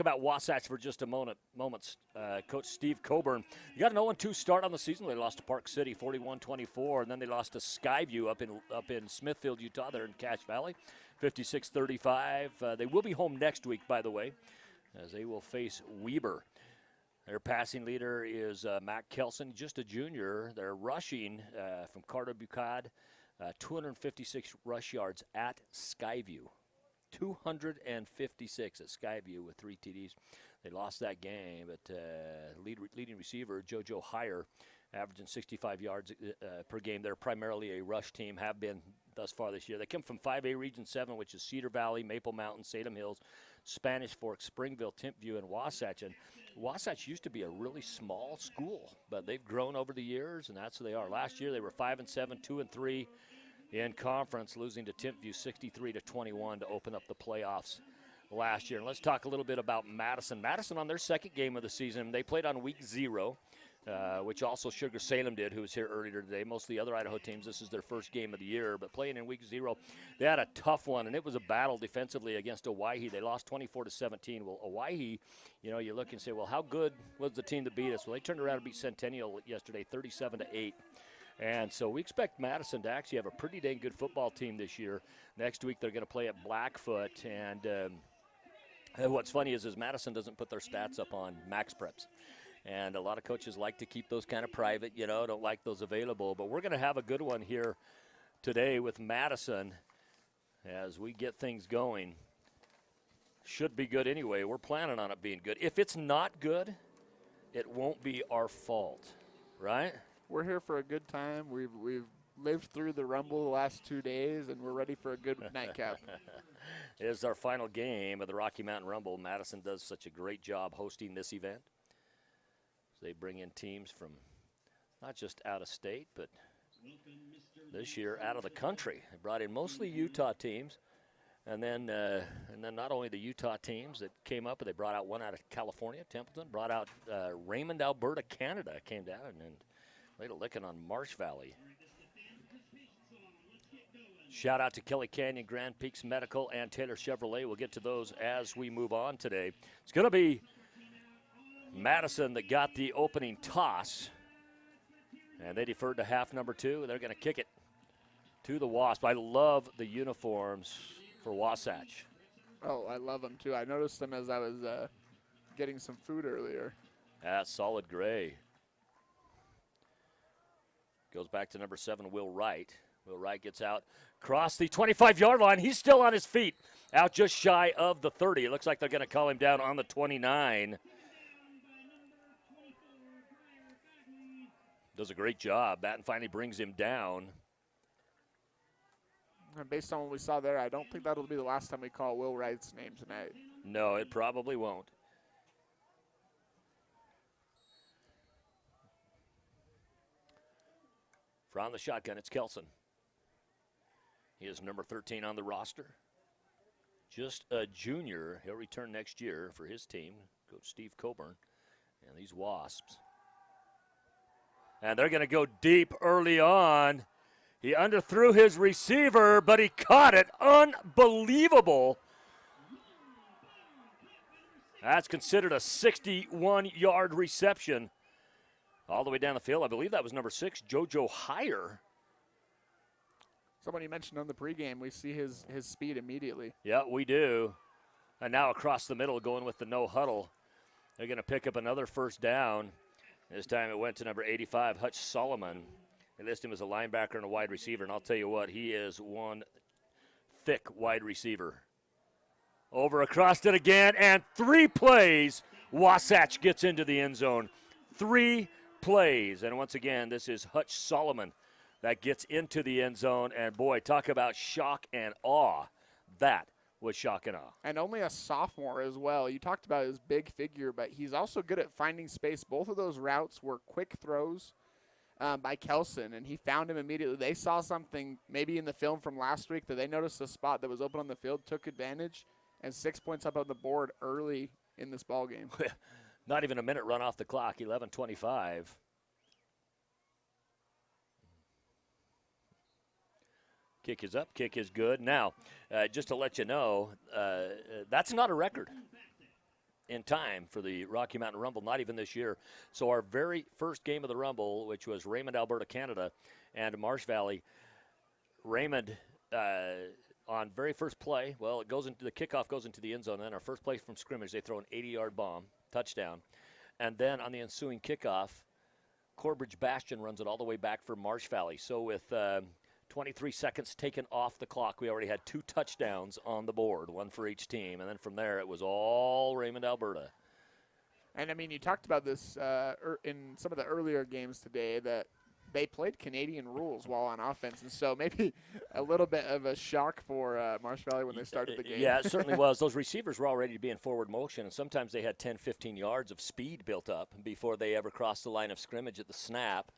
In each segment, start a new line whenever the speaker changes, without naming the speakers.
about Wasatch for just a moment. Coach Steve Coburn. You got an 0-2 start on the season. They lost to Park City 41-24, and then they lost to Skyview up in Smithfield, Utah. They're in Cache Valley, 56-35. They will be home next week, by the way, as they will face Weber. Their passing leader is Matt Kelson, just a junior. They're rushing from Carter Bucad, 256 rush yards at Skyview. 256 at Skyview with 3 TDs. They lost that game, but leading receiver JoJo Heyer, averaging 65 yards per game. They're primarily a rush team, have been thus far this year. They come from 5A Region 7, which is Cedar Valley, Maple Mountain, Salem Hills, Spanish Fork, Springville, Timpview, and Wasatch. And Wasatch used to be a really small school, but they've grown over the years, and that's who they are. Last year they were 5-7, 2-3 in conference, losing to Timpview 63-21 to open up the playoffs last year. And let's talk a little bit about Madison. Madison on their second game of the season. They played on week 0. Which also Sugar Salem did, who was here earlier today. Most of the other Idaho teams, this is their first game of the year. But playing in week 0, they had a tough one, and it was a battle defensively against Owyhee. They lost 24-17. Well, Owyhee, you look and say, well, how good was the team that beat us? Well, they turned around and beat Centennial yesterday, 37-8. And so we expect Madison to actually have a pretty dang good football team this year. Next week they're going to play at Blackfoot. And what's funny is Madison doesn't put their stats up on Max Preps. And a lot of coaches like to keep those kind of private, don't like those available. But we're going to have a good one here today with Madison as we get things going. Should be good anyway. We're planning on it being good. If it's not good, it won't be our fault, right?
We're here for a good time. We've lived through the Rumble the last 2 days, and we're ready for a good nightcap.
It is our final game of the Rocky Mountain Rumble. Madison does such a great job hosting this event. They bring in teams from not just out of state, but this year out of the country. They brought in mostly Utah teams, and then not only the Utah teams that came up, but they brought out one out of California, Templeton, brought out Raymond, Alberta, Canada came down and laid a licking on Marsh Valley. Shout out to Kelly Canyon, Grand Peaks Medical, and Taylor Chevrolet. We'll get to those as we move on today. It's going to be Madison that got the opening toss, and they deferred to half number 2. They're going to kick it to the Wasp. I love the uniforms for Wasatch.
Oh, I love them too. I noticed them as I was getting some food earlier.
That's solid gray. Goes back to number 7, Will Wright. Will Wright gets out across the 25-yard line. He's still on his feet, out just shy of the 30. It looks like they're going to call him down on the 29. Does a great job. Batten finally brings him down.
And based on what we saw there, I don't think that'll be the last time we call Will Wright's name tonight.
No, it probably won't. From the shotgun, it's Kelson. He is number 13 on the roster. Just a junior. He'll return next year for his team, Coach Steve Coburn, and these Wasps. And they're going to go deep early on. He underthrew his receiver, but he caught it. Unbelievable. That's considered a 61-yard reception all the way down the field. I believe that was number 6, JoJo Heyer.
Somebody mentioned on the pregame, we see his speed immediately.
Yeah, we do. And now across the middle, going with the no huddle. They're going to pick up another first down. This time it went to number 85, Hutch Solomon. They list him as a linebacker and a wide receiver, and I'll tell you what, he is one thick wide receiver. Over across it again, and 3 plays, Wasatch gets into the end zone. 3 plays, and once again, this is Hutch Solomon that gets into the end zone, and boy, talk about shock and awe. That was shock and awe.
And only a sophomore as well. You talked about his big figure, but he's also good at finding space. Both of those routes were quick throws by Kelson, and he found him immediately. They saw something maybe in the film from last week that they noticed a spot that was open on the field, took advantage, and 6 points up on the board early in this ballgame.
Not even a minute run off the clock, 11:25. Kick is up, kick is good. Now, just to let you know, that's not a record. in time for the Rocky Mountain Rumble, not even this year. So our very first game of the Rumble, which was Raymond, Alberta, Canada, and Marsh Valley, Raymond on very first play, well, it goes into the kickoff, goes into the end zone, and then our first play from scrimmage, they throw an 80-yard bomb, touchdown. And then on the ensuing kickoff, Corbridge Bastion runs it all the way back for Marsh Valley. So with 23 seconds taken off the clock, we already had 2 touchdowns on the board, one for each team. And then from there, it was all Raymond, Alberta.
And, I mean, you talked about this in some of the earlier games today, that they played Canadian rules while on offense. And so maybe a little bit of a shock for Marsh Valley when they started the game.
Yeah, it certainly was. Those receivers were all ready to be in forward motion, and sometimes they had 10, 15 yards of speed built up before they ever crossed the line of scrimmage at the snap.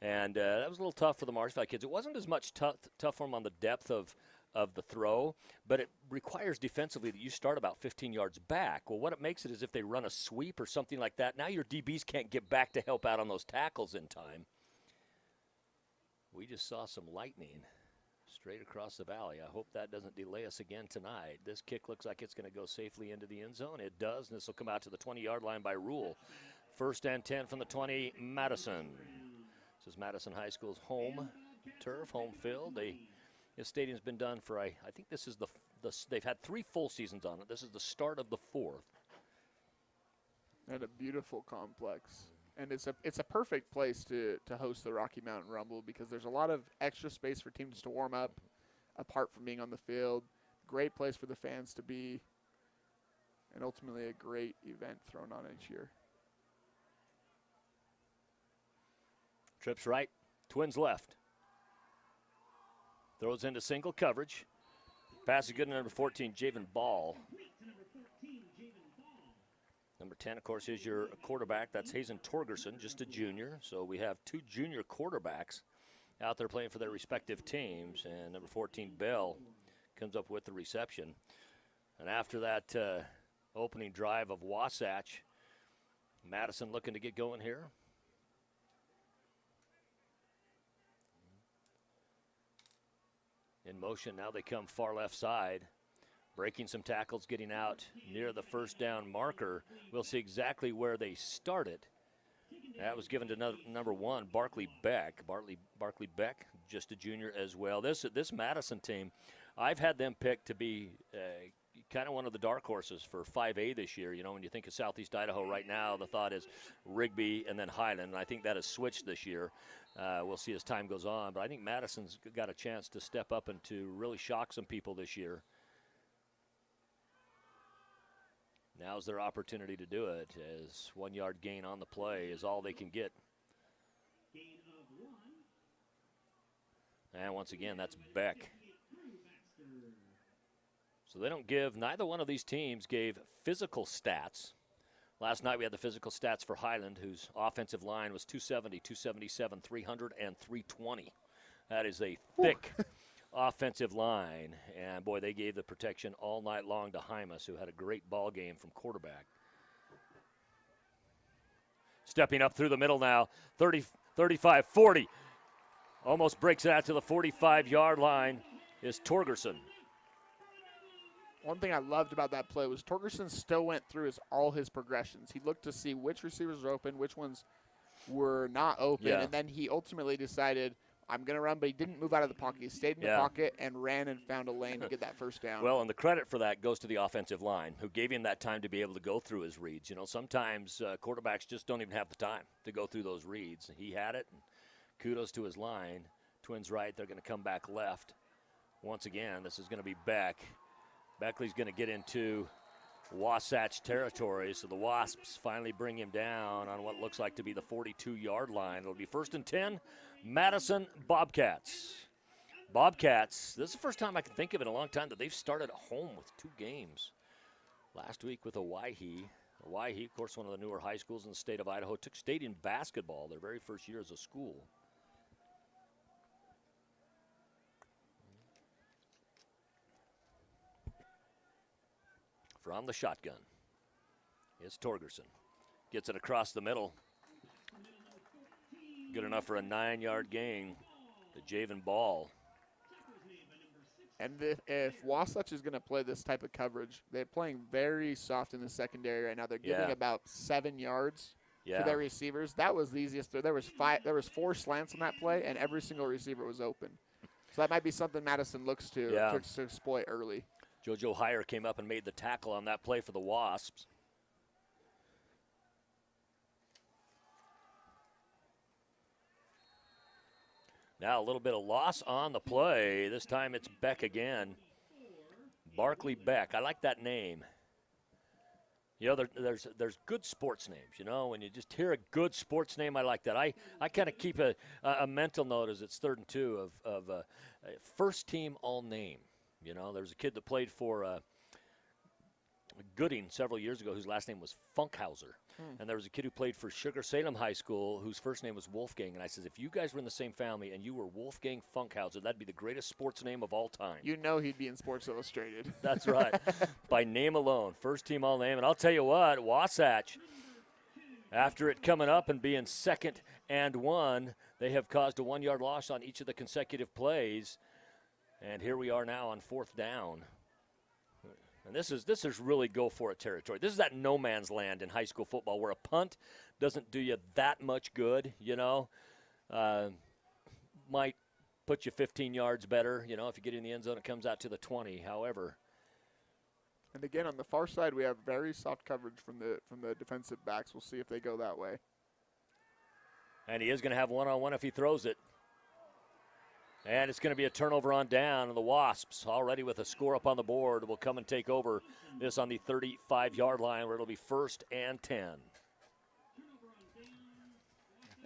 And that was a little tough for the Marsh Valley kids. It wasn't as much tough for them on the depth of the throw, but it requires defensively that you start about 15 yards back. Well, what it makes it is if they run a sweep or something like that, now your DBs can't get back to help out on those tackles in time. We just saw some lightning straight across the valley. I hope that doesn't delay us again tonight. This kick looks like it's going to go safely into the end zone. It does, and this will come out to the 20-yard line by rule. 1st and 10 from the 20, Madison. This is Madison High School's home turf, home field. This stadium's been done for, I think this is they've had 3 full seasons on it. This is the start of the 4th.
And a beautiful complex. And it's a perfect place to host the Rocky Mountain Rumble because there's a lot of extra space for teams to warm up apart from being on the field. Great place for the fans to be, and ultimately a great event thrown on each year.
Trips right, Twins left. Throws into single coverage. Pass is good to number 14, Javen Ball. Number 10, of course, is your quarterback. That's Hazen Torgerson, just a junior. So we have 2 junior quarterbacks out there playing for their respective teams. And number 14, Bell, comes up with the reception. And after that opening drive of Wasatch, Madison looking to get going here. In motion, now they come far left side. Breaking some tackles, getting out near the first down marker. We'll see exactly where they started. That was given to number 1, Barkley Beck. Barkley Beck, just a junior as well. This Madison team, I've had them picked to be kind of one of the dark horses for 5A this year. You know, when you think of Southeast Idaho right now, the thought is Rigby and then Highland, and I think that has switched this year. We'll see as time goes on, but I think Madison's got a chance to step up and to really shock some people this year. Now's their opportunity to do it, as 1-yard gain on the play is all they can get. And once again, that's Beck. So they don't give, neither one of these teams gave physical stats. Last night we had the physical stats for Highland, whose offensive line was 270, 277, 300, and 320. That is a thick offensive line, and boy, they gave the protection all night long to Hymas, who had a great ball game from quarterback. Stepping up through the middle now, 30, 35, 40. Almost breaks it out to the 45-yard line is Torgerson.
One thing I loved about that play was Torgerson still went through all his progressions. He looked to see which receivers were open, which ones were not open, and then he ultimately decided, I'm going to run, but he didn't move out of the pocket. He stayed in the pocket and ran and found a lane to get that first down.
Well, and the credit for that goes to the offensive line, who gave him that time to be able to go through his reads. You know, sometimes quarterbacks just don't even have the time to go through those reads. He had it, and kudos to his line. Twins right, they're going to come back left. Once again, this is going to be Beck. Beckley's going to get into Wasatch territory, so the Wasps finally bring him down on what looks like to be the 42-yard line. It'll be 1st and 10, Madison Bobcats. Bobcats, this is the first time I can think of in a long time that they've started at home with 2 games. Last week with Owyhee. Owyhee, of course, one of the newer high schools in the state of Idaho, took state in basketball their very first year as a school. From the shotgun, it's Torgerson. Gets it across the middle. Good enough for a 9-yard gain to Javen Ball.
And if Wasatch is going to play this type of coverage, they're playing very soft in the secondary right now. They're giving about 7 yards to their receivers. That was the easiest. There was 4 slants on that play, and every single receiver was open. So that might be something Madison looks to exploit early.
JoJo Heyer came up and made the tackle on that play for the Wasps. Now a little bit of loss on the play. This time it's Beck again. Barkley Beck. I like that name. You know, there's good sports names, you know. When you just hear a good sports name, I like that. I kind of keep a mental note as it's 3rd and 2 of first team all name. You know, there's a kid that played for Gooding several years ago whose last name was Funkhauser. And there was a kid who played for Sugar Salem High School whose first name was Wolfgang. And I says, if you guys were in the same family and you were Wolfgang Funkhauser, that'd be the greatest sports name of all time.
You know he'd be in Sports Illustrated.
That's right. By name alone. First team all name. And I'll tell you what, Wasatch, after it coming up and being 2nd and 1, they have caused a 1-yard loss on each of the consecutive plays. And here we are now on 4th down. And this is really go for it territory. This is that no man's land in high school football where a punt doesn't do you that much good, you know. Might put you 15 yards better, you know, if you get in the end zone, it comes out to the 20. However.
And again, on the far side, we have very soft coverage from the defensive backs. We'll see if they go that way.
And he is going to have one-on-one if he throws it. And it's going to be a turnover on down, and the Wasps, already with a score up on the board, will come and take over this on the 35-yard line, where it'll be 1st and 10.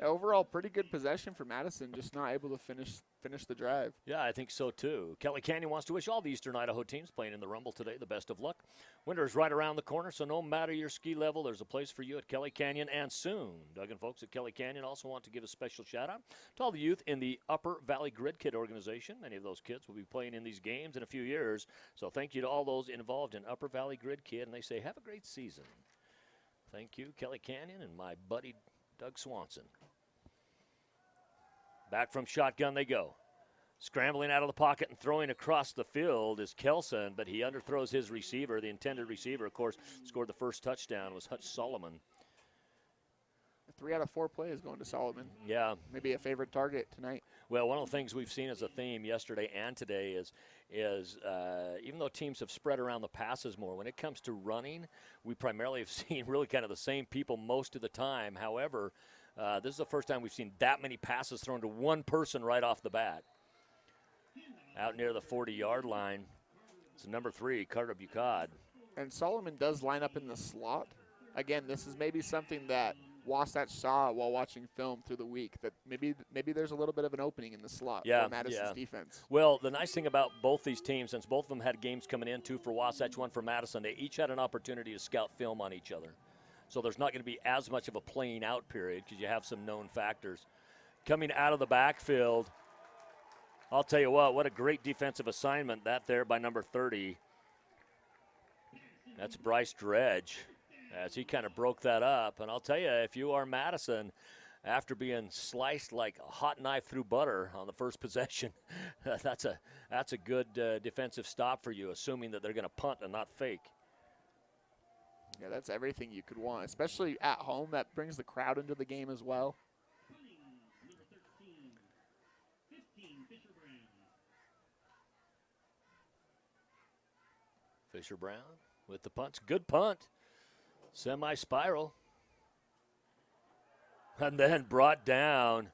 Overall, pretty good possession for Madison, just not able to finish the drive.
Yeah, I think so, too. Kelly Canyon wants to wish all the Eastern Idaho teams playing in the Rumble today the best of luck. Winter is right around the corner, so no matter your ski level, there's a place for you at Kelly Canyon and soon. Doug and folks at Kelly Canyon also want to give a special shout-out to all the youth in the Upper Valley Grid Kid organization. Many of those kids will be playing in these games in a few years, so thank you to all those involved in Upper Valley Grid Kid, and they say, have a great season. Thank you, Kelly Canyon and my buddy Doug Swanson. Back from shotgun they go. Scrambling out of the pocket and throwing across the field is Kelson, but he underthrows his receiver. The intended receiver, of course, scored the first touchdown, was Hutch Solomon.
3 out of 4 plays going to Solomon.
Yeah.
Maybe a favorite target tonight.
Well, one of the things we've seen as a theme yesterday and today is even though teams have spread around the passes more, when it comes to running, we primarily have seen really kind of the same people most of the time. However, this is the first time we've seen that many passes thrown to one person right off the bat. Out near the 40-yard line, it's number 3, Carter Bucad.
And Solomon does line up in the slot. Again, this is maybe something that Wasatch saw while watching film through the week, that maybe there's a little bit of an opening in the slot for Madison's defense.
Well, the nice thing about both these teams, since both of them had games coming in, 2 for Wasatch, 1 for Madison, they each had an opportunity to scout film on each other. So there's not going to be as much of a playing out period because you have some known factors. Coming out of the backfield, I'll tell you what a great defensive assignment that there by number 30. That's Bryce Dredge as he kind of broke that up. And I'll tell you, if you are Madison, after being sliced like a hot knife through butter on the first possession, that's a good defensive stop for you, assuming that they're going to punt and not fake.
Yeah, that's everything you could want, especially at home. That brings the crowd into the game as well.
Fisher Brown with the punts. Good punt. Semi-spiral. And then brought down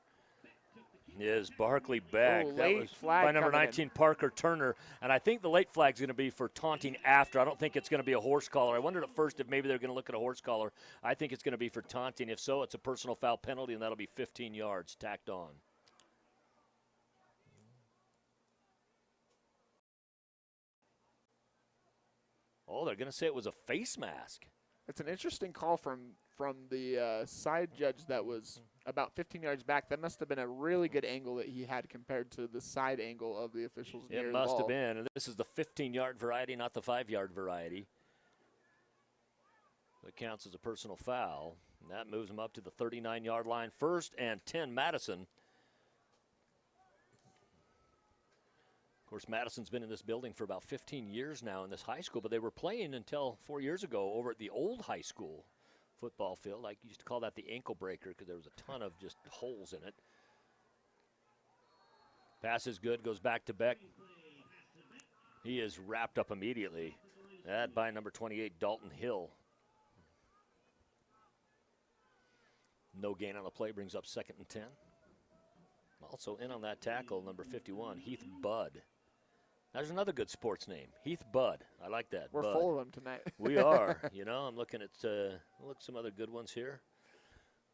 is Barkley Beck.
That was
by number 19, Parker Turner. And I think the late flag's going to be for taunting after. I don't think it's going to be a horse collar. I wondered at first if maybe they're going to look at a horse collar. I think it's going to be for taunting. If so, it's a personal foul penalty, and that'll be 15 yards tacked on. Oh, they're going to say it was a face mask.
It's an interesting call from the side judge that was about 15 yards back. That must have been a really good angle that he had compared to the side angle of the officials near the ball.
It must have been. And this is the 15-yard variety, not the 5-yard variety. That counts as a personal foul. And that moves them up to the 39-yard line. 1st and 10, Madison. Of course, Madison's been in this building for about 15 years now in this high school, but they were playing until 4 years ago over at the old high school football field. I used to call that the ankle breaker because there was a ton of just holes in it. Pass is good, goes back to Beck. He is wrapped up immediately. That by number 28, Dalton Hill. No gain on the play, brings up 2nd and 10. Also in on that tackle, number 51, Heath Budd. There's another good sports name, Heath Budd. I like that.
We're
Bud.
full of them tonight.
We are. You know, I'm looking at some other good ones here.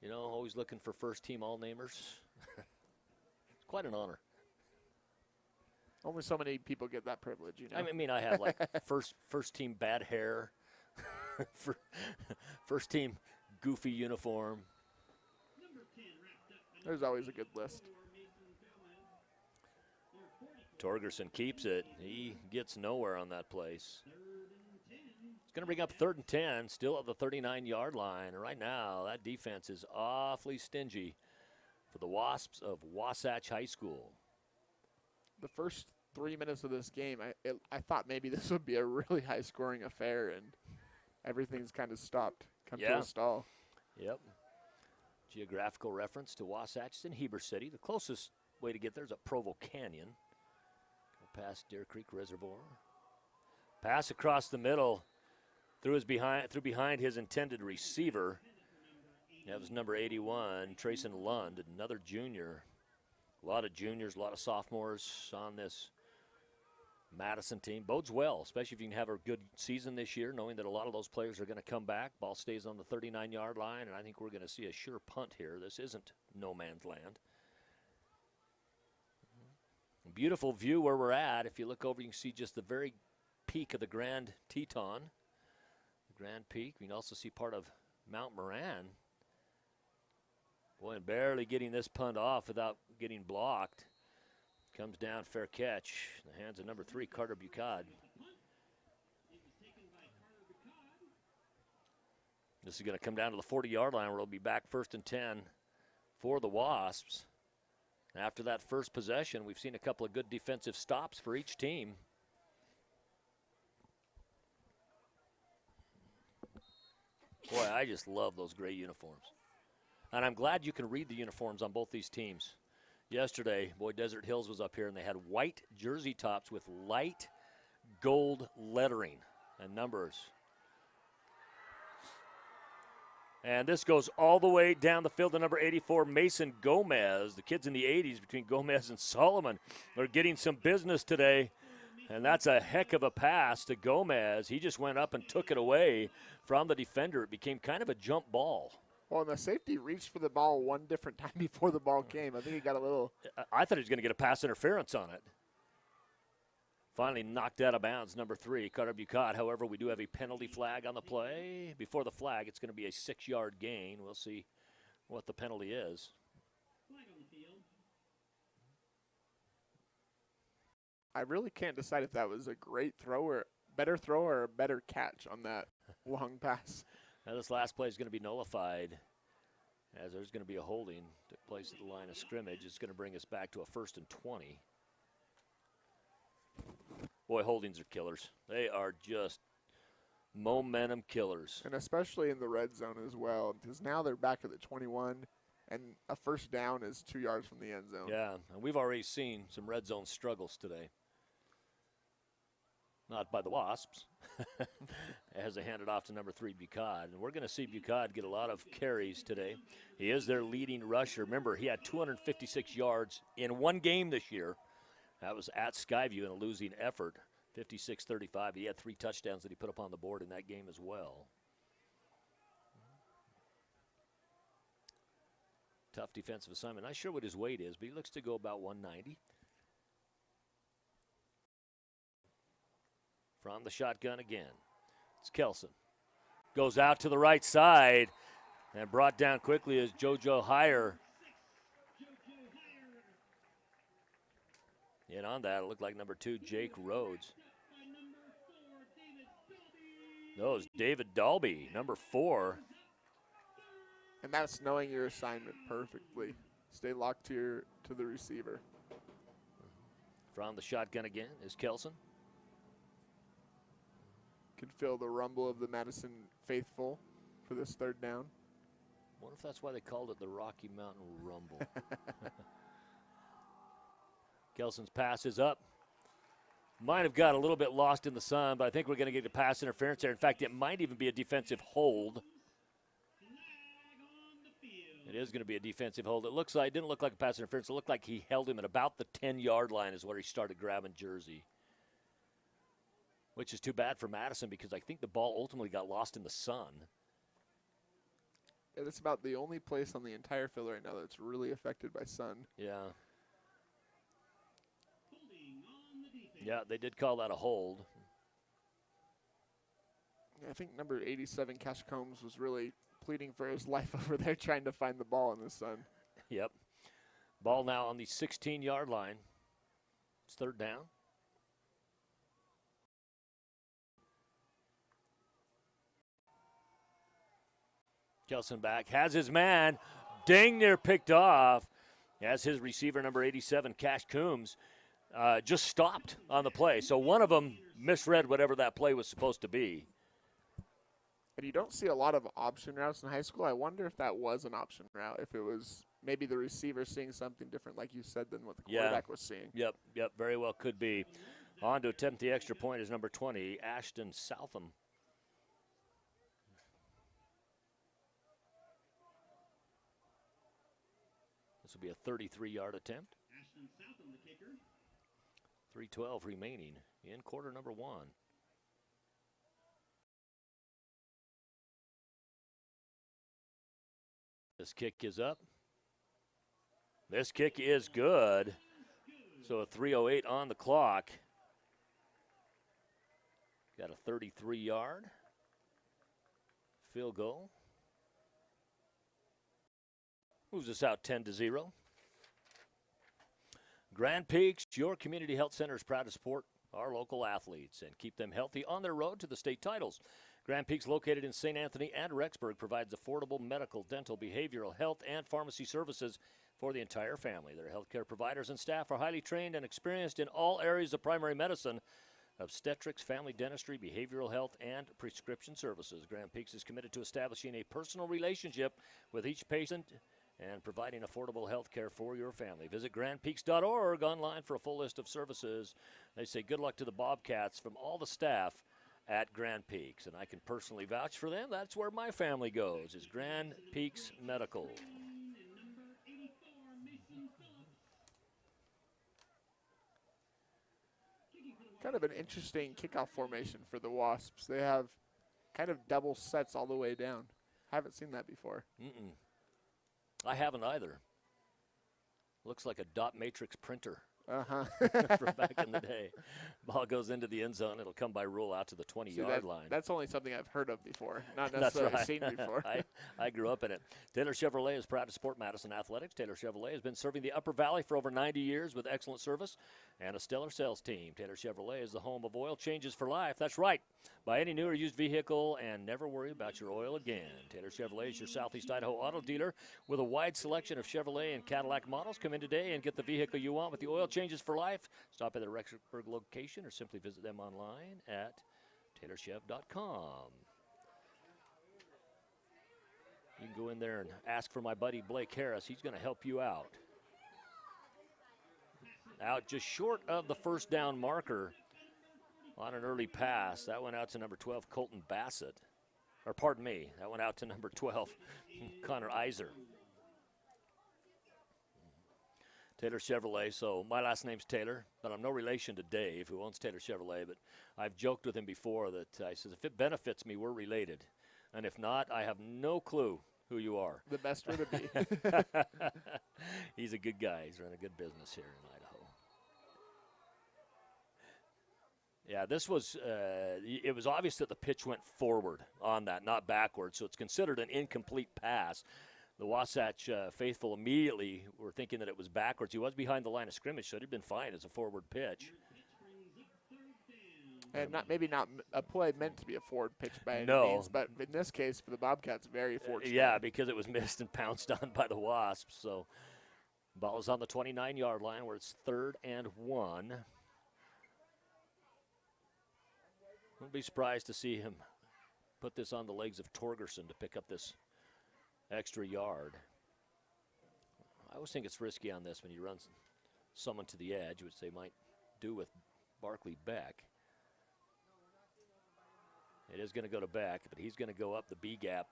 You know, always looking for first-team all-namers. It's quite an honor.
Only so many people get that privilege, you know.
I mean, I have like first-team bad hair, first-team goofy uniform.
There's always a good list.
Torgerson keeps it. He gets nowhere on that place. It's going to bring up 3rd and 10, still at the 39-yard line. And right now, that defense is awfully stingy for the Wasps of Wasatch High School.
The first 3 minutes of this game, I thought maybe this would be a really high-scoring affair, and everything's kind of stopped, come to a stall.
Yep. Geographical reference to Wasatch. It's in Heber City. The closest way to get there is at Provo Canyon. Go past Deer Creek Reservoir. Pass across the middle through behind his intended receiver. That was number 81, Trayson Lund, another junior. A lot of juniors, a lot of sophomores on this Madison team. Bodes well, especially if you can have a good season this year, knowing that a lot of those players are going to come back. Ball stays on the 39-yard line, and I think we're going to see a sure punt here. This isn't no man's land. Beautiful view where we're at. If you look over, you can see just the very peak of the Grand Teton. The Grand Peak. You can also see part of Mount Moran. Boy, and barely getting this punt off without getting blocked. Comes down, fair catch. In the hands of number 3, Carter Bucad. This is going to come down to the 40-yard line where it'll be back 1st and 10 for the Wasps. After that first possession, we've seen a couple of good defensive stops for each team. Boy, I just love those gray uniforms. And I'm glad you can read the uniforms on both these teams. Yesterday, boy, Desert Hills was up here, and they had white jersey tops with light gold lettering and numbers. And this goes all the way down the field to number 84, Mason Gomez. The kids in the 80s between Gomez and Solomon are getting some business today. And that's a heck of a pass to Gomez. He just went up and took it away from the defender. It became kind of a jump ball.
Well, and the safety reached for the ball one different time before the ball came. I think he got a little.
I thought he was going to get a pass interference on it. Finally knocked out of bounds, number 3, Carter Bucad. However, we do have a penalty flag on the play. Before the flag, it's going to be a 6-yard gain. We'll see what the penalty is.
I really can't decide if that was a great throw or a better catch on that long pass.
Now this last play is going to be nullified as there's going to be a holding. Took place at the line of scrimmage. It's going to bring us back to a 1st and 20. Boy, holdings are killers. They are just momentum killers.
And especially in the red zone as well, because now they're back to the 21, and a first down is 2 yards from the end zone.
Yeah, and we've already seen some red zone struggles today. Not by the Wasps, as they hand it off to number 3, Bucad. And we're going to see Bucad get a lot of carries today. He is their leading rusher. Remember, he had 256 yards in one game this year. That was at Skyview in a losing effort, 56-35. He had 3 touchdowns that he put up on the board in that game as well. Tough defensive assignment. Not sure what his weight is, but he looks to go about 190. From the shotgun again, it's Kelson. Goes out to the right side and brought down quickly as JoJo Heyer. In on that, it looked like number 2, Jake Rhodes. No, it's David Dalby, number 4.
And that's knowing your assignment perfectly. Stay locked to the receiver.
From the shotgun again is Kelson.
Could feel the rumble of the Madison faithful for this third down.
Wonder if that's why they called it the Rocky Mountain Rumble. Kelson's pass is up. Might have got a little bit lost in the sun, but I think we're going to get a pass interference there. In fact, it might even be a defensive hold. It is going to be a defensive hold. It didn't look like a pass interference. It looked like he held him at about the 10-yard line is where he started grabbing jersey. Which is too bad for Madison because I think the ball ultimately got lost in the sun.
Yeah, that's about the only place on the entire field right now that's really affected by sun.
Yeah. Yeah, they did call that a hold.
I think number 87, Cash Combs, was really pleading for his life over there trying to find the ball in the sun.
Yep. Ball now on the 16-yard line. It's third down. Kelson back, has his man, dang near picked off. As his receiver, number 87, Cash Coombs, just stopped on the play. So one of them misread whatever that play was supposed to be.
And you don't see a lot of option routes in high school. I wonder if that was an option route, if it was maybe the receiver seeing something different, like you said, than what the quarterback was seeing.
Yep, very well could be. On to attempt the extra point is number 20, Ashton Southam. This will be a 33-yard attempt. 3:12 remaining in quarter number 1. This kick is up. This kick is good. So a 3:08 on the clock. Got a 33-yard field goal. Moves us out 10-0. Grand Peaks, your community health center, is proud to support our local athletes and keep them healthy on their road to the state titles. Grand Peaks, located in St. Anthony and Rexburg, provides affordable medical, dental, behavioral health, and pharmacy services for the entire family. Their healthcare providers and staff are highly trained and experienced in all areas of primary medicine, obstetrics, family dentistry, behavioral health, and prescription services. Grand Peaks is committed to establishing a personal relationship with each patient and providing affordable health care for your family. Visit grandpeaks.org online for a full list of services. They say good luck to the Bobcats from all the staff at Grand Peaks, and I can personally vouch for them. That's where my family goes, is Grand Peaks Medical.
Kind of an interesting kickoff formation for the Wasps. They have kind of double sets all the way down. Haven't seen that before.
I haven't either. Looks like a dot matrix printer. From back in the day. Ball goes into the end zone. It'll come by rule out to the 20-yard line.
That's only something I've heard of before, not necessarily seen before.
I grew up in it. Taylor Chevrolet is proud to support Madison athletics. Taylor Chevrolet has been serving the Upper Valley for over 90 years with excellent service and a stellar sales team. Taylor Chevrolet is the home of oil changes for life. That's right. Buy any new or used vehicle and never worry about your oil again. Taylor Chevrolet is your Southeast Idaho auto dealer with a wide selection of Chevrolet and Cadillac models. Come in today and get the vehicle you want with the oil changes for life. Stop at the Rexburg location or simply visit them online at taylorchev.com. You can go in there and ask for my buddy Blake Harris. He's going to help you out. Out just short of the first down marker on an early pass. That went out to number 12, Colton Bassett. Or pardon me, that went out to number 12, Connor Iser. Taylor Chevrolet, so my last name's Taylor, but I'm no relation to Dave, who owns Taylor Chevrolet, but I've joked with him before that I says, if it benefits me, we're related. And if not, I have no clue who you are.
The best way to be.
He's a good guy. He's running a good business here in Idaho. Yeah, this was, it was obvious that the pitch went forward on that, not backward, so it's considered an incomplete pass. The Wasatch faithful immediately were thinking that it was backwards. He was behind the line of scrimmage, so it had been fine as a forward pitch.
And maybe not a play meant to be a forward pitch by any means, but in this case, for the Bobcats, very fortunate.
Yeah, because it was missed and pounced on by the Wasps. So Ball is on the 29-yard line where it's 3rd and 1. Wouldn't be surprised to see him put this on the legs of Torgerson to pick up this extra yard. I always think it's risky on this when you run someone to the edge, which they might do with Barkley Beck. It is going to go to Beck, but he's going to go up the B gap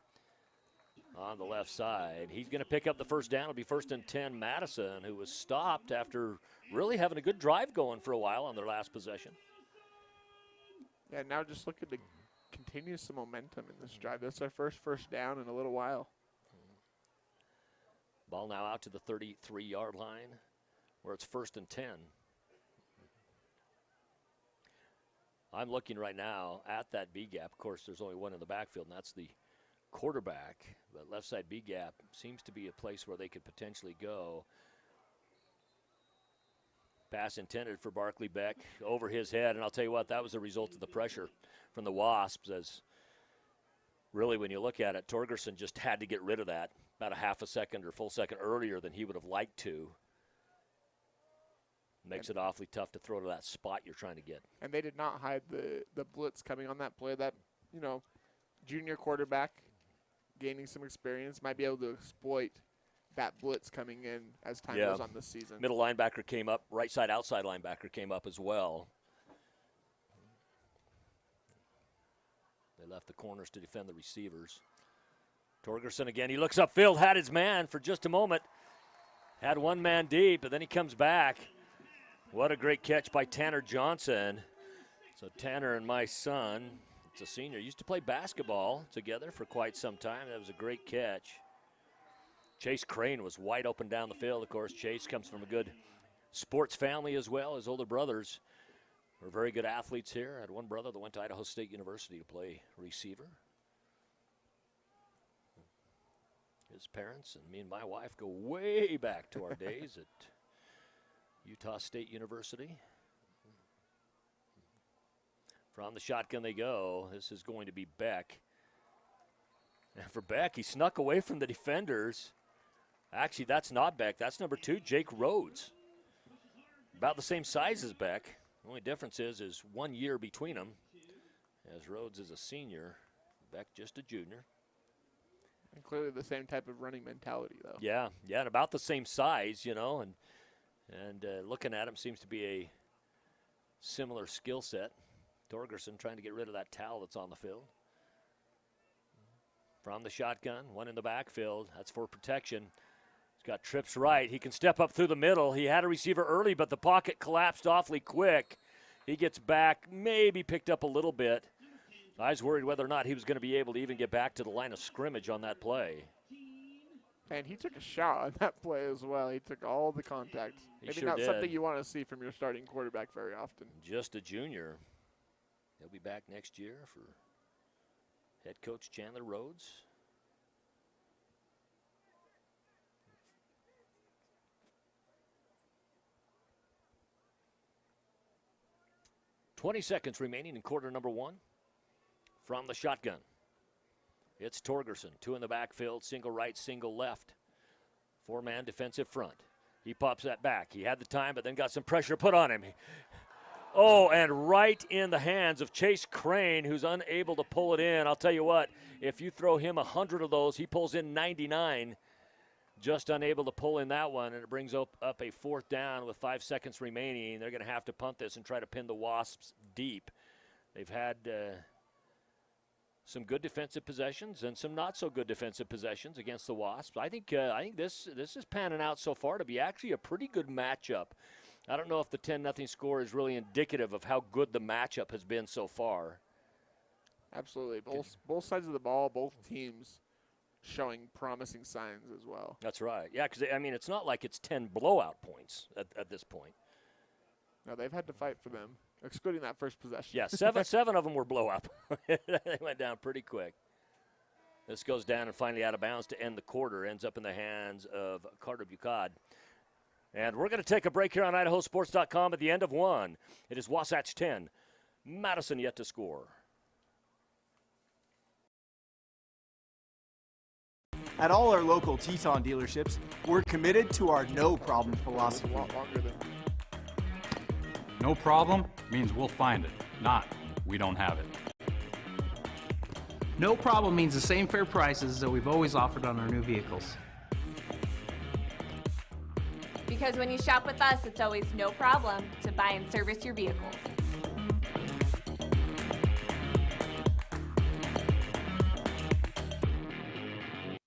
on the left side. He's going to pick up the first down. It'll be 1st and 10 Madison, who was stopped after really having a good drive going for a while on their last possession.
Yeah, now just looking to continue some momentum in this drive. That's our first down in a little while.
Ball now out to the 33-yard line where it's 1st and 10. I'm looking right now at that B gap. Of course, there's only one in the backfield, and that's the quarterback. But left side B gap seems to be a place where they could potentially go. Pass intended for Barkley Beck over his head, and I'll tell you what, that was a result of the pressure from the Wasps, as really when you look at it, Torgerson just had to get rid of that about a half a second or full second earlier than he would have liked to. Makes it awfully tough to throw to that spot you're trying to get.
And they did not hide the blitz coming on that play. That, junior quarterback gaining some experience might be able to exploit that blitz coming in as time goes on this season.
Middle linebacker came up. Right side outside linebacker came up as well. They left the corners to defend the receivers. Torgerson again. He looks upfield, had his man for just a moment. Had one man deep, but then he comes back. What a great catch by Tanner Johnson. So Tanner and my son, it's a senior, used to play basketball together for quite some time. That was a great catch. Chase Crane was wide open down the field. Of course, Chase comes from a good sports family as well. His older brothers were very good athletes here. I had one brother that went to Idaho State University to play receiver. His parents and me and my wife go way back to our days at Utah State University. From the shotgun they go. This is going to be Beck. And for Beck, he snuck away from the defenders. Actually, that's not Beck. That's number 2, Jake Rhodes. About the same size as Beck. The only difference is 1 year between them, as Rhodes is a senior, Beck just a junior.
And clearly the same type of running mentality, though.
Yeah, and about the same size, and looking at him seems to be a similar skill set. Torgerson trying to get rid of that towel that's on the field. From the shotgun, one in the backfield. That's for protection. He's got trips right. He can step up through the middle. He had a receiver early, but the pocket collapsed awfully quick. He gets back, maybe picked up a little bit. I was worried whether or not he was going to be able to even get back to the line of scrimmage on that play.
And he took a shot on that play as well. He took all the contact. Maybe not something you want to see from your starting quarterback very often.
Just a junior. He'll be back next year for head coach Chandler Rhodes. .20 seconds remaining in quarter number 1. From the shotgun, it's Torgerson. 2 in the backfield, single right, single left. 4-man defensive front. He pops that back. He had the time, but then got some pressure put on him. Oh, and right in the hands of Chase Crane, who's unable to pull it in. I'll tell you what, if you throw him 100 of those, he pulls in 99. Just unable to pull in that one, and it brings up a 4th down with 5 seconds remaining. They're going to have to punt this and try to pin the Wasps deep. They've had some good defensive possessions and some not so good defensive possessions against the Wasps. I think this is panning out so far to be actually a pretty good matchup. I don't know if the 10-0 score is really indicative of how good the matchup has been so far.
Absolutely. Both sides of the ball, both teams showing promising signs as well.
That's right. Yeah, because, it's not like it's 10 blowout points at this point.
No, they've had to fight for them, excluding that first possession.
Yeah, seven of them were blowout. They went down pretty quick. This goes down and finally out of bounds to end the quarter. Ends up in the hands of Carter Bucad. And we're going to take a break here on IdahoSports.com at the end of 1. It is Wasatch 10, Madison yet to score.
At all our local Teton dealerships, we're committed to our no problem philosophy.
A lot longer than
No problem means we'll find it, not we don't have it.
No problem means the same fair prices that we've always offered on our new vehicles.
Because when you shop with us, it's always no problem to buy and service your vehicles.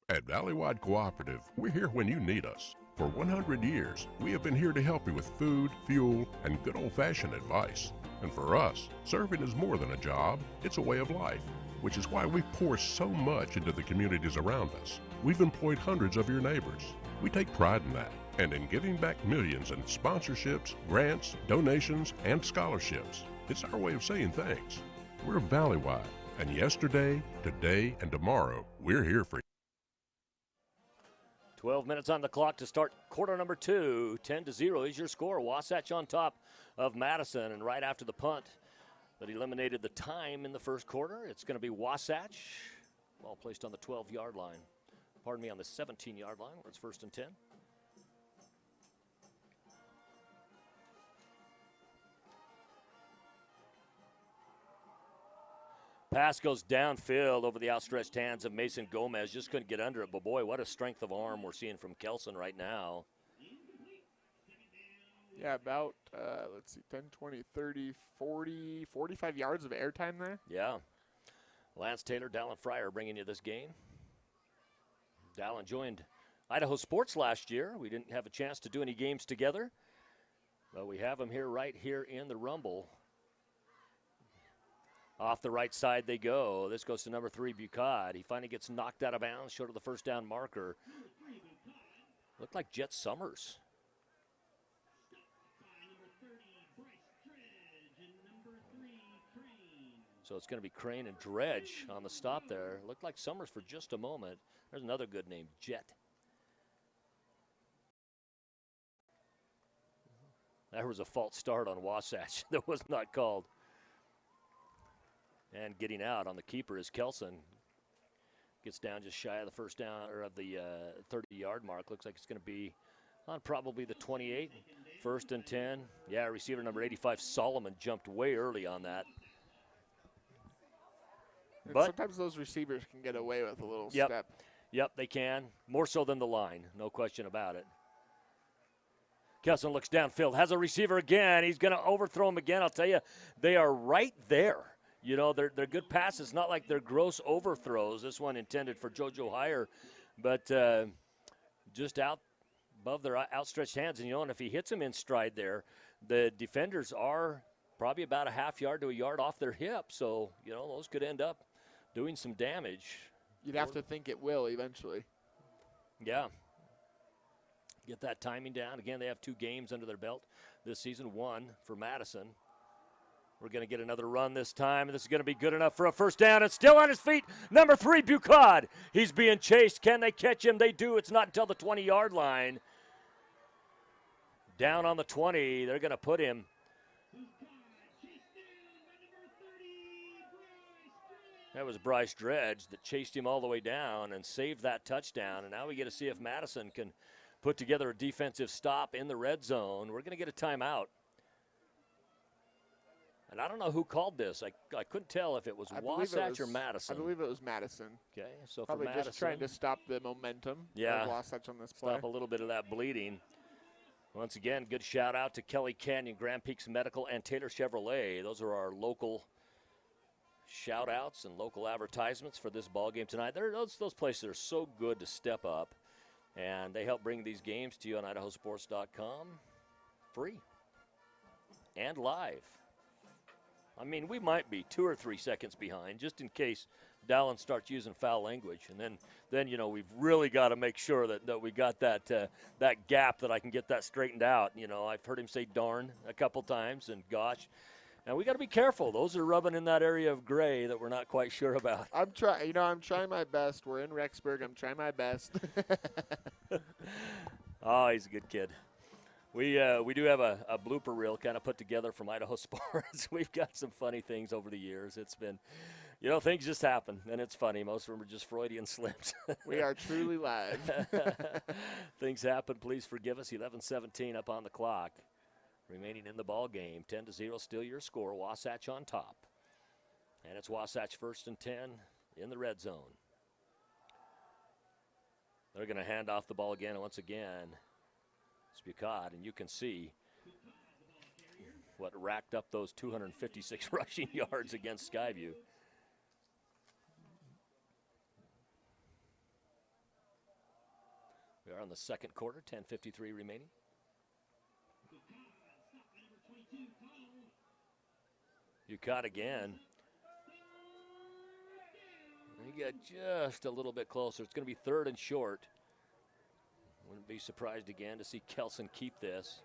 At Valleywide Cooperative, we're here when you need us. For 100 years, we have been here to help you with food, fuel, and good old-fashioned advice. And for us, serving is more than a job, it's a way of life, which is why we pour so much into the communities around us. We've employed hundreds of your neighbors. We take pride in that, and in giving back millions in sponsorships, grants, donations, and scholarships. It's our way of saying thanks. We're Valleywide, and yesterday, today, and tomorrow, we're here for you.
12 minutes on the clock to start quarter number 2. 10-0 is your score. Wasatch on top of Madison, and right after the punt that eliminated the time in the first quarter, it's going to be Wasatch. Ball placed on the 12-yard line. Pardon me, on the 17-yard line where it's 1st and 10. Pass goes downfield over the outstretched hands of Mason Gomez. Just couldn't get under it, but boy, what a strength of arm we're seeing from Kelson right now.
Yeah, about, let's see, 10, 20, 30, 40, 45 yards of airtime there.
Yeah. Lance Taylor, Dallin Fryer bringing you this game. Dallin joined Idaho Sports last year. We didn't have a chance to do any games together, but we have him here right here in the Rumble. Off the right side they go. This goes to number 3, Bucad. He finally gets knocked out of bounds, short of the first down marker. Looked like Jet Summers. So it's going to be Crane and Dredge on the stop there. Looked like Summers for just a moment. There's another good name, Jet. That was a false start on Wasatch that was not called. And getting out on the keeper is Kelson. Gets down just shy of the first down, or of the 30-yard mark. Looks like it's going to be on probably the 28. 1st and 10. Yeah, receiver number 85, Solomon, jumped way early on that.
And
But
sometimes those receivers can get away with a little
Yep.
step.
Yep, they can. More so than the line, no question about it. Kelson looks downfield, has a receiver again. He's going to overthrow him again. I'll tell you, they are right there. You know, they're good passes, not like they're gross overthrows. This one intended for JoJo Heyer, but just out above their outstretched hands. And, you know, and if he hits him in stride there, the defenders are probably about a half yard to a yard off their hip. So, you know, those could end up doing some damage.
You'd have to think it will eventually.
Yeah. Get that timing down. Again, they have 2 games under their belt this season, 1 for Madison. We're going to get another run this time, and this is going to be good enough for a first down. And still on his feet, number 3, Bucad. He's being chased. Can they catch him? They do. It's not until the 20-yard line. Down on the 20, they're going to put him. That was Bryce Dredge that chased him all the way down and saved that touchdown. And now we get to see if Madison can put together a defensive stop in the red zone. We're going to get a timeout. And I don't know who called this. I couldn't tell if it was Wasatch or Madison.
I believe it was Madison.
Okay, so
Probably
for Madison,
just trying to stop the momentum
yeah,
of Wasatch on this play.
stop a little bit of that bleeding. Once again, good shout out to Kelly Canyon, Grand Peaks Medical, and Taylor Chevrolet. Those are our local shout outs and local advertisements for this ball game tonight. Those places are so good to step up, and they help bring these games to you on idahosports.com free and live. I mean, we might be 2 or 3 seconds behind, just in case Dallin starts using foul language, and then you know, we've really got to make sure that we got that gap, that I can get that straightened out. You know, I've heard him say darn a couple times and gosh, and we got to be careful. Those are rubbing in that area of gray that we're not quite sure about.
I'm trying my best. We're in Rexburg. I'm trying my best.
Oh, he's a good kid. We do have a blooper reel kind of put together from Idaho Sports. We've got some funny things over the years. It's been, You know, things just happen, and it's funny. Most of them are just Freudian slips.
We are truly live.
Things happen. Please forgive us. 11-17 up on the clock. Remaining in the ball game. 10-0 still your score. Wasatch on top. And it's Wasatch 1st and 10 in the red zone. They're going to hand off the ball again. Once again, it's Bucott, and you can see what racked up those 256 rushing yards against Skyview. We are on the second quarter, 10:53 remaining. Bucott again. He got just a little bit closer. It's going to be 3rd and short. Wouldn't be surprised again to see Kelson keep this.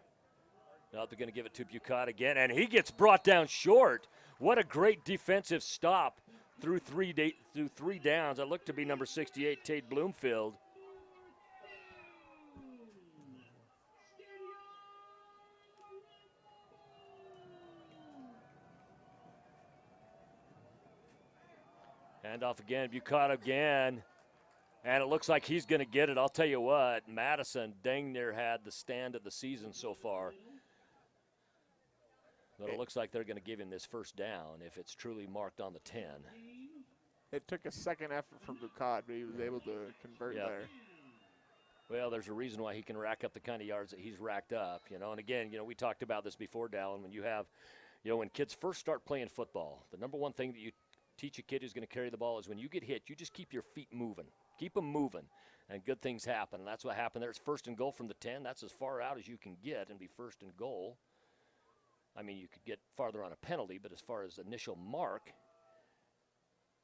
Now they're going to give it to Bucott again, and he gets brought down short. What a great defensive stop through three downs. That looked to be number 68, Tate Bloomfield. Handoff again, Bucott again. And it looks like he's going to get it. I'll tell you what, Madison dang near had the stand of the season so far. But it looks like they're going to give him this first down if it's truly marked on the 10.
It took a second effort from Bucott, but he was able to convert there.
Well, there's a reason why he can rack up the kind of yards that he's racked up, you know. And again, you know, we talked about this before, Dallin, when you have, you know, when kids first start playing football, the number one thing that you teach a kid who's going to carry the ball is when you get hit, you just keep your feet moving. Keep them moving, and good things happen. And that's what happened there. It's 1st and goal from the 10. That's as far out as you can get and be 1st and goal. I mean, you could get farther on a penalty, but as far as initial mark,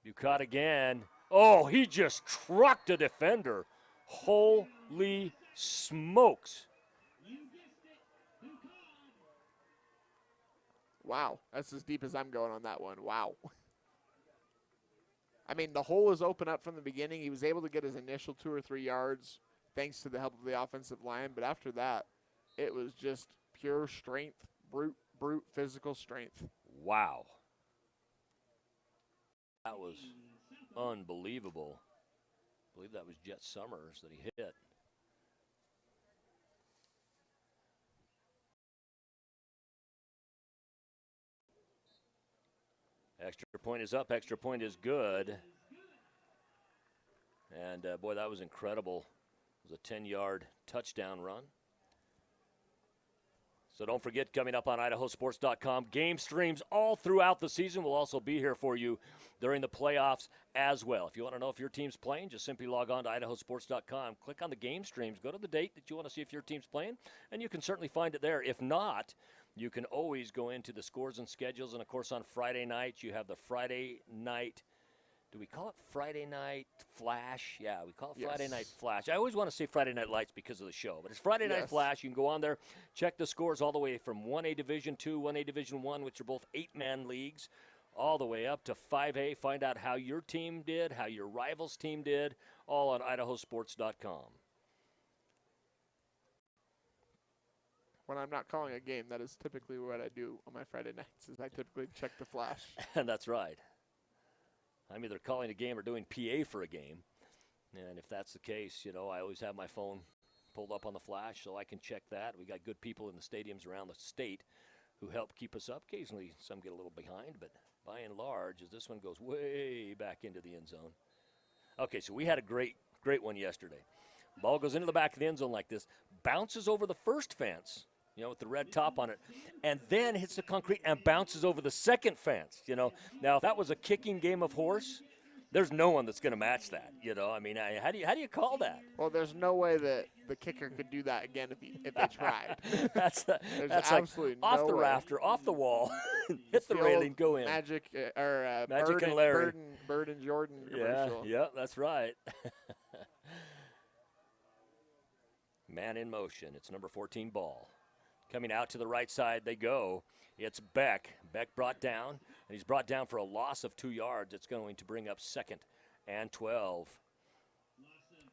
Bucott again. Oh, he just trucked a defender. Holy smokes.
Wow, that's as deep as I'm going on that one. Wow. I mean, the hole was open up from the beginning. He was able to get his initial 2 or 3 yards thanks to the help of the offensive line. But after that, it was just pure strength, brute physical strength.
Wow. That was unbelievable. I believe that was Jet Summers that he hit. Extra point is up. Extra point is good. And, boy, that was incredible. It was a 10-yard touchdown run. So don't forget, coming up on idahosports.com, game streams all throughout the season. We'll also be here for you during the playoffs as well. If you want to know if your team's playing, just simply log on to idahosports.com. Click on the game streams. Go to the date that you want to see if your team's playing, and you can certainly find it there. If not, you can always go into the scores and schedules. And, of course, on Friday nights, you have the Friday night. Do we call it Friday Night Flash? Yeah, we call it Friday Night Flash. I always want to say Friday Night Lights because of the show, but it's Friday Night Flash. You can go on there, check the scores all the way from 1A Division II, 1A Division I, which are both 8-man leagues, all the way up to 5A. Find out how your team did, how your rival's team did, all on idahosports.com.
When I'm not calling a game, that is typically what I do on my Friday nights, is I typically check the Flash.
And that's right. I'm either calling a game or doing PA for a game. And if that's the case, you know, I always have my phone pulled up on the Flash so I can check that. We got good people in the stadiums around the state who help keep us up. Occasionally some get a little behind, but by and large, as this one goes way back into the end zone. Okay, so we had a great one yesterday. Ball goes into the back of the end zone like this, bounces over the first fence, you know, with the red top on it, and then hits the concrete and bounces over the second fence, you know. Now, if that was a kicking game of horse, there's no one that's going to match that, you know. I mean, how do you call that?
Well, there's no way that the kicker could do that again if they tried.
that's
absolutely
like off
no
the
way.
rafter, off the wall, hit the railing, go in.
Magic
Magic and Larry.
Bird and Jordan commercial.
Yeah, that's right. Man in motion. It's number 14 ball. Coming out to the right side, they go. It's Beck. Beck brought down, and he's brought down for a loss of 2 yards. It's going to bring up 2nd and 12.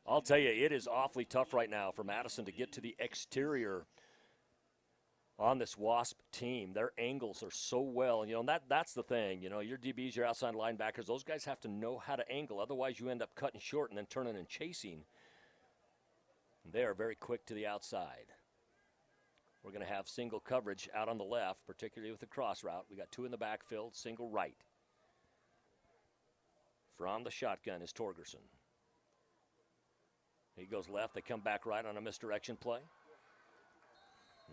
I'll tell you, it is awfully tough right now for Madison to get to the exterior on this Wasp team. Their angles are so well, and that's the thing. Your DBs, your outside linebackers, those guys have to know how to angle. Otherwise, you end up cutting short and then turning and chasing. They are very quick to the outside. We're going to have single coverage out on the left, particularly with the cross route. We got 2 in the backfield, single right. From the shotgun is Torgerson. He goes left. They come back right on a misdirection play.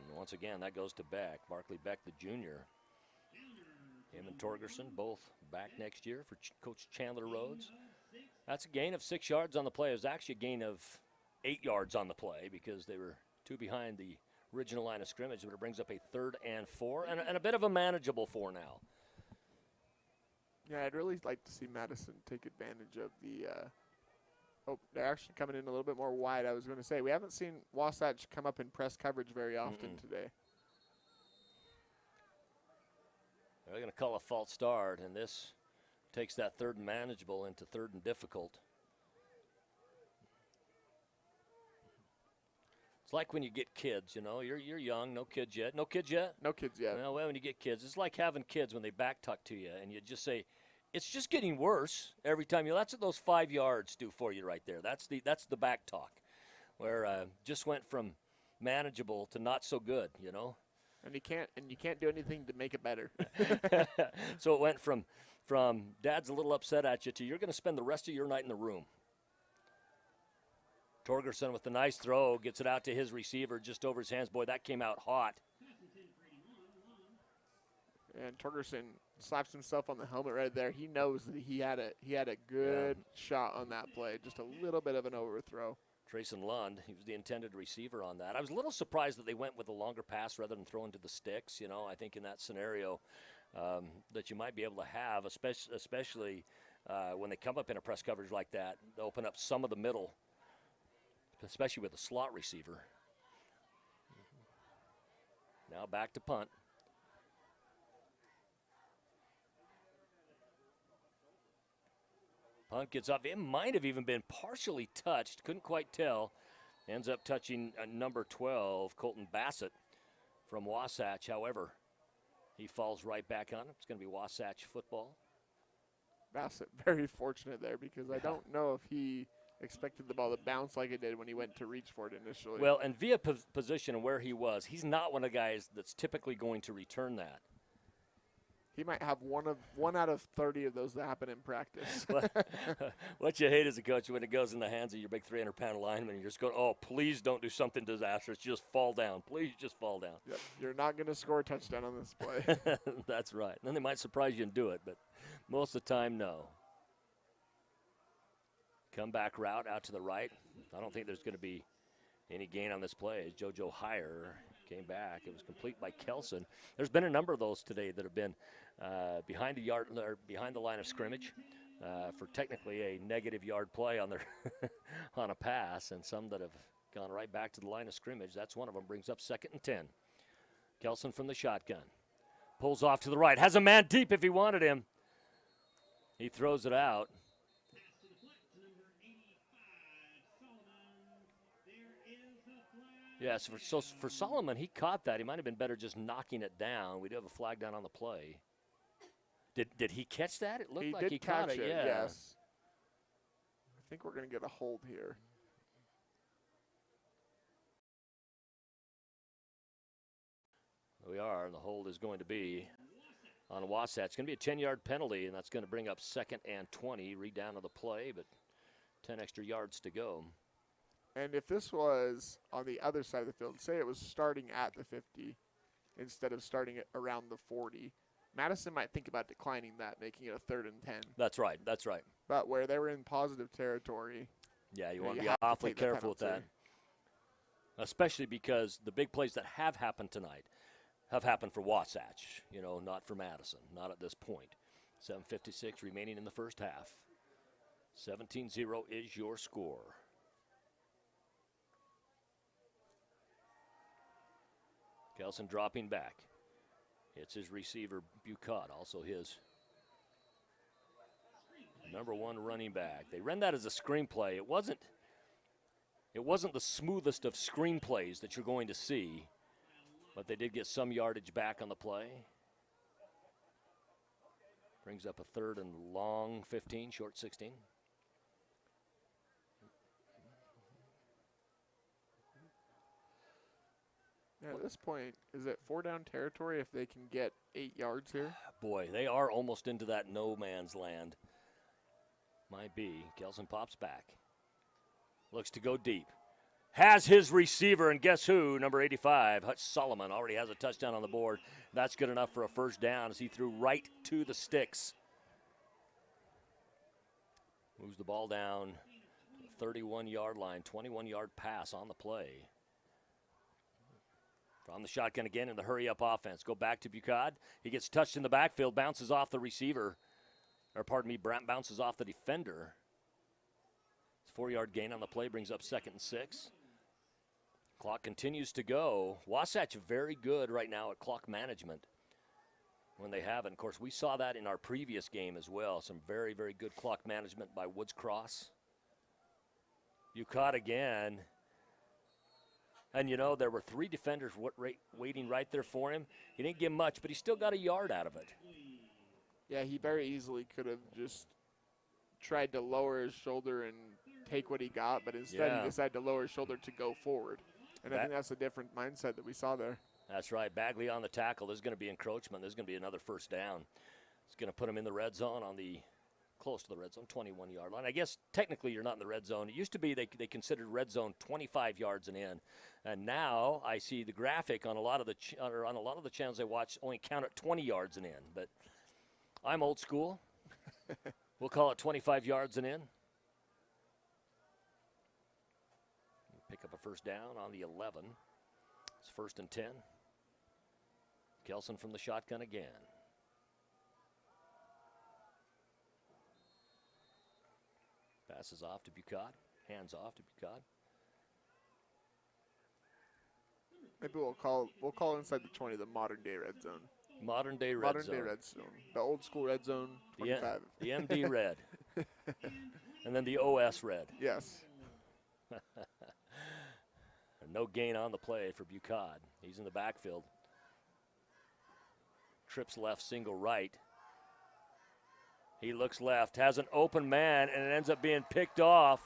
And once again, that goes to Beck. Barkley Beck, the junior. Him and Torgerson both back next year for Coach Chandler Rhodes. That's a gain of 6 yards on the play. It was actually a gain of 8 yards on the play because they were 2 behind the original line of scrimmage, but it brings up a 3rd and 4 and a bit of a manageable 4 now.
Yeah, I'd really like to see Madison take advantage of the they're actually coming in a little bit more wide. I was going to say, we haven't seen Wasatch come up in press coverage very often today.
They're going to call a false start, and this takes that 3rd and manageable into 3rd and difficult. It's like when you get kids, you're young, no kids yet. No kids yet?
No kids yet.
Well, when you get kids, it's like having kids when they back tuck to you, and you just say, it's just getting worse every time. That's what those 5 yards do for you right there. That's the back talk, where just went from manageable to not so good,
And you can't do anything to make it better.
So it went from Dad's a little upset at you to you're going to spend the rest of your night in the room. Torgerson with the nice throw gets it out to his receiver just over his hands. Boy, that came out hot.
And Torgerson slaps himself on the helmet right there. He knows that he had a good shot on that play. Just a little bit of an overthrow.
Trayson Lund, he was the intended receiver on that. I was a little surprised that they went with a longer pass rather than throwing to the sticks. I think in that scenario that you might be able to have, especially when they come up in a press coverage like that, to open up some of the middle, especially with a slot receiver. Now back to punt. Punt gets up. It might have even been partially touched. Couldn't quite tell. Ends up touching number 12, Colton Bassett from Wasatch. However, he falls right back on it. It's going to be Wasatch football.
Bassett very fortunate there because I don't know if he expected the ball to bounce like it did when he went to reach for it initially.
Well, and via position and where he was, he's not one of the guys that's typically going to return that.
He might have one out of 30 of those that happen in practice.
What you hate as a coach when it goes in the hands of your big 300-pound lineman and you're just going, oh, please don't do something disastrous. Just fall down. Please just fall down.
Yep. You're not going to score a touchdown on this play.
That's right. And then they might surprise you and do it, but most of the time, no. Comeback route out to the right. I don't think there's going to be any gain on this play as JoJo Heyer came back. It was complete by Kelson. There's been a number of those today that have been behind the line of scrimmage for technically a negative yard play on their on a pass, and some that have gone right back to the line of scrimmage. That's one of them. Brings up 2nd and 10. Kelson from the shotgun. Pulls off to the right. Has a man deep if he wanted him. He throws it out. Yes, so for Solomon, he caught that. He might have been better just knocking it down. We do have a flag down on the play. Did he catch that? It looked like he caught it. Yeah.
Yes. I think we're going to get a hold here.
We are, and the hold is going to be on Wasatch. It's going to be a 10-yard penalty, and that's going to bring up 2nd and 20. Read down to the play, but 10 extra yards to go.
And if this was on the other side of the field, say it was starting at the 50 instead of starting it around the 40, Madison might think about declining that, making it a 3rd and 10.
That's right. That's right.
But where they were in positive territory,
yeah, you want to be awfully careful with that. Especially because the big plays that have happened tonight have happened for Wasatch, not for Madison, not at this point. 7:56 remaining in the first half. 17-0 is your score. Kelson dropping back. It's his receiver, Bucott, also his number 1 running back. They ran that as a screenplay. It wasn't the smoothest of screenplays that you're going to see. But they did get some yardage back on the play. Brings up a 3rd and long 15, short 16.
Yeah, at this point, is it 4-down territory if they can get 8 yards here?
Boy, they are almost into that no man's land. Might be. Kelson pops back. Looks to go deep. Has his receiver, and guess who? Number 85, Hutch Solomon, already has a touchdown on the board. That's good enough for a first down as he threw right to the sticks. Moves the ball down to the 31-yard line, 21-yard pass on the play. From the shotgun again in the hurry-up offense. Go back to Bucad. He gets touched in the backfield, bounces off the receiver. Or pardon me, bounces off the defender. 4-yard gain on the play brings up 2nd and 6. Clock continues to go. Wasatch very good right now at clock management when they have it. Of course, we saw that in our previous game as well. Some very, very good clock management by Woods Cross. Bucad again. And, you know, there were 3 defenders waiting right there for him. He didn't get much, but he still got a yard out of it.
Yeah, he very easily could have just tried to lower his shoulder and take what he got, but instead he decided to lower his shoulder to go forward. And I think that's a different mindset that we saw there.
That's right. Bagley on the tackle. There's going to be encroachment. There's going to be another first down. It's going to put him in the red zone on the close to the red zone, 21-yard line. I guess technically you're not in the red zone. It used to be they considered red zone 25 yards and in. And now I see the graphic on a lot of the channels I watch only count at 20 yards and in. But I'm old school. We'll call it 25 yards and in. Pick up a first down on the 11. It's 1st and 10. Kelson from the shotgun again. Passes off to Bucad. Hands off to Bucad.
Maybe we'll call inside the 20 the modern day red zone.
Modern day red zone.
Modern day red zone. The old school red zone 25.
The MD red. And then the OS red.
Yes.
No gain on the play for Bucad. He's in the backfield. Trips left, single right. He looks left, has an open man, and it ends up being picked off.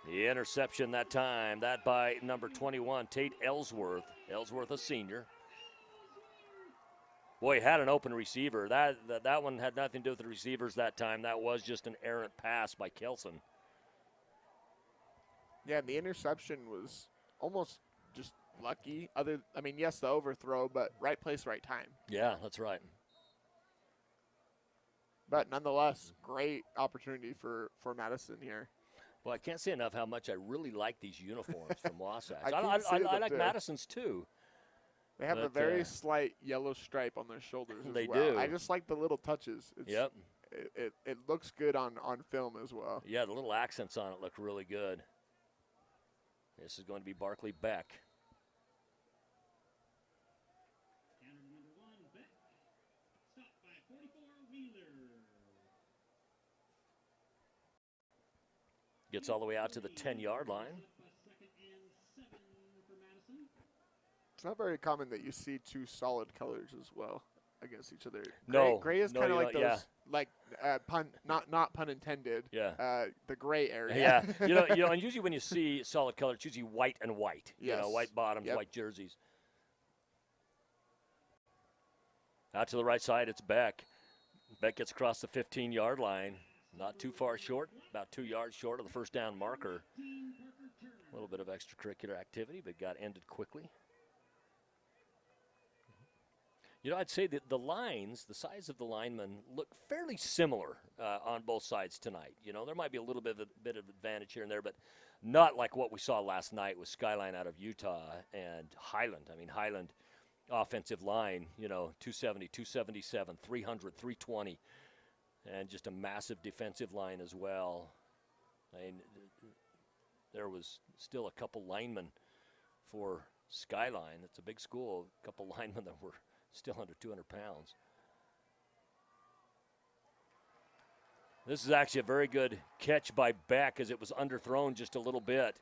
The interception that time, that by number 21, Tate Ellsworth. Ellsworth, a senior. Boy, he had an open receiver. That one had nothing to do with the receivers that time. That was just an errant pass by Kelson.
Yeah, the interception was almost just lucky. Yes, the overthrow, but right place, right time.
Yeah, that's right.
But nonetheless, great opportunity for Madison here.
Well, I can't say enough how much I really like these uniforms from Wasatch. I like
too.
Madison's too.
They have a very slight yellow stripe on their shoulders as
they
well.
do.
I just like the little touches.
Yep.
It looks good on film as well.
Yeah, the little accents on it look really good. This is going to be Barkley Beck. Gets all the way out to the 10-yard line.
It's not very common that you see 2 solid colors as well against each other.
No,
gray is kind of like those,
yeah.
not pun intended.
Yeah.
The gray area.
Yeah. And usually when you see solid color, it's usually white and white.
Yes.
White bottoms, white jerseys. Out to the right side, it's Beck. Beck gets across the 15-yard line. Not too far short, about 2 yards short of the first down marker. A little bit of extracurricular activity, but got ended quickly. I'd say that the lines, the size of the linemen, look fairly similar on both sides tonight. There might be a little bit of advantage here and there, but not like what we saw last night with Skyline out of Utah and Highland. Highland offensive line, 270, 277, 300, 320, and just a massive defensive line as well. There was still a couple linemen for Skyline. It's a big school, a couple linemen that were still under 200 pounds. This is actually a very good catch by Beck as it was underthrown just a little bit.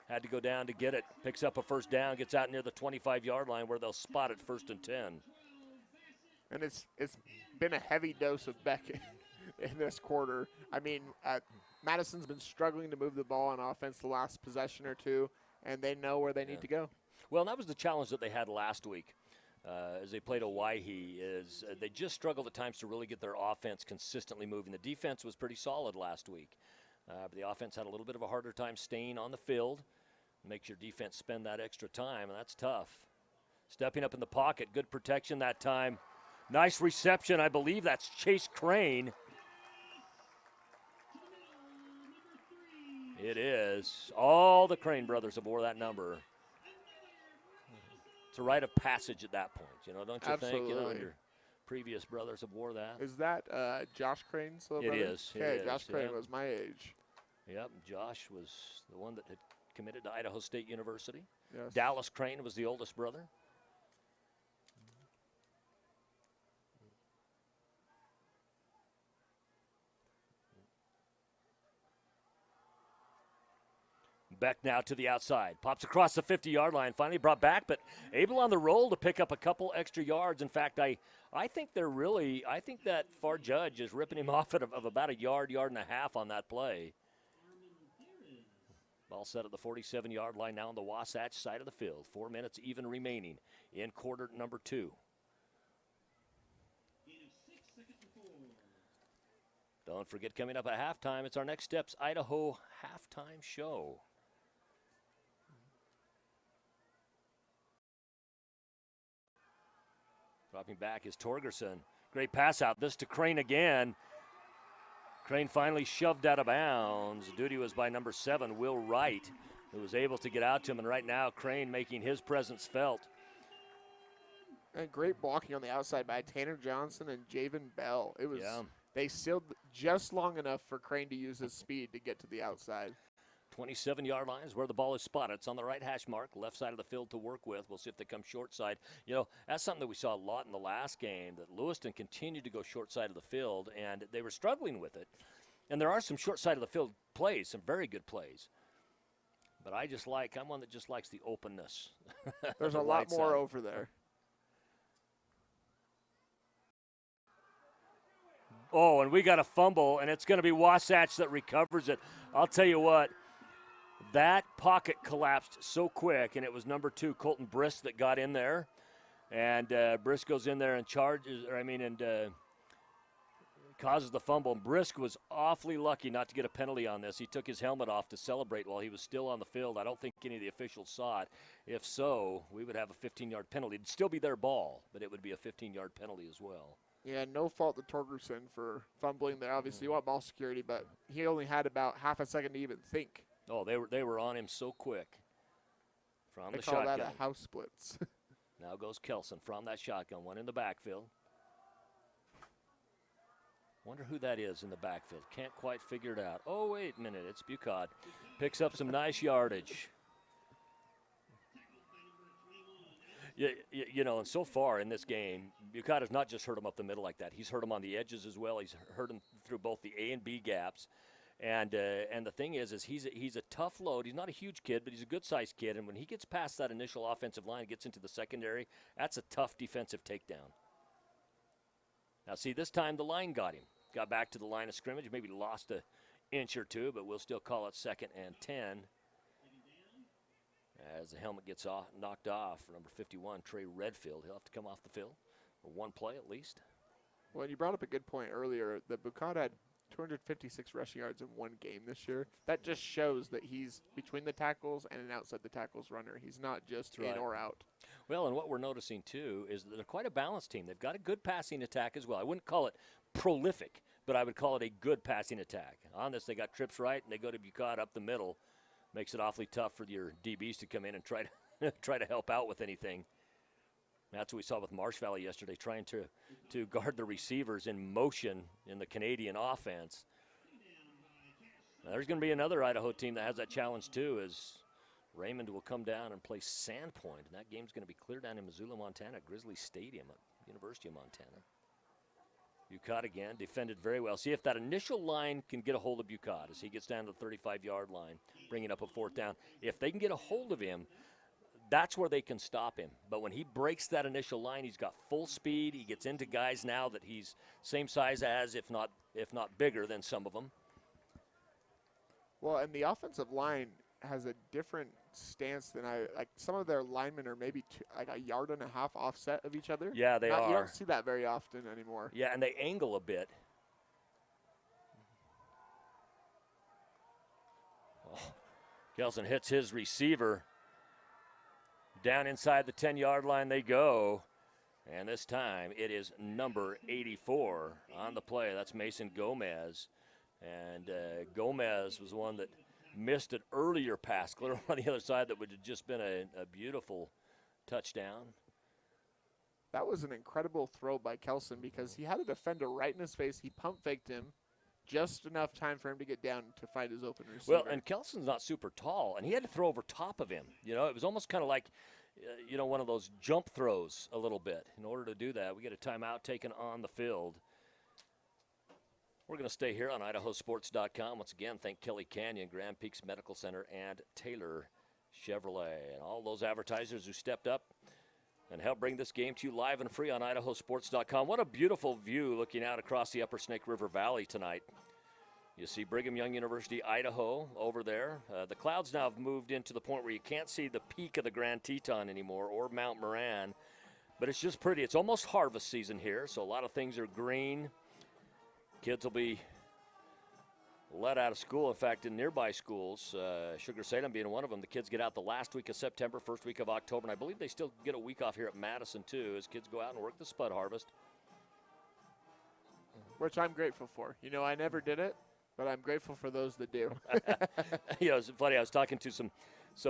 had to go down to get it. Picks up a first down, gets out near the 25-yard line where they'll spot it 1st and 10.
And it's been a heavy dose of Beckett in this quarter. I mean, Madison's been struggling to move the ball on offense the last possession or two, and they know where they need to go.
Well, that was the challenge that they had last week as they played Owyhee. Is they just struggled at times to really get their offense consistently moving. The defense was pretty solid last week, but the offense had a little bit of a harder time staying on the field. Makes your defense spend that extra time, and that's tough. Stepping up in the pocket, good protection that time. Nice reception. I believe that's Chase Crane. It is. All the Crane brothers have wore that number. It's a rite of passage at that point, don't you think? Your previous brothers have wore that.
Is that Josh Crane's little brother?
It is.
Okay, Josh Crane was my age.
Yep, Josh was the one that had committed to Idaho State University.
Yes.
Dallas Crane was the oldest brother. Beck now to the outside. Pops across the 50-yard line. Finally brought back, but able on the roll to pick up a couple extra yards. In fact, I think I think that far judge is ripping him off of about a yard and a half on that play. Ball set at the 47-yard line now on the Wasatch side of the field. 4 minutes even remaining in quarter number 2. Don't forget, coming up at halftime, it's our Next Steps Idaho halftime show. Dropping back is Torgerson. Great pass out. This to Crane again. Crane finally shoved out of bounds. Duty was by number 7, Will Wright, who was able to get out to him. And right now, Crane making his presence felt.
And great blocking on the outside by Tanner Johnson and Javen Bell. It was They sealed just long enough for Crane to use his speed to get to the outside.
27-yard line is where the ball is spotted. It's on the right hash mark, left side of the field to work with. We'll see if they come short side. That's something that we saw a lot in the last game, that Lewiston continued to go short side of the field, and they were struggling with it. And there are some short side of the field plays, some very good plays. But I'm one that just likes the openness.
There's a lot more over there.
Oh, and we got a fumble, and it's going to be Wasatch that recovers it. I'll tell you what, that pocket collapsed so quick, and it was number 2, Colton Brisk, that got in there. And Brisk goes in there and causes the fumble. And Brisk was awfully lucky not to get a penalty on this. He took his helmet off to celebrate while he was still on the field. I don't think any of the officials saw it. If so, we would have a 15-yard penalty. It'd still be their ball, but it would be a 15-yard penalty as well.
Yeah, no fault to Torgerson for fumbling there. Obviously, you want ball security, but he only had about half a second to even think.
Oh, they were on him so quick from the
shotgun. They call that a house splits.
Now goes Kelson from that shotgun, one in the backfield. Wonder who that is in the backfield. Can't quite figure it out. Oh, wait a minute, it's Bucod. Picks up some nice yardage. And so far in this game, Bucod has not just hurt him up the middle like that. He's hurt him on the edges as well. He's hurt him through both the A and B gaps. And the thing is he's a tough load. He's not a huge kid, but he's a good-sized kid. And when he gets past that initial offensive line, gets into the secondary, that's a tough defensive takedown. Now, see, this time the line got him. Got back to the line of scrimmage, maybe lost an inch or two, but we'll still call it 2nd and 10. As the helmet gets knocked off for number 51, Trey Redfield. He'll have to come off the field for one play at least.
Well, you brought up a good point earlier. The Bucod had 256 rushing yards in one game this year. That just shows that he's between the tackles and an outside the tackles runner. He's not just in or out.
Well, and what we're noticing, too, is that they're quite a balanced team. They've got a good passing attack as well. I wouldn't call it prolific, but I would call it a good passing attack. On this, they got trips right, and they go to Bucod up the middle. Makes it awfully tough for your DBs to come in and try to help out with anything. That's what we saw with Marsh Valley yesterday, trying to guard the receivers in motion in the Canadian offense. Now, there's going to be another Idaho team that has that challenge too, as Raymond will come down and play Sandpoint, and that game's going to be clear down in Missoula, Montana, at Grizzly Stadium at University of Montana. Bucott again, defended very well. See if that initial line can get a hold of Bucott as he gets down to the 35-yard line, bringing up a 4th down. If they can get a hold of him, that's where they can stop him. But when he breaks that initial line, he's got full speed. He gets into guys now that he's same size as, if not bigger than some of them.
Well, and the offensive line has a different stance than some of their linemen are maybe like a yard and a half offset of each other.
Yeah, they are.
You don't see that very often anymore.
Yeah, and they angle a bit. Oh, Kelson hits his receiver. Down inside the 10-yard line they go. And this time it is number 84 on the play. That's Mason Gomez. And Gomez was one that missed an earlier pass clear on the other side that would have just been a beautiful touchdown.
That was an incredible throw by Kelson because he had a defender right in his face. He pump faked him just enough time for him to get down to find his open receiver.
Well, and Kelson's not super tall, and he had to throw over top of him. You know, it was almost kind of like, one of those jump throws a little bit. In order to do that, we get a timeout taken on the field. We're going to stay here on idahosports.com. Once again, thank Kelly Canyon, Grand Peaks Medical Center, and Taylor Chevrolet, and all those advertisers who stepped up and helped bring this game to you live and free on idahosports.com. What a beautiful view looking out across the upper Snake River Valley tonight. You see Brigham Young University, Idaho over there. The clouds now have moved into the point where you can't see the peak of the Grand Teton anymore or Mount Moran, but it's just pretty. It's almost harvest season here, so a lot of things are green. Kids will be let out of school. In fact, in nearby schools, Sugar Salem being one of them, the kids get out the last week of September, first week of October, and I believe they still get a week off here at Madison, too, as kids go out and work the spud harvest.
Which I'm grateful for. You know, I never did it, but I'm grateful for those that do.
It's funny. I was talking to some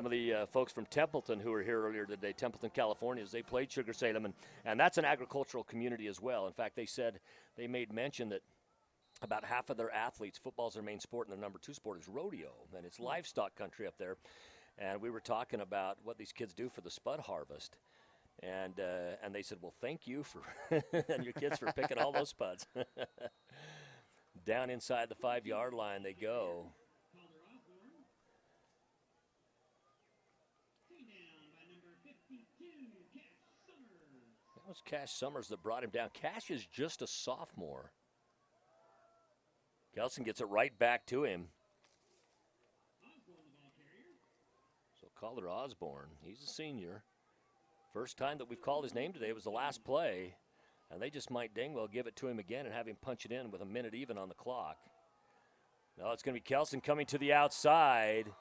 of the folks from Templeton who were here earlier today, Templeton, California, as they played Sugar Salem, and that's an agricultural community as well. In fact, they said they made mention that about half of their athletes, football's their main sport, and their number 2 sport is rodeo, and it's livestock country up there. And we were talking about what these kids do for the spud harvest, and they said, well, thank you for and your kids for picking all those spuds. Down inside the 5-yard line they go. That was Cash Summers that brought him down. Cash is just a sophomore. Kelson gets it right back to him. So Calder Osborne, he's a senior. First time that we've called his name today was the last play, and they just might dang well give it to him again and have him punch it in with a minute even on the clock. Now it's going to be Kelson coming to the outside.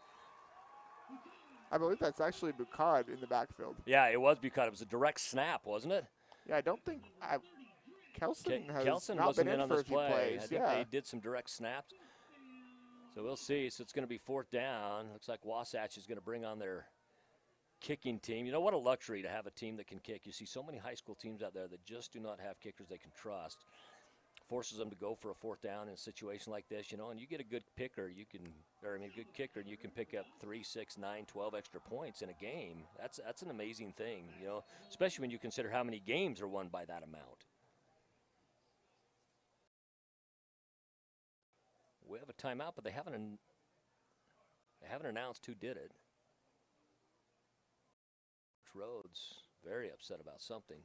I believe that's actually Bucott in the backfield.
Yeah, it was Bucott. It was a direct snap, wasn't it?
Yeah, I don't think Kelson has
Kelson
not
wasn't
been in
on
for
this
a few
play.
plays.
I think they did some direct snaps. So we'll see. So it's going to be 4th down. Looks like Wasatch is going to bring on their kicking team. You know, what a luxury to have a team that can kick. You see so many high school teams out there that just do not have kickers they can trust. Forces them to go for a 4th down in a situation like this, and you get a good kicker, good kicker, and you can pick up 3, 6, 9, 12 extra points in a game. That's an amazing thing, especially when you consider how many games are won by that amount. We have a timeout, but they haven't announced who did it. Rhodes very upset about something.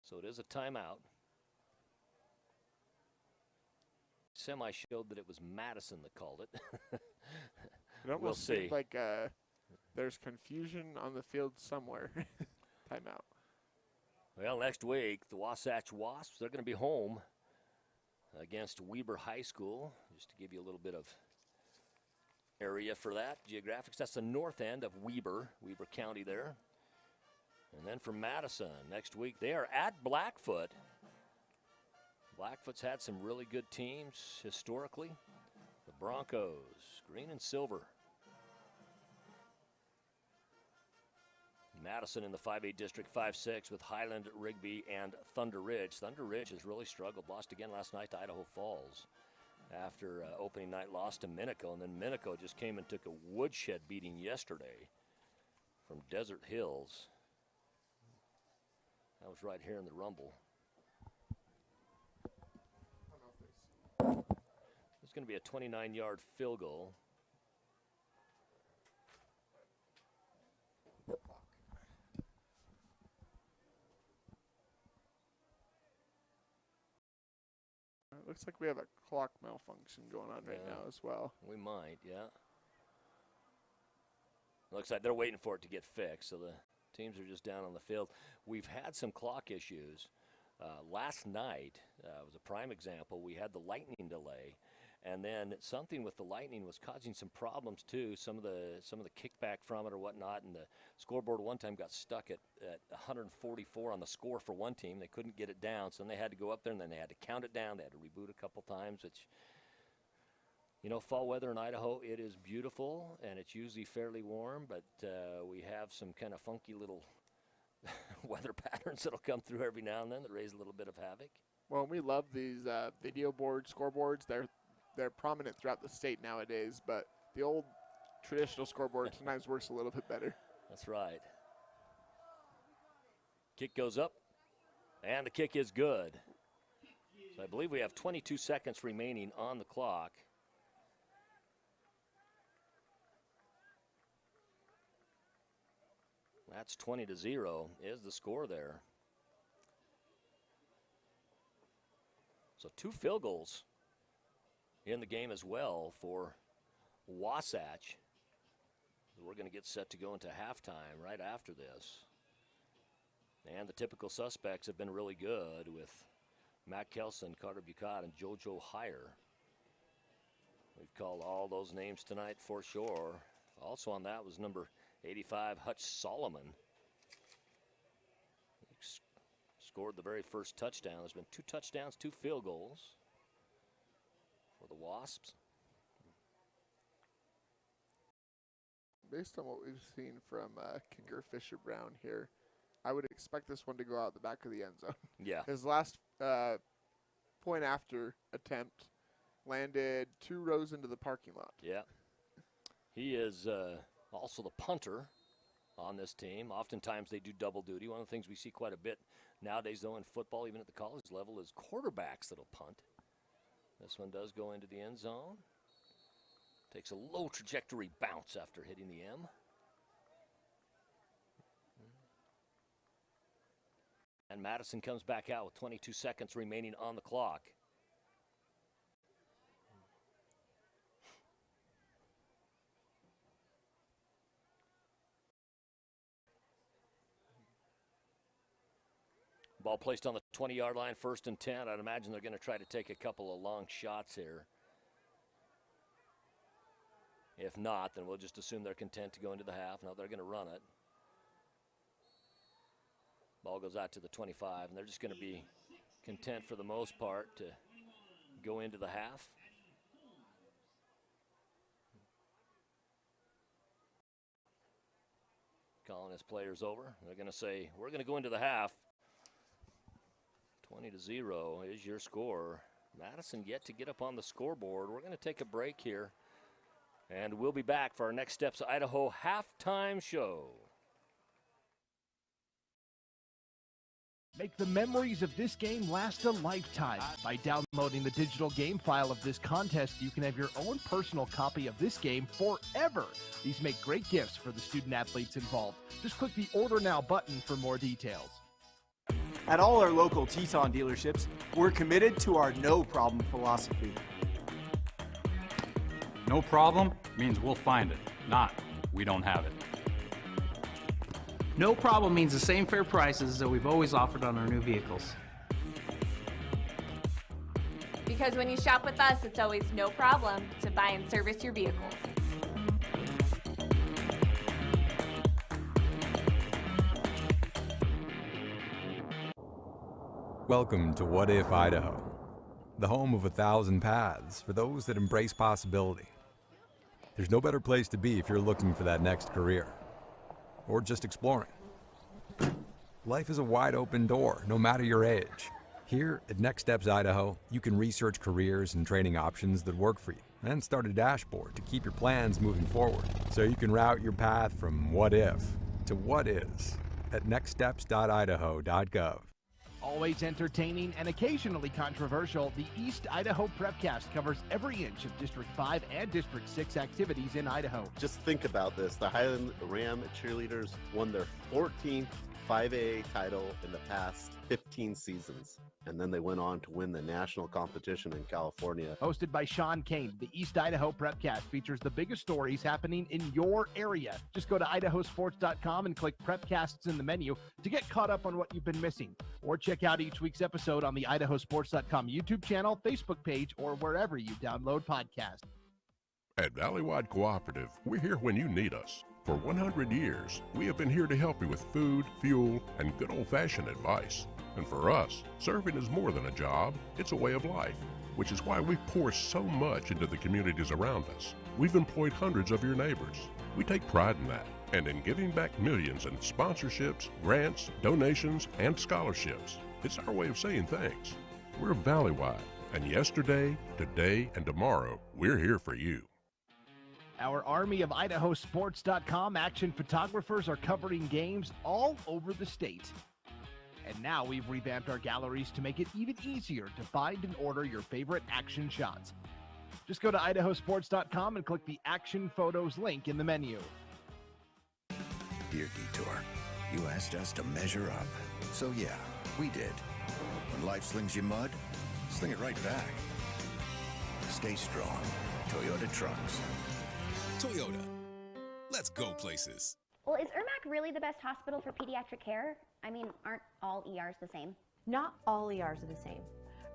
So it is a timeout. Semi showed that it was Madison that called it.
It almost seems like there's confusion on the field somewhere. Timeout.
Well, next week, the Wasatch Wasps, they're going to be home against Weber High School, just to give you a little bit of area for that, geographics. That's the north end of Weber County there. And then for Madison, next week, they are at Blackfoot. Blackfoot's had some really good teams historically. The Broncos, green and silver. Madison in the 5A district, 5-6 with Highland, Rigby, and Thunder Ridge. Thunder Ridge has really struggled. Lost again last night to Idaho Falls after opening night loss to Minico. And then Minico just came and took a woodshed beating yesterday from Desert Hills. That was right here in the Rumble. to be a 29-yard field goal.
It looks like we have a clock malfunction going on right now as well.
We might, yeah. Looks like they're waiting for it to get fixed, so the teams are just down on the field. We've had some clock issues. Last night was a prime example. We had the lightning delay, and then something with the lightning was causing some problems too. Some of the kickback from it or whatnot, and the scoreboard one time got stuck at 144 on the score for one team. They couldn't get it down, so then they had to go up there and then they had to count it down. They had to reboot a couple times, which, you know, fall weather in Idaho, it is beautiful, and it's usually fairly warm, but we have some kind of funky little weather patterns that'll come through every now and then that raise a little bit of havoc.
Well, we love these video board scoreboards. They're prominent throughout the state nowadays, but the old traditional scoreboard sometimes works a little bit better.
That's right. Kick goes up, and the kick is good. So I believe we have 22 seconds remaining on the clock. That's 20-0 is the score there. So 2 field goals in the game as well for Wasatch. We're going to get set to go into halftime right after this. And the typical suspects have been really good with Matt Kelson, Carter Bucott, and JoJo Heyer. We've called all those names tonight for sure. Also on that was number 85, Hutch Solomon. He scored the very first touchdown. There's been 2 touchdowns, 2 field goals for the Wasps.
Based on what we've seen from kicker Fisher Brown here, I would expect this one to go out the back of the end zone.
Yeah.
His last point after attempt landed 2 rows into the parking lot.
Yeah. He is also the punter on this team. Oftentimes they do double duty. One of the things we see quite a bit nowadays, though, in football, even at the college level, is quarterbacks that'll punt. This one does go into the end zone. Takes a low trajectory bounce after hitting the M. And Madison comes back out with 22 seconds remaining on the clock. Ball placed on the 20-yard line, 1st and 10. I'd imagine they're going to try to take a couple of long shots here. If not, then we'll just assume they're content to go into the half. No, they're going to run it. Ball goes out to the 25, and they're just going to be content for the most part to go into the half. Calling his players over. They're going to say, we're going to go into the half. 20-0 is your score. Madison yet to get up on the scoreboard. We're going to take a break here, and we'll be back for our Next Steps Idaho halftime show.
Make the memories of this game last a lifetime. By downloading the digital game file of this contest, you can have your own personal copy of this game forever. These make great gifts for the student athletes involved. Just click the Order Now button for more details.
At all our local Teton dealerships, we're committed to our no problem philosophy.
No problem means we'll find it, not we don't have it.
No problem means the same fair prices that we've always offered on our new vehicles.
Because when you shop with us, it's always no problem to buy and service your vehicles.
Welcome to What If Idaho, the home of 1,000 paths for those that embrace possibility. There's no better place to be if you're looking for that next career, or just exploring. Life is a wide open door, no matter your age. Here at Next Steps Idaho, you can research careers and training options that work for you, and start a dashboard to keep your plans moving forward, so you can route your path from what if to what is at nextsteps.idaho.gov.
Always entertaining and occasionally controversial, the East Idaho Prepcast covers every inch of District 5 and District 6 activities in Idaho.
Just think about this. The Highland Ram cheerleaders won their 14th 5A title in the past 15 seasons. And then they went on to win the national competition in California.
Hosted by Sean Kane, the East Idaho Prepcast features the biggest stories happening in your area. Just go to idahosports.com and click Prepcasts in the menu to get caught up on what you've been missing. Or check out each week's episode on the idahosports.com YouTube channel, Facebook page, or wherever you download podcasts.
At Valleywide Cooperative, we're here when you need us. For 100 years, we have been here to help you with food, fuel, and good old-fashioned advice. And for us, serving is more than a job, it's a way of life, which is why we pour so much into the communities around us. We've employed hundreds of your neighbors. We take pride in that, and in giving back millions in sponsorships, grants, donations, and scholarships. It's our way of saying thanks. We're Valleywide, and yesterday, today, and tomorrow, we're here for you.
Our Army of idahosports.com action photographers are covering games all over the state. And now we've revamped our galleries to make it even easier to find and order your favorite action shots. Just go to idahosports.com and click the Action Photos link in the menu.
Dear Detour, you asked us to measure up. So yeah, we did. When life slings you mud, sling it right back. Stay strong. Toyota Trucks.
Toyota. Let's go places.
Well, is Irmac really the best hospital for pediatric care? I mean, aren't all ERs the same?
Not all ERs are the same.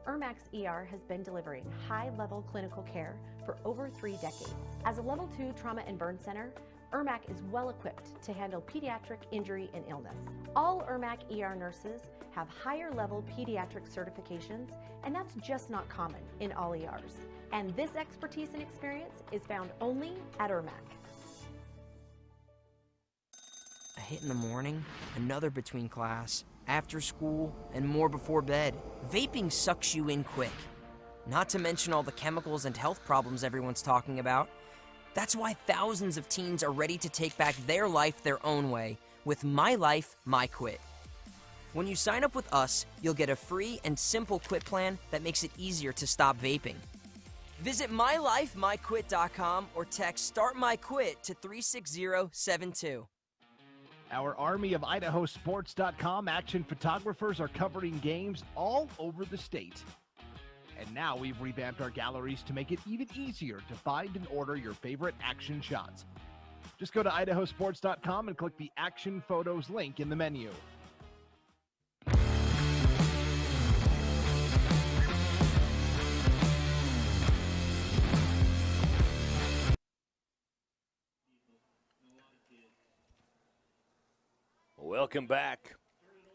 Irmac's ER has been delivering high-level clinical care for over 3 decades. As a Level 2 trauma and burn center, Irmac is well equipped to handle pediatric injury and illness. All Irmac ER nurses have higher-level pediatric certifications, and that's just not common in all ERs. And this expertise and experience is found only at Irmac.
A hit in the morning, another between class, after school, and more before bed. Vaping sucks you in quick. Not to mention all the chemicals and health problems everyone's talking about. That's why thousands of teens are ready to take back their life their own way with My Life, My Quit. When you sign up with us, you'll get a free and simple quit plan that makes it easier to stop vaping. Visit mylifemyquit.com or text Start My Quit to 36072.
Our Army of idahosports.com action photographers are covering games all over the state. And now we've revamped our galleries to make it even easier to find and order your favorite action shots. Just go to idahosports.com and click the Action Photos link in the menu.
Welcome back.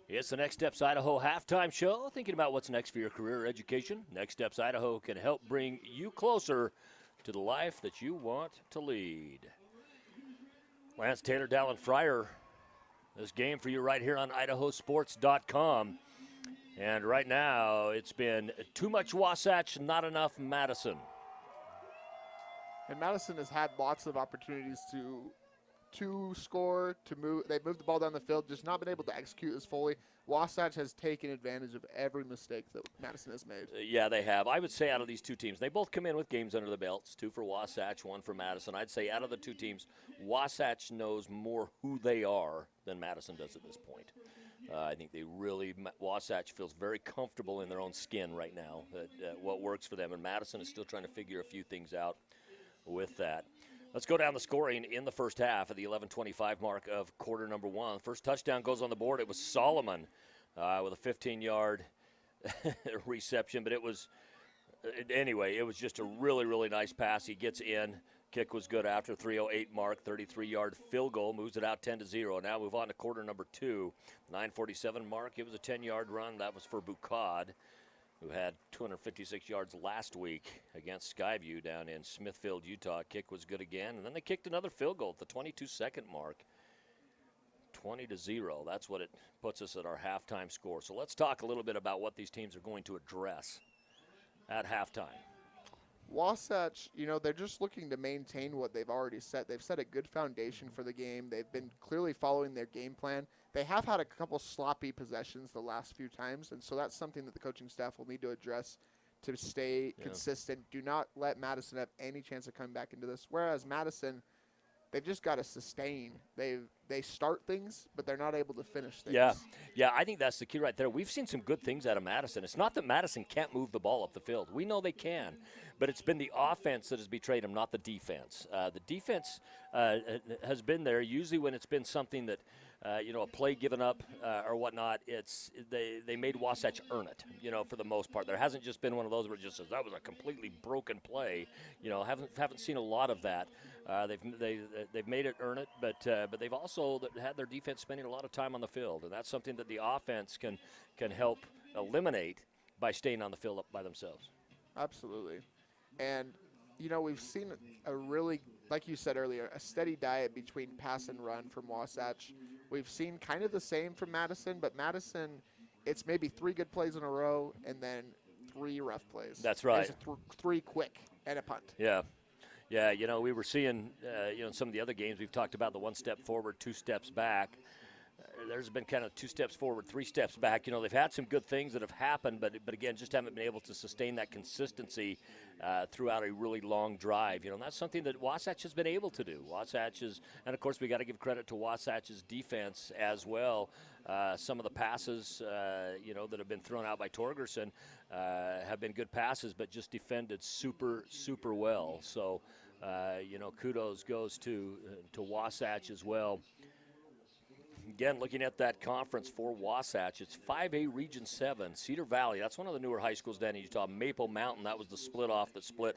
It's the Next Steps Idaho halftime show. Thinking about what's next for your career or education? Next Steps Idaho can help bring you closer to the life that you want to lead. Lance Taylor, Dallin Fryer, this game for you right here on idahosports.com. And right now, it's been too much Wasatch, not enough Madison.
And Madison has had lots of opportunities to score, to move. They've moved the ball down the field, just not been able to execute as fully. Wasatch has taken advantage of every mistake that Madison has made.
Yeah, they have. I would say out of these two teams, they both come in with games under the belts, 2 for Wasatch, 1 for Madison. I'd say out of the two teams, Wasatch knows more who they are than Madison does at this point. I think Wasatch feels very comfortable in their own skin right now, what works for them, and Madison is still trying to figure a few things out with that. Let's go down the scoring in the first half at the 11:25 mark of quarter number 1. First touchdown goes on the board. It was Solomon with a 15-yard reception, but it was just a really, really nice pass. He gets in. Kick was good after 3:08 mark, 33-yard field goal, moves it out 10-0. Now move on to quarter number 2, 9:47 mark. It was a 10-yard run. That was for Bucad, who had 256 yards last week against Skyview down in Smithfield, Utah. Kick was good again, and then they kicked another field goal at the 22-second mark, 20-0. That's what it puts us at our halftime score. So let's talk a little bit about what these teams are going to address at halftime.
Wasatch, they're just looking to maintain what they've already set. They've set a good foundation for the game. They've been clearly following their game plan. They have had a couple sloppy possessions the last few times, and so that's something that the coaching staff will need to address to stay consistent. Do not let Madison have any chance of coming back into this. Whereas Madison, they've just got to sustain. They start things, but they're not able to finish things.
Yeah, I think that's the key right there. We've seen some good things out of Madison. It's not that Madison can't move the ball up the field. We know they can, but it's been the offense that has betrayed them, not the defense. The defense has been there. Usually when it's been something that, a play given up or whatnot, they made Wasatch earn it, for the most part. There hasn't just been one of those where it just says, that was a completely broken play. Haven't seen a lot of that. They've made it earn it, but they've also had their defense spending a lot of time on the field, and that's something that the offense can help eliminate by staying on the field up by themselves.
Absolutely. And, we've seen a really, like you said earlier, a steady diet between pass and run from Wasatch. We've seen kind of the same from Madison, but Madison, it's maybe 3 good plays in a row and then 3 rough plays.
That's right.
3 quick and a punt.
Yeah. Yeah, we were seeing, in some of the other games, we've talked about the 1 step forward, 2 steps back. There's been kind of 2 steps forward, 3 steps back. They've had some good things that have happened, but again, just haven't been able to sustain that consistency throughout a really long drive. And that's something that Wasatch has been able to do. Wasatch is, and of course, we got to give credit to Wasatch's defense as well. Some of the passes, that have been thrown out by Torgerson have been good passes, but just defended super, super well. So, kudos goes to Wasatch as well. Again, looking at that conference for Wasatch, it's 5A Region 7, Cedar Valley. That's one of the newer high schools down in Utah. Maple Mountain, that was the split-off that split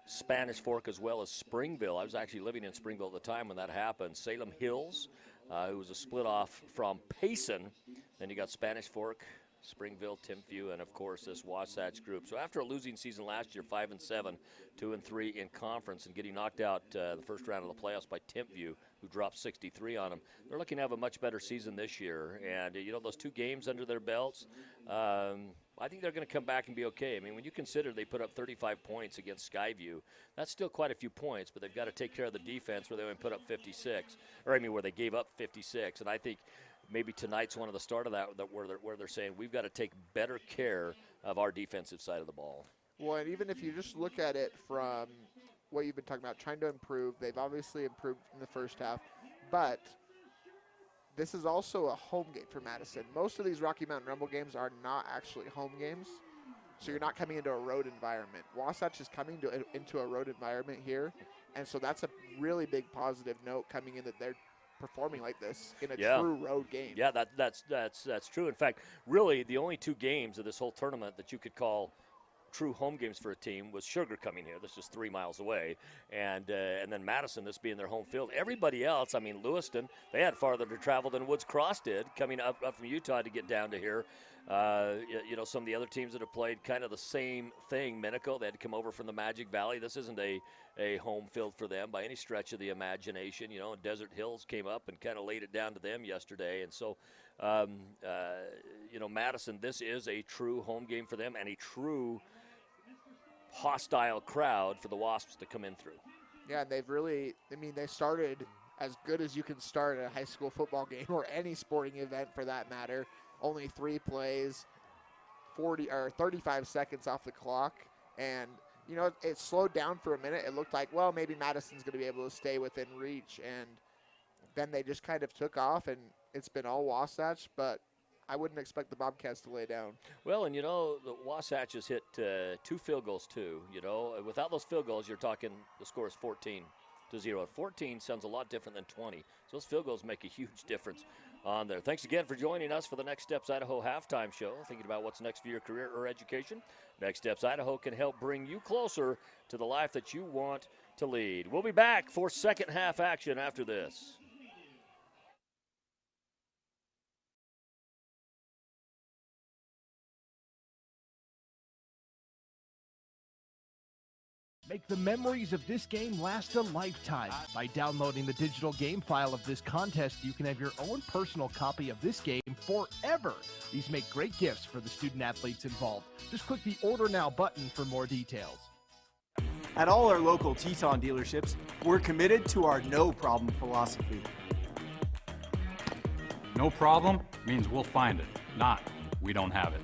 Spanish Fork as well as Springville. I was actually living in Springville at the time when that happened. Salem Hills, who was a split-off from Payson. Then you got Spanish Fork, Springville, Timpview, and, of course, this Wasatch group. So after a losing season last year, 5-7, 2-3 in conference, and getting knocked out the first round of the playoffs by Timpview, who dropped 63 on them, they're looking to have a much better season this year. And, those 2 games under their belts, I think they're going to come back and be okay. I mean, when you consider they put up 35 points against Skyview, that's still quite a few points, but they've got to take care of the defense where they only put up 56, where they gave up 56. And I think maybe tonight's one of the start of that where they're saying we've got to take better care of our defensive side of the ball.
Well, and even if you just look at it from what you've been talking about, trying to improve, they've obviously improved in the first half, but this is also a home game for Madison. Most of these Rocky Mountain Rumble games are not actually home games, so you're not coming into a road environment. Wasatch is coming into a road environment here, and so that's a really big positive note coming in that they're performing like this in a true road game.
Yeah, that's true. In fact, really the only 2 games of this whole tournament that you could call true home games for a team was Sugar coming here. This is 3 miles away, and then Madison, this being their home field. Everybody else, I mean, Lewiston, they had farther to travel than Woods Cross did, coming up from Utah to get down to here. Some of the other teams that have played kind of the same thing. Minico, they had to come over from the Magic Valley. This isn't a home field for them by any stretch of the imagination. And Desert Hills came up and kind of laid it down to them yesterday. And so, Madison, this is a true home game for them and a true hostile crowd for the Wasps to come in through.
Yeah, they've really, they started as good as you can start a high school football game or any sporting event for that matter. Only 3 plays, 35 seconds off the clock. And, it slowed down for a minute. It looked like, well, maybe Madison's going to be able to stay within reach. And then they just kind of took off, and it's been all Wasatch, but I wouldn't expect the Bobcats to lay down.
Well, and the Wasatch has hit 2 field goals too. Without those field goals, you're talking the score is 14-0. 14 sounds a lot different than 20. So those field goals make a huge difference on there. Thanks again for joining us for the Next Steps Idaho halftime show. Thinking about what's next for your career or education? Next Steps Idaho can help bring you closer to the life that you want to lead. We'll be back for second half action after this.
Make the memories of this game last a lifetime. By downloading the digital game file of this contest, you can have your own personal copy of this game forever. These make great gifts for the student athletes involved. Just click the Order Now button for more details.
At all our local Teton dealerships, we're committed to our no problem philosophy.
No problem means we'll find it, not we don't have it.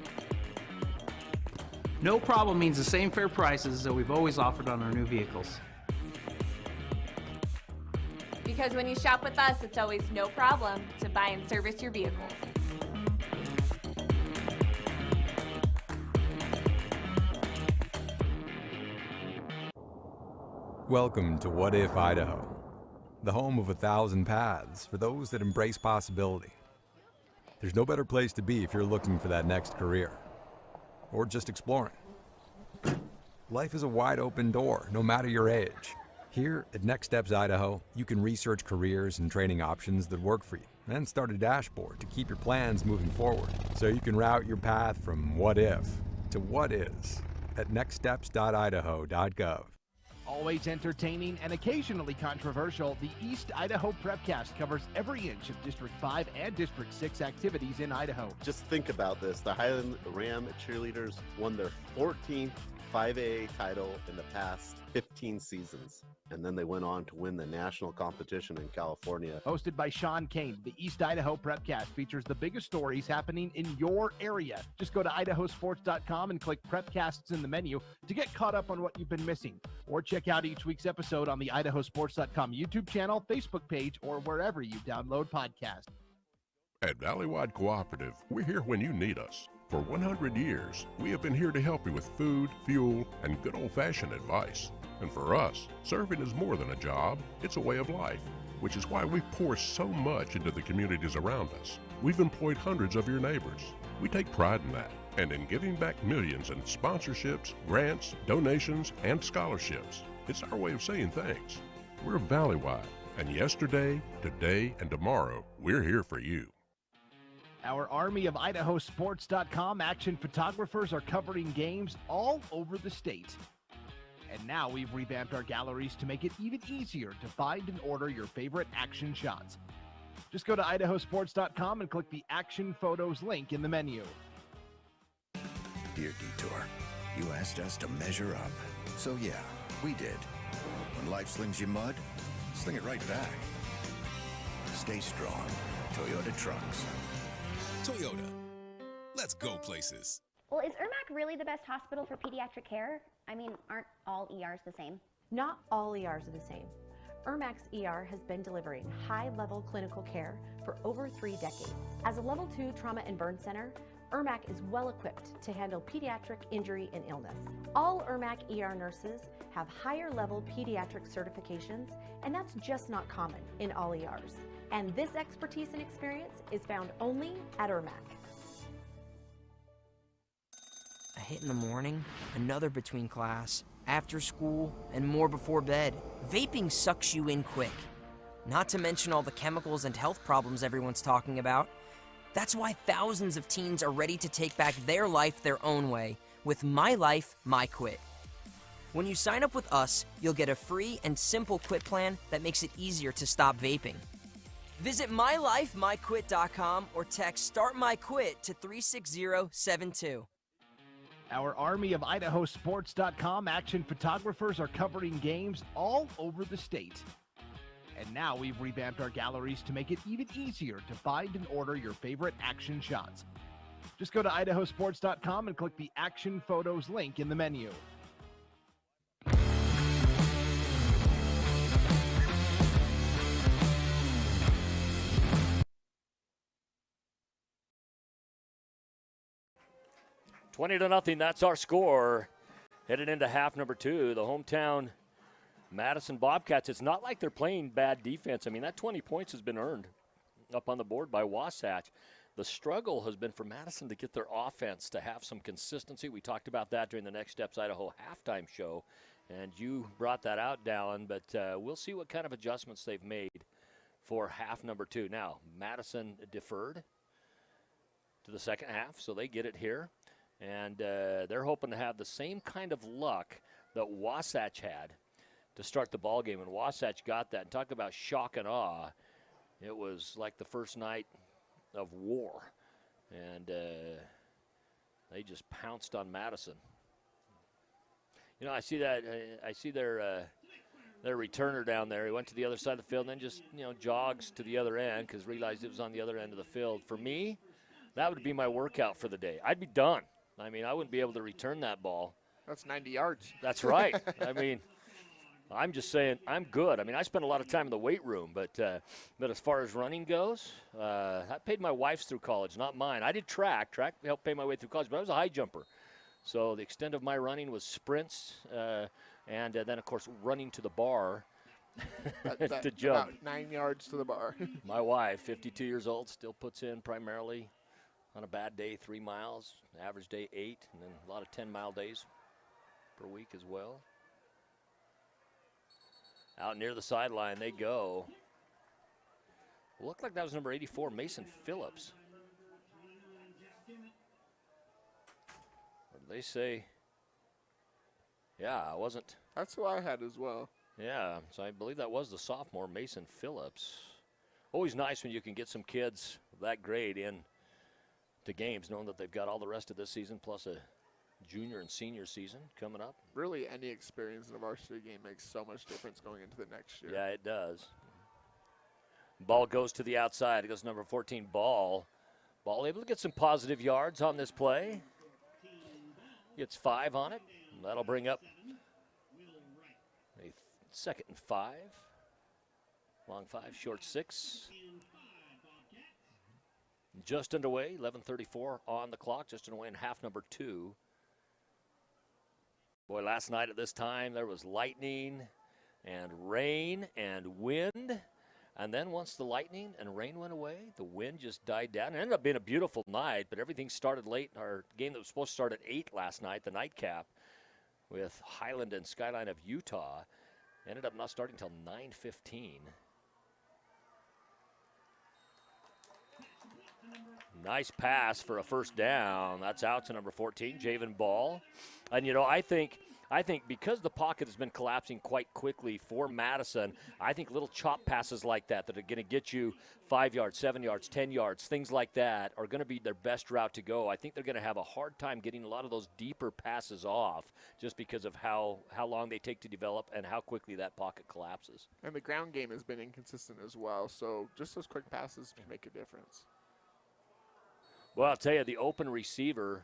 No problem means the same fair prices that we've always offered on our new vehicles.
Because when you shop with us, it's always no problem to buy and service your vehicles.
Welcome to What If Idaho, the home of 1,000 paths for those that embrace possibility. There's no better place to be if you're looking for that next career, or just exploring. Life is a wide open door, no matter your age. Here at Next Steps Idaho, you can research careers and training options that work for you, and start a dashboard to keep your plans moving forward, so you can route your path from what if to what is at nextsteps.idaho.gov.
Always entertaining and occasionally controversial, the East Idaho Prepcast covers every inch of District 5 and District 6 activities in Idaho.
Just think about this. The Highland Ram cheerleaders won their 14th 5A title in the past 15 seasons. And then they went on to win the national competition in California.
Hosted by Sean Kane, the East Idaho Prepcast features the biggest stories happening in your area. Just go to idahosports.com and click Prepcasts in the menu to get caught up on what you've been missing. Or check out each week's episode on the idahosports.com YouTube channel, Facebook page, or wherever you download podcasts.
At Valleywide Cooperative, we're here when you need us. For 100 years, we have been here to help you with food, fuel, and good old-fashioned advice. And for us, serving is more than a job, it's a way of life, which is why we pour so much into the communities around us. We've employed hundreds of your neighbors. We take pride in that, and in giving back millions in sponsorships, grants, donations, and scholarships. It's our way of saying thanks. We're Valleywide, and yesterday, today, and tomorrow, we're here for you.
Our army of idahosports.com action photographers are covering games all over the state. And now we've revamped our galleries to make it even easier to find and order your favorite action shots. Just go to idahosports.com and click the Action Photos link in the menu.
Dear Detour, you asked us to measure up. So yeah, we did. When life slings you mud, sling it right back. Stay strong. Toyota Trucks.
Toyota. Let's go places.
Well, is Irmac really the best hospital for pediatric care? I mean, aren't all ERs the same?
Not all ERs are the same. Irmac's ER has been delivering high-level clinical care for over 3 decades. As a Level 2 trauma and burn center, Irmac is well equipped to handle pediatric injury and illness. All Irmac ER nurses have higher-level pediatric certifications, and that's just not common in all ERs. And this expertise and experience is found only at Irmac.
A hit in the morning, another between class, after school, and more before bed. Vaping sucks you in quick. Not to mention all the chemicals and health problems everyone's talking about. That's why thousands of teens are ready to take back their life their own way with My Life, My Quit. When you sign up with us, you'll get a free and simple quit plan that makes it easier to stop vaping. Visit mylifemyquit.com or text Start My Quit to 36072.
Our army of idahosports.com action photographers are covering games all over the state. And now we've revamped our galleries to make it even easier to find and order your favorite action shots. Just go to idahosports.com and click the Action Photos link in the menu.
$20-0, that's our score. Headed into half number 2, the hometown Madison Bobcats. It's not like they're playing bad defense. I mean, that 20 points has been earned up on the board by Wasatch. The struggle has been for Madison to get their offense to have some consistency. We talked about that during the Next Steps Idaho halftime show, and you brought that out, Dallin, but we'll see what kind of adjustments they've made for half number 2. Now, Madison deferred to the second half, so they get it here. And they're hoping to have the same kind of luck that Wasatch had to start the ball game. And Wasatch got that. And talk about shock and awe. It was like the first night of war. And they just pounced on Madison. You know, I see that. I see their returner down there. He went to the other side of the field and then just, jogs to the other end because realized it was on the other end of the field. For me, that would be my workout for the day. I'd be done. I mean, I wouldn't be able to return that ball.
That's 90 yards.
That's right. I mean, I'm just saying I'm good. I mean, I spent a lot of time in the weight room, but as far as running goes, I paid my wife's through college, not mine. I did track. Track helped pay my way through college, but I was a high jumper. So the extent of my running was sprints and then, of course, running to the bar to jump.
About 9 yards to the bar.
My wife, 52 years old, still puts in primarily on a bad day 3 miles, average day 8, and then a lot of 10-mile days per week as well. Out near the sideline they go. Looked like that was number 84, Mason Phillips. What did they say? Yeah, I wasn't.
That's who I had as well.
Yeah, so I believe that was the sophomore, Mason Phillips. Always nice when you can get some kids of that grade in to games, knowing that they've got all the rest of this season plus a junior and senior season coming up.
Really, any experience in a varsity game makes so much difference going into the next year.
Yeah, it does. Ball goes to the outside. It goes number 14, Ball. Ball able to get some positive yards on this play. Gets 5 on it. That'll bring up a 2nd and 5. Long 5, short 6. Just underway, 11:34 on the clock, just underway in half number 2. Boy, last night at this time there was lightning and rain and wind. And then once the lightning and rain went away, the wind just died down. It ended up being a beautiful night, but everything started late. Our game that was supposed to start at 8 last night, the nightcap, with Highland and Skyline of Utah, ended up not starting until 9:15. Nice pass for a first down. That's out to number 14, Javen Ball. And, I think because the pocket has been collapsing quite quickly for Madison, I think little chop passes like that are going to get you 5 yards, 7 yards, 10 yards, things like that are going to be their best route to go. I think they're going to have a hard time getting a lot of those deeper passes off just because of how long they take to develop and how quickly that pocket collapses.
And the ground game has been inconsistent as well, so just those quick passes can make a difference.
Well, I'll tell you, the open receiver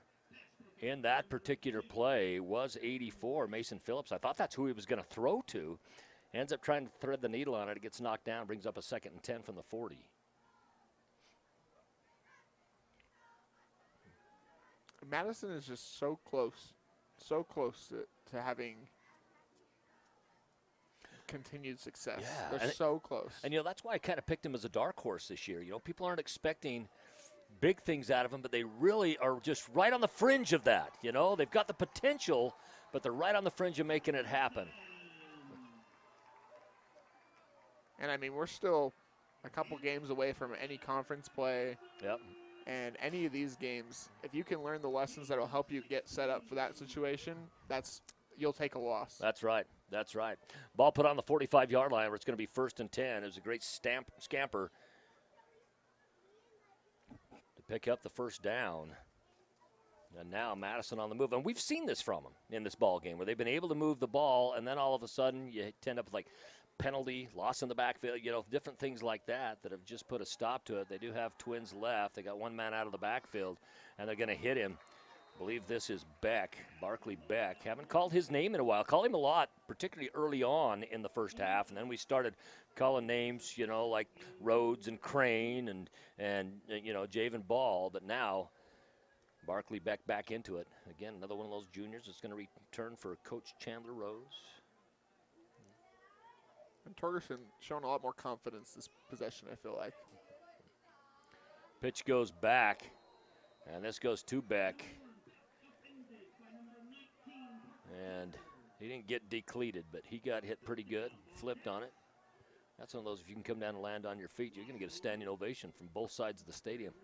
in that particular play was 84, Mason Phillips. I thought that's who he was going to throw to. Ends up trying to thread the needle on it. It gets knocked down, brings up a 2nd and 10 from the 40.
Madison is just so close to having continued success.
Yeah,
They're so close.
And, that's why I kind of picked him as a dark horse this year. People aren't expecting big things out of them, but they really are just right on the fringe of that. They've got the potential, but they're right on the fringe of making it happen.
And, I mean, we're still a couple games away from any conference play.
Yep.
And any of these games, if you can learn the lessons that will help you get set up for that situation, you'll take a loss.
That's right. That's right. Ball put on the 45-yard line where it's going to be 1st and 10. It was a great scamper to pick up the first down. And now Madison on the move. And we've seen this from them in this ball game where they've been able to move the ball, and then all of a sudden you end up with like penalty, loss in the backfield, different things like that have just put a stop to it. They do have twins left. They got one man out of the backfield, and they're going to hit him. I believe this is Beck, Barkley Beck. Haven't called his name in a while. Called him a lot, particularly early on in the first half, and then we started calling names, like Rhodes and Crane and Javen Ball, but now Barkley Beck back into it. Again, another one of those juniors that's going to return for Coach Chandler Rose.
And Torgerson showing a lot more confidence this possession, I feel like.
Pitch goes back, and this goes to Beck. And he didn't get decleated, but he got hit pretty good, flipped on it. That's one of those, if you can come down and land on your feet, you're going to get a standing ovation from both sides of the stadium.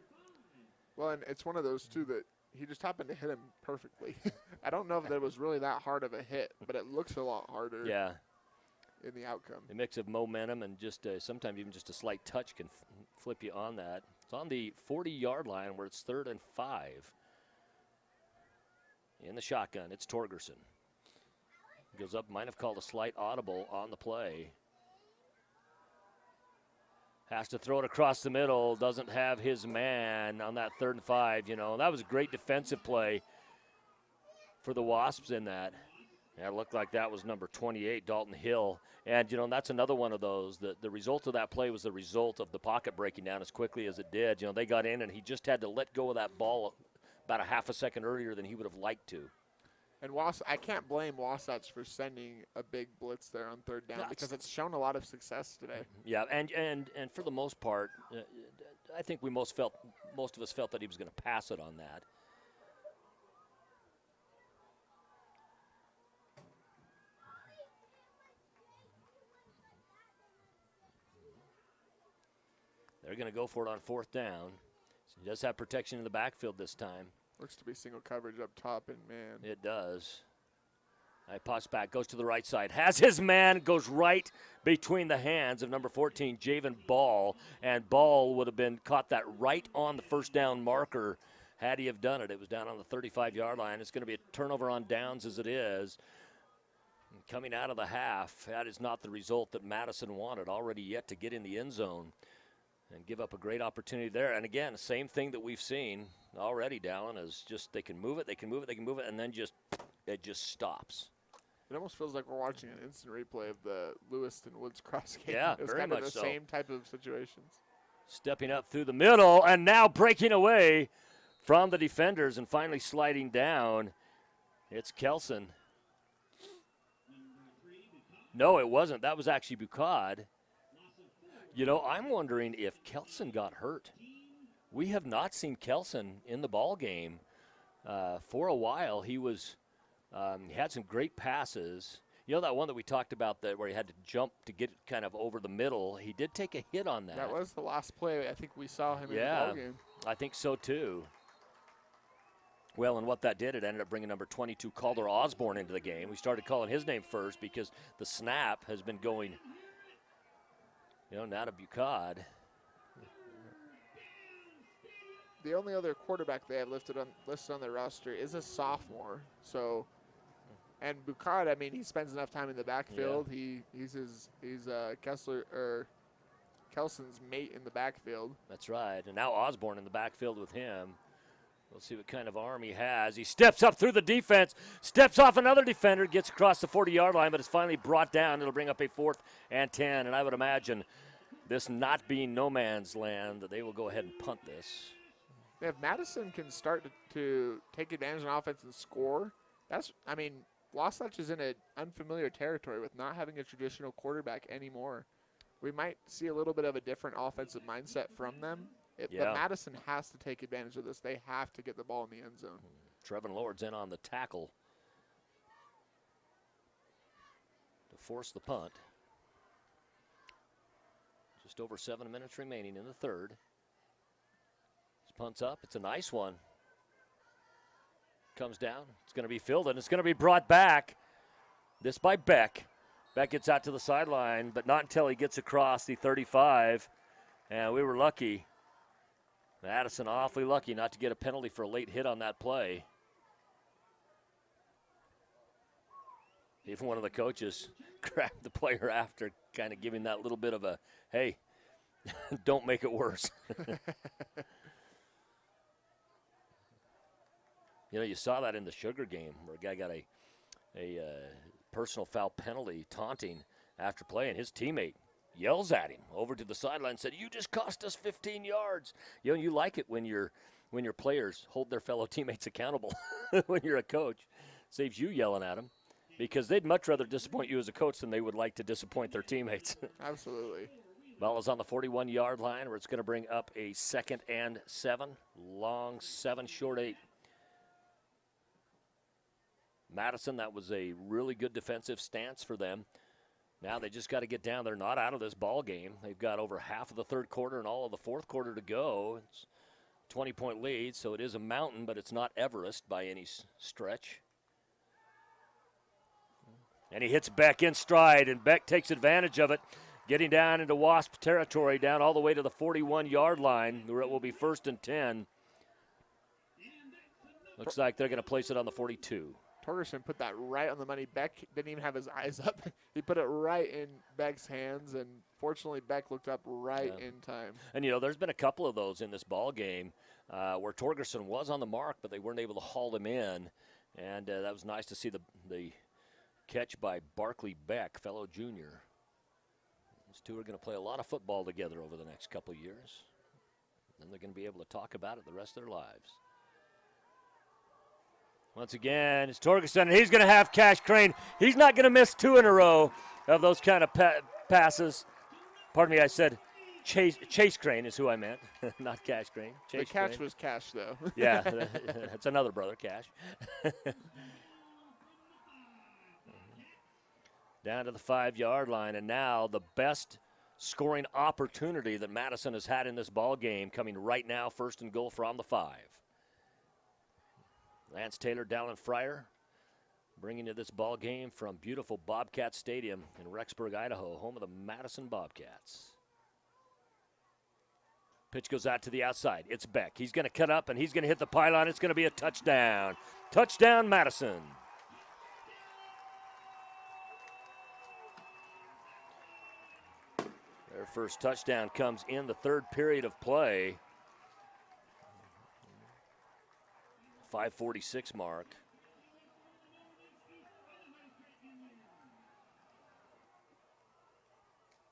Well, and it's one of those, too, that he just happened to hit him perfectly. I don't know if that was really that hard of a hit, but it looks a lot harder.
Yeah.
In the outcome.
A mix of momentum and just sometimes even just a slight touch can flip you on that. It's on the 40-yard line where it's 3rd and 5. In the shotgun, it's Torgerson. Goes up, might have called a slight audible on the play. Has to throw it across the middle, doesn't have his man on that 3rd and 5, That was a great defensive play for the Wasps in that. Yeah, it looked like that was number 28, Dalton Hill. And, that's another one of those. The result of that play was the result of the pocket breaking down as quickly as it did. They got in, and he just had to let go of that ball about a half a second earlier than he would have liked to.
And I can't blame Wasatch for sending a big blitz there on 3rd down because it's shown a lot of success today.
Yeah, and for the most part, I think most of us felt that he was going to pass it on that. They're going to go for it on 4th down. So he does have protection in the backfield this time.
Looks to be single coverage up top, and man.
It does. Pops back, goes to the right side. Has his man, goes right between the hands of number 14, Javen Ball. And Ball would have been caught that right on the 1st down marker had he have done it. It was down on the 35-yard line. It's going to be a turnover on downs as it is. And coming out of the half, that is not the result that Madison wanted already yet to get in the end zone and give up a great opportunity there. And again, the same thing that we've seen already, Dallin, is just they can move it, and then it just stops.
It almost feels like we're watching an instant replay of the Lewiston Woods cross game.
Yeah,
it's
very
kind
much
of the same type of situations.
Stepping up through the middle, and now breaking away from the defenders and finally sliding down. It's Kelson. No, it wasn't. That was actually Bucad. I'm wondering if Kelson got hurt. We have not seen Kelson in the ball game for a while. He had some great passes. That one that we talked about where he had to jump to get it kind of over the middle. He did take a hit on that.
That was the last play I think we saw him in the ball game.
I think so too. Well, and what that did, it ended up bringing number 22, Calder Osborne, into the game. We started calling his name first because the snap has been going, now to Bucad.
The only other quarterback they have listed on their roster is a sophomore. So, and Bucad, he spends enough time in the backfield. Yeah. He's Kelson's mate in the backfield.
That's right. And now Osborne in the backfield with him. We'll see what kind of arm he has. He steps up through the defense, steps off another defender, gets across the 40-yard line, but it's finally brought down. It'll bring up a 4th and 10, and I would imagine this not being no man's land, that they will go ahead and punt this.
If Madison can start to take advantage of offense and score, Wasatch is in an unfamiliar territory with not having a traditional quarterback anymore. We might see a little bit of a different offensive mindset from them. But Madison has to take advantage of this. They have to get the ball in the end zone.
Trevin Lord's in on the tackle to force the punt. Just over 7 minutes remaining in the 3rd. This punt's up. It's a nice one. Comes down. It's going to be filled, and it's going to be brought back. This by Beck. Beck gets out to the sideline, but not until he gets across the 35. And we were lucky. Madison awfully lucky not to get a penalty for a late hit on that play. Even one of the coaches grabbed the player after, kind of giving that little bit of a, hey, don't make it worse. You saw that in the Sugar game where a guy got a personal foul penalty taunting after play, and his teammate yells at him over to the sideline and said, "You just cost us 15 yards." You like it when your players hold their fellow teammates accountable. When you're a coach, saves you yelling at them, because they'd much rather disappoint you as a coach than they would like to disappoint their teammates.
Absolutely.
Ball is on the 41-yard line, where it's going to bring up a 2nd and 7. Long 7, short 8. Madison, that was a really good defensive stance for them. Now they just got to get down. They're not out of this ball game. They've got over half of the 3rd quarter and all of the 4th quarter to go. It's a 20-point lead, so it is a mountain, but it's not Everest by any stretch. And he hits Beck in stride, and Beck takes advantage of it, getting down into Wasp territory, down all the way to the 41-yard line, where it will be 1st and 10. Looks like they're going to place it on the 42.
Torgerson put that right on the money. Beck didn't even have his eyes up. He put it right in Beck's hands, and fortunately Beck looked up right in time.
And, you know, there's been a couple of those in this ball game where Torgerson was on the mark, but they weren't able to haul him in. And that was nice to see the catch by Barkley Beck, fellow junior. These two are going to play a lot of football together over the next couple of years. Then they're going to be able to talk about it the rest of their lives. Once again, it's Torgerson, and he's going to have Cash Crane. He's not going to miss 2 in a row of those kind of passes. Pardon me, I said Chase Crane is who I meant, not Cash Crane.
The catch was Cash, though.
Yeah, that's another brother, Cash. Down to the 5-yard line, and now the best scoring opportunity that Madison has had in this ball game coming right now, 1st and goal from the 5. Lance Taylor, Dallin Fryer, bringing you this ball game from beautiful Bobcat Stadium in Rexburg, Idaho, home of the Madison Bobcats. Pitch goes out to the outside. It's Beck. He's going to cut up, and he's going to hit the pylon. It's going to be a touchdown. Touchdown, Madison. Their first touchdown comes in the 3rd period of play. 5:46 mark.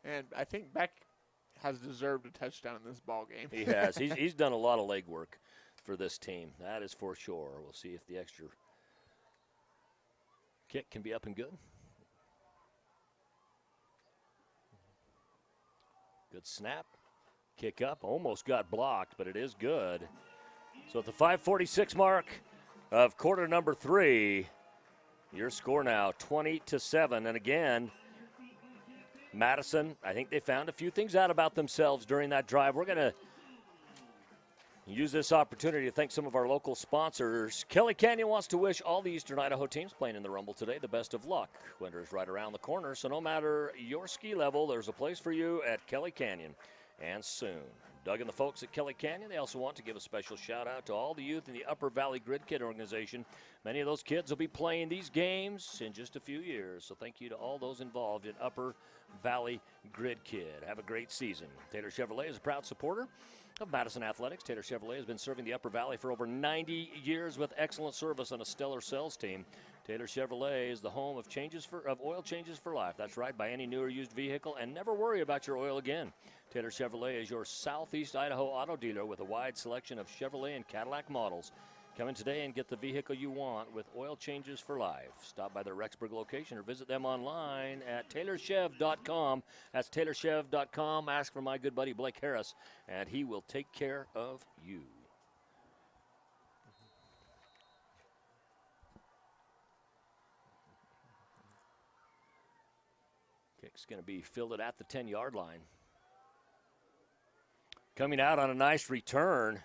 And I think Beck has deserved a touchdown in this ball game.
He has. He's done a lot of legwork for this team. That is for sure. We'll see if the extra kick can be up and good. Good snap. Kick up. Almost got blocked, but it is good. So at the 5:46 mark of quarter number 3, your score now 20-7. And again, Madison, I think they found a few things out about themselves during that drive. We're going to use this opportunity to thank some of our local sponsors. Kelly Canyon wants to wish all the Eastern Idaho teams playing in the Rumble today the best of luck. Winter is right around the corner, so no matter your ski level, there's a place for you at Kelly Canyon, and soon. Doug and the folks at Kelly Canyon, they also want to give a special shout out to all the youth in the Upper Valley Grid Kid organization. Many of those kids will be playing these games in just a few years, so thank you to all those involved in Upper Valley Grid Kid. Have a great season. Taylor Chevrolet is a proud supporter of Madison Athletics. Taylor Chevrolet has been serving the Upper Valley for over 90 years with excellent service and a stellar sales team. Taylor Chevrolet is the home of oil changes for life. That's right, buy any new or used vehicle and never worry about your oil again. Taylor Chevrolet is your Southeast Idaho auto dealer with a wide selection of Chevrolet and Cadillac models. Come in today and get the vehicle you want with oil changes for life. Stop by their Rexburg location or visit them online at taylorchev.com. That's taylorchev.com. Ask for my good buddy Blake Harris, and he will take care of you. Kick's going to be fielded at the 10-yard line. Coming out on a nice return,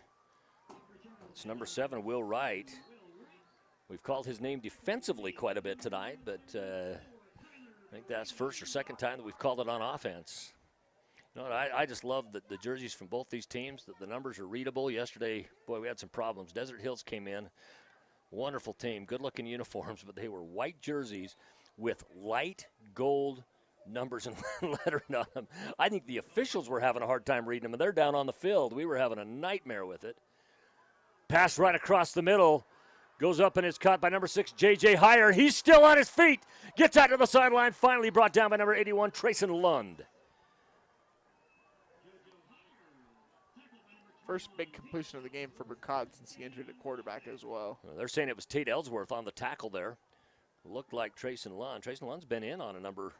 it's number 7, Will Wright. We've called his name defensively quite a bit tonight, but I think that's first or second time that we've called it on offense. You know what, I just love the jerseys from both these teams. The numbers are readable. Yesterday, boy, we had some problems. Desert Hills came in. Wonderful team, good-looking uniforms, but they were white jerseys with light gold numbers and lettering on them. I think the officials were having a hard time reading them, and they're down on the field. We were having a nightmare with it. Pass right across the middle. Goes up and is caught by number 6, J.J. Heyer. He's still on his feet. Gets out to the sideline. Finally brought down by number 81, Trayson Lund.
First big completion of the game for Burkott since he injured at quarterback as well.
They're saying it was Tate Ellsworth on the tackle there. Looked like Trayson Lund. Trayson Lund's been in on a number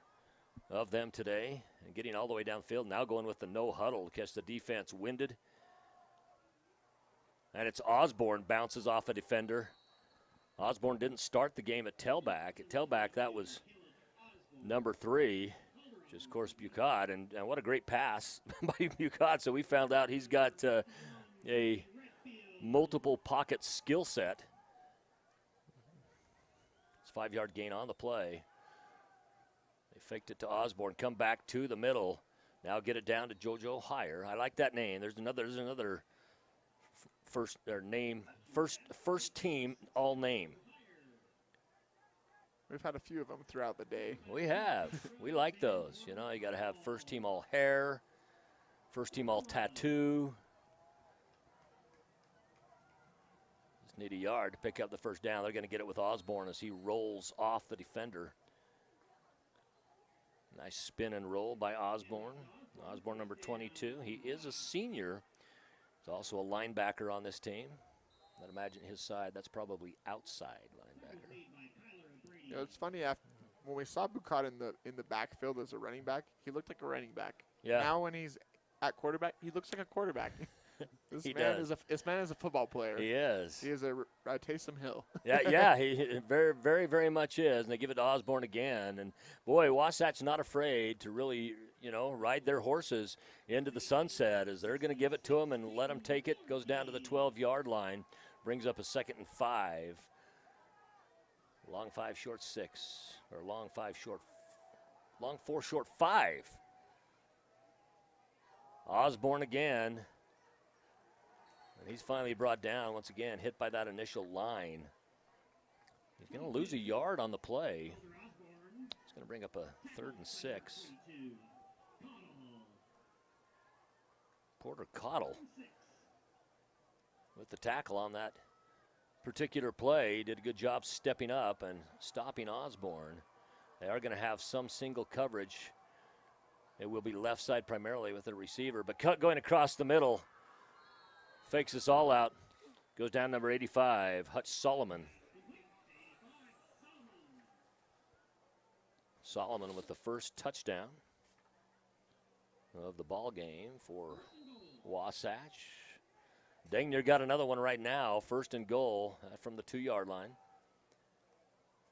of them today and getting all the way downfield. Now going with the no huddle to catch the defense winded. And it's Osborne bounces off a defender. Osborne didn't start the game at tailback. At tailback, that was number 3, which is, of course, Bucott. And what a great pass by Bucott. So we found out he's got a multiple pocket skill set. It's 5-yard gain on the play. They faked it to Osborne, come back to the middle. Now get it down to JoJo Heyer. I like that name. There's another first team all name.
We've had a few of them throughout the day.
We have. We like those. You know, you got to have first team all hair, first team all tattoo. Just need a yard to pick up the first down. They're going to get it with Osborne as he rolls off the defender. Nice spin and roll by Osborne. Osborne, number 22. He is a senior. He's also a linebacker on this team. I'd imagine his side, that's probably outside linebacker.
You know, it's funny, when we saw Bucott in the backfield as a running back, he looked like a running back.
Yeah.
Now when he's at quarterback, he looks like a quarterback. This man is a football player.
He is.
He is a Taysom Hill.
yeah, he very, very, very much is. And they give it to Osborne again. And, boy, Wasatch not afraid to really, you know, ride their horses into the sunset as they're going to give it to him and let him take it. Goes down to the 12-yard line. Brings up a 2nd and 5. Long 5, short 6. Or long 4, short 5. Osborne again. And he's finally brought down once again, hit by that initial line. He's going to lose a yard on the play. He's going to bring up a 3rd and 6. Porter Cottle with the tackle on that particular play. He did a good job stepping up and stopping Osborne. They are going to have some single coverage. It will be left side primarily with the receiver, but cut going across the middle. Fakes us all out. Goes down number 85, Hutch Solomon. Solomon with the first touchdown of the ball game for Wasatch. Dang near got another one right now. 1st and goal from the 2-yard line.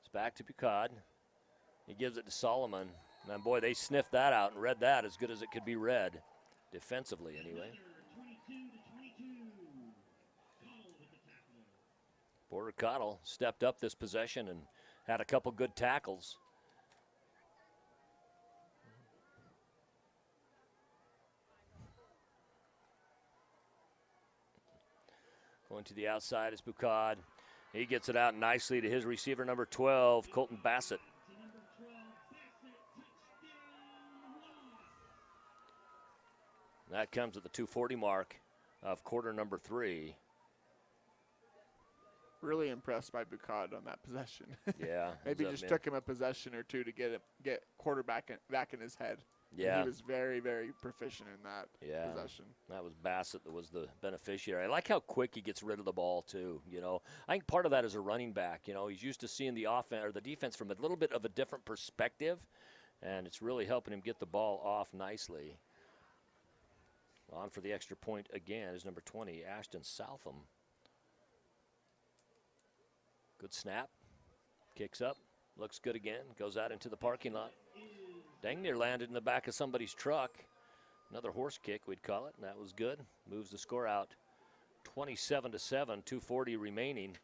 It's back to Picard. He gives it to Solomon. And boy, they sniffed that out and read that as good as it could be read. Defensively, anyway. Porter Cottle stepped up this possession and had a couple good tackles. Going to the outside is Bucad. He gets it out nicely to his receiver, number 12, Colton Bassett. That comes at the 2:40 mark of quarter number 3.
Really impressed by Bucad on that possession.
Yeah.
Maybe just took him a possession or two to get quarterback back in his head.
Yeah.
And he was very, very proficient in that possession.
That was Bassett that was the beneficiary. I like how quick he gets rid of the ball, too. You know, I think part of that is a running back. You know, he's used to seeing the offense or the defense from a little bit of a different perspective, and it's really helping him get the ball off nicely. On for the extra point again is number 20, Ashton Southam. Good snap. Kicks up. Looks good again. Goes out into the parking lot. Dang near landed in the back of somebody's truck. Another horse kick, we'd call it, and that was good. Moves the score out 27-7, 2:40 remaining.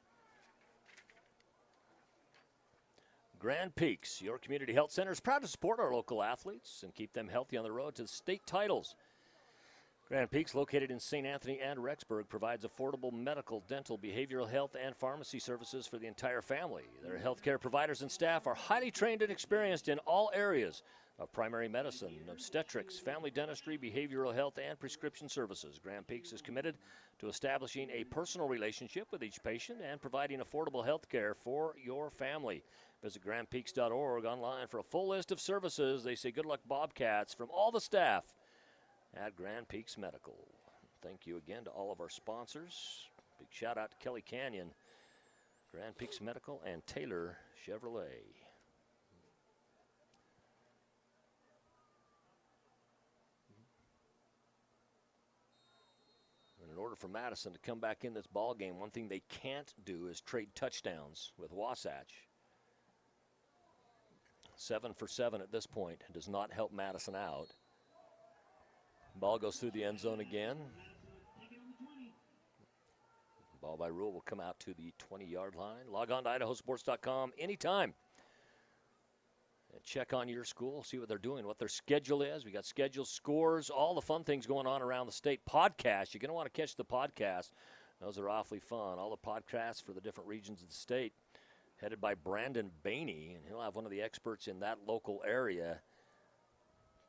Grand Peaks, your community health center, is proud to support our local athletes and keep them healthy on the road to state titles. Grand Peaks, located in St. Anthony and Rexburg, provides affordable medical, dental, behavioral health, and pharmacy services for the entire family. Their healthcare providers and staff are highly trained and experienced in all areas of primary medicine, obstetrics, family dentistry, behavioral health, and prescription services. Grand Peaks is committed to establishing a personal relationship with each patient and providing affordable health care for your family. Visit grandpeaks.org online for a full list of services. They say good luck, Bobcats, from all the staff at Grand Peaks Medical. Thank you again to all of our sponsors. Big shout out to Kelly Canyon, Grand Peaks Medical, and Taylor Chevrolet. And in order for Madison to come back in this ball game, one thing they can't do is trade touchdowns with Wasatch. 7 for 7 at this point does not help Madison out. Ball goes through the end zone again. Ball by rule will come out to the 20-yard line. Log on to idahosports.com anytime. And check on your school, see what they're doing, what their schedule is. We got schedule, scores, all the fun things going on around the state. Podcasts, you're going to want to catch the podcast. Those are awfully fun. All the podcasts for the different regions of the state. headed by Brandon Bainey, and he'll have one of the experts in that local area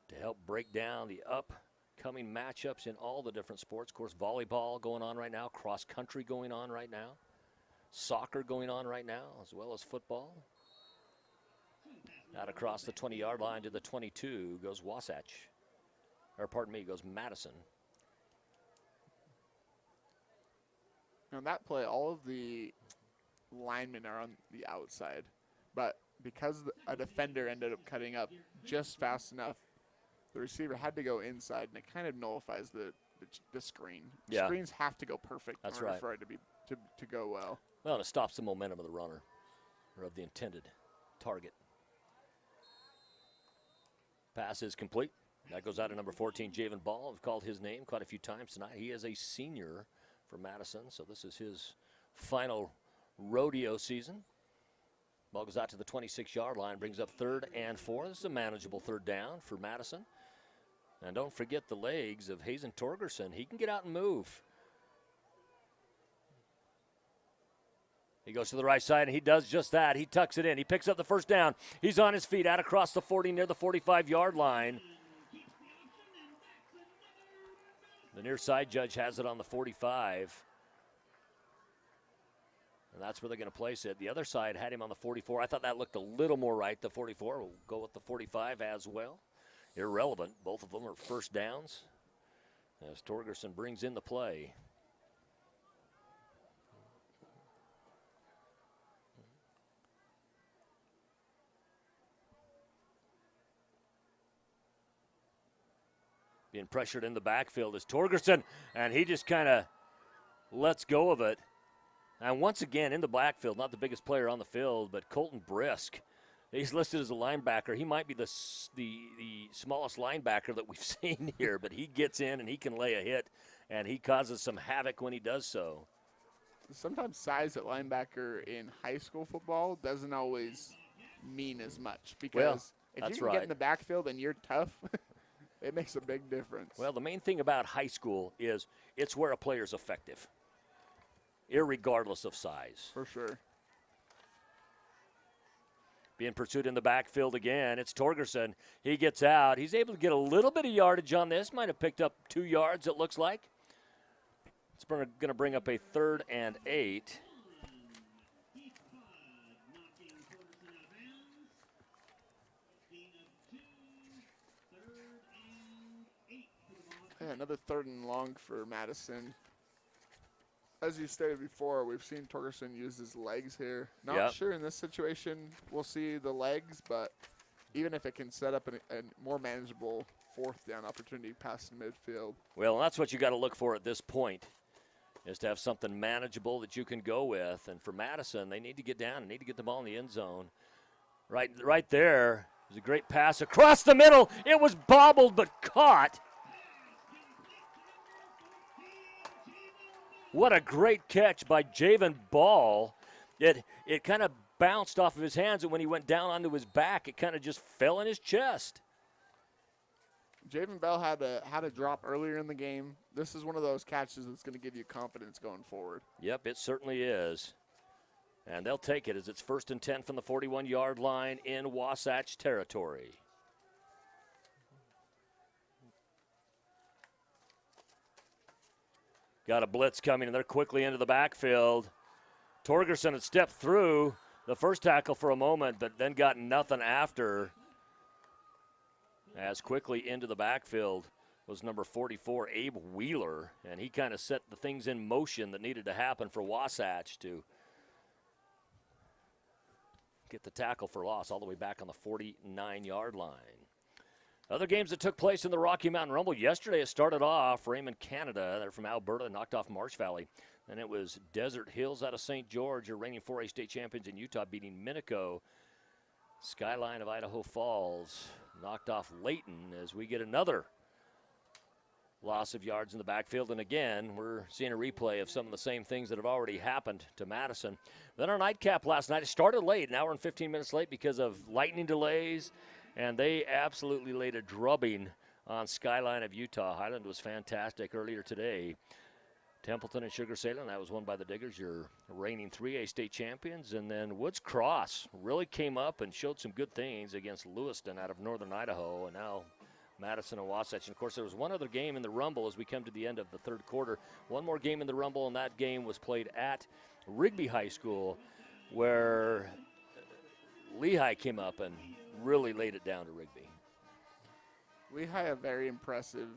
to help break down the upcoming matchups in all the different sports. Of course, volleyball going on right now, cross country going on right now, soccer going on right now, as well as football. Out across the 20-yard line to the 22 goes Wasatch. Or pardon me, goes Madison.
On that play, all of the linemen are on the outside, but because a defender ended up cutting up just fast enough, the receiver had to go inside, and it kind of nullifies the screen.
Yeah.
Screens have to go perfect
That's
in order
right.
for it to go well.
Well, it stops the momentum of the runner, or of the intended target. Pass is complete. That goes out to number 14, Javen Ball. I've called his name quite a few times tonight. He is a senior for Madison, so this is his final rodeo season. Ball goes out to the 26-yard line, brings up 3rd and 4. This is a manageable 3rd down for Madison. And don't forget the legs of Hazen Torgerson. He can get out and move. He goes to the right side, and he does just that. He tucks it in. He picks up the 1st down. He's on his feet out across the 40 near the 45-yard line. The near side judge has it on the 45. And that's where they're going to place it. The other side had him on the 44. I thought that looked a little more right, the 44. We'll go with the 45 as well. Irrelevant. Both of them are 1st downs as Torgerson brings in the play. Being pressured in the backfield is Torgerson, and he just kind of lets go of it. And once again, in the backfield, not the biggest player on the field, but Colton Brisk. He's listed as a linebacker. He might be the smallest linebacker that we've seen here, but he gets in and he can lay a hit, and he causes some havoc when he does so.
Sometimes size at linebacker in high school football doesn't always mean as much, because if you can get in the backfield and you're tough, it makes a big difference.
Well, the main thing about high school is it's where a player's effective, irregardless of size.
For sure.
Being pursued in the backfield again, it's Torgerson. He gets out. He's able to get a little bit of yardage on this. Might have picked up 2 yards, it looks like. It's going to bring up a 3rd and 8.
Yeah, another 3rd and long for Madison. As you stated before, we've seen Torgerson use his legs here. Not sure in this situation we'll see the legs, but even if it can set up a more manageable 4th down opportunity past the midfield.
Well, that's what you got to look for at this point, is to have something manageable that you can go with. And for Madison, they need to get down and need to get the ball in the end zone. Right there is a great pass across the middle. It was bobbled but caught. What a great catch by Javen Ball. It kind of bounced off of his hands, and when he went down onto his back, it kind of just fell in his chest.
Javen Bell had a drop earlier in the game. This is one of those catches that's going to give you confidence going forward.
Yep, it certainly is. And they'll take it as it's 1st and 10 from the 41-yard line in Wasatch territory. Got a blitz coming, and they're quickly into the backfield. Torgerson had stepped through the first tackle for a moment, but then got nothing after. As quickly into the backfield was number 44, Abe Wheeler, and he kind of set the things in motion that needed to happen for Wasatch to get the tackle for loss all the way back on the 49-yard line. Other games that took place in the Rocky Mountain Rumble yesterday, it started off Raymond, Canada. They're from Alberta, knocked off Marsh Valley. Then it was Desert Hills out of St. George, your reigning 4A state champions in Utah, beating Minico. Skyline of Idaho Falls knocked off Layton as we get another loss of yards in the backfield. And again, we're seeing a replay of some of the same things that have already happened to Madison. Then our nightcap last night, it started late, an hour and 15 minutes late because of lightning delays. And they absolutely laid a drubbing on Skyline of Utah. Highland was fantastic earlier today. Templeton and Sugar Salem, that was won by the Diggers, your reigning 3A state champions. And then Woods Cross really came up and showed some good things against Lewiston out of northern Idaho. And now Madison and Wasatch. And, of course, there was one other game in the Rumble as we come to the end of the third quarter. One more game in the Rumble, and that game was played at Rigby High School, where Lehigh came up and really laid it down to Rigby.
Lehigh, a very impressive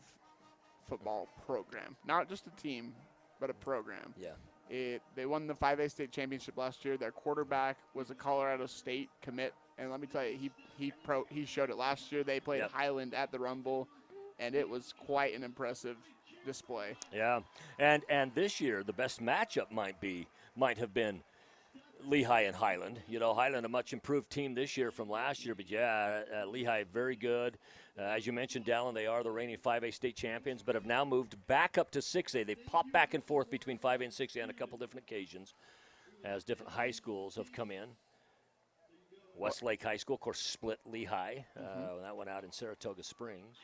football program. Not just a team, but a program.
Yeah.
They won the 5A state championship last year. Their quarterback was a Colorado State commit, and let me tell you, he showed it last year. They played Highland at the Rumble, and it was quite an impressive display.
Yeah, and this year the best matchup might have been Lehigh and Highland. You know, Highland a much improved team this year from last year, but Lehigh very good. As you mentioned, Dallin, they are the reigning 5A state champions, but have now moved back up to 6A. They've popped back and forth between 5A and 6A on a couple different occasions as different high schools have come in. Westlake High School, of course, split Lehigh. That went out in Saratoga Springs.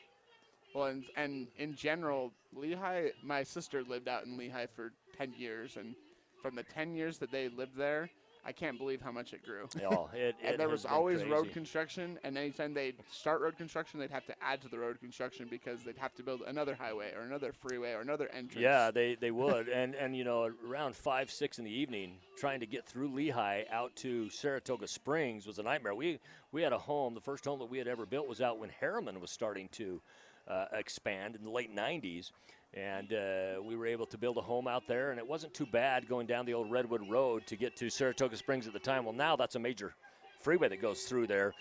Well, and in general, Lehigh, my sister lived out in Lehigh for 10 years, and from the 10 years that they lived there, I can't believe how much it grew.
Oh,
and there was always
crazy.
road construction, and anytime they'd start road construction, they'd have to add to the road construction because they'd have to build another highway or another freeway or another entrance.
Yeah, they would. and, you know, around 5, 6 in the evening, trying to get through Lehigh out to Saratoga Springs was a nightmare. We had a home. The first home that we had ever built was out when Harriman was starting to expand in the late 90s. And we were able to build a home out there, and it wasn't too bad going down the old Redwood Road to get to Saratoga Springs at the time. Well, now that's a major freeway that goes through there.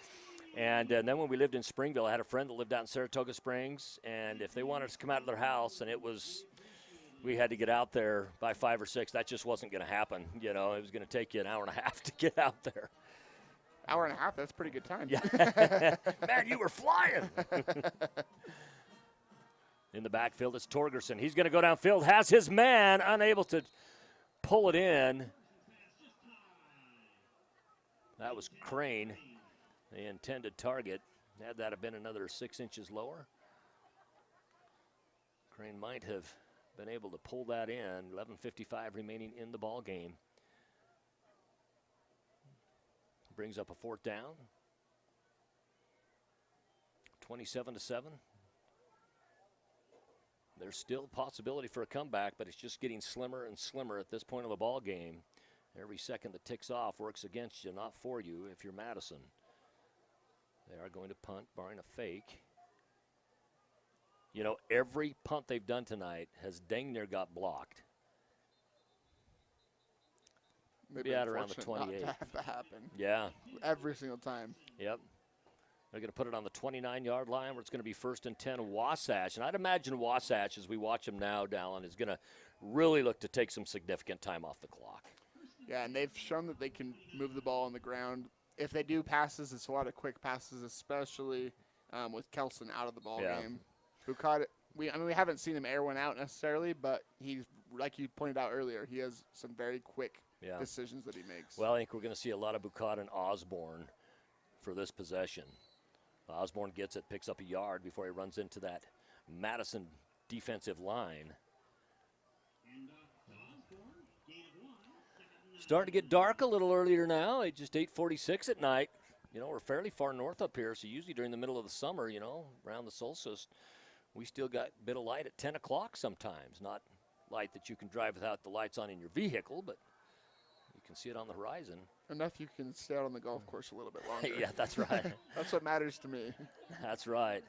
And then when we lived in Springville, I had a friend that lived out in Saratoga Springs, and if they wanted us to come out of their house, and we had to get out there by 5 or 6, that just wasn't going to happen. You know, it was going to take you an hour and a half to get out there.
Hour and a half, that's a pretty good time.
Yeah. Man, you were flying. In the backfield, it's Torgerson. He's going to go downfield, has his man, unable to pull it in. That was Crane, the intended target. Had that have been another 6 inches lower, Crane might have been able to pull that in. 11:55 remaining in the ball game. Brings up a 4th down. 27-7. There's still a possibility for a comeback, but it's just getting slimmer and slimmer at this point of the ball game. Every second that ticks off works against you, not for you if you're Madison. They are going to punt, barring a fake. You know, every punt they've done tonight has dang near got blocked. Maybe out around the 28.
Not to have that happen.
Yeah.
Every single time.
Yep. They're going to put it on the 29-yard line where it's going to be 1st and 10 Wasatch. And I'd imagine Wasatch, as we watch them now, Dallin, is going to really look to take some significant time off the clock.
Yeah, and they've shown that they can move the ball on the ground. If they do passes, it's a lot of quick passes, especially with Kelson out of the ball game. Who caught it? We haven't seen him air one out necessarily, but he's, like you pointed out earlier, he has some very quick decisions that he makes.
Well, I think we're going to see a lot of Bucata and Osborne for this possession. Osborne gets it, picks up a yard before he runs into that Madison defensive line. Starting to get dark a little earlier now. It's just 8:46 at night. You know, we're fairly far north up here, so usually during the middle of the summer, you know, around the solstice, we still got a bit of light at 10 o'clock sometimes. Not light that you can drive without the lights on in your vehicle, but you can see it on the horizon.
Enough you can stay out on the golf course a little bit longer.
Yeah, that's right.
That's what matters to me.
That's right.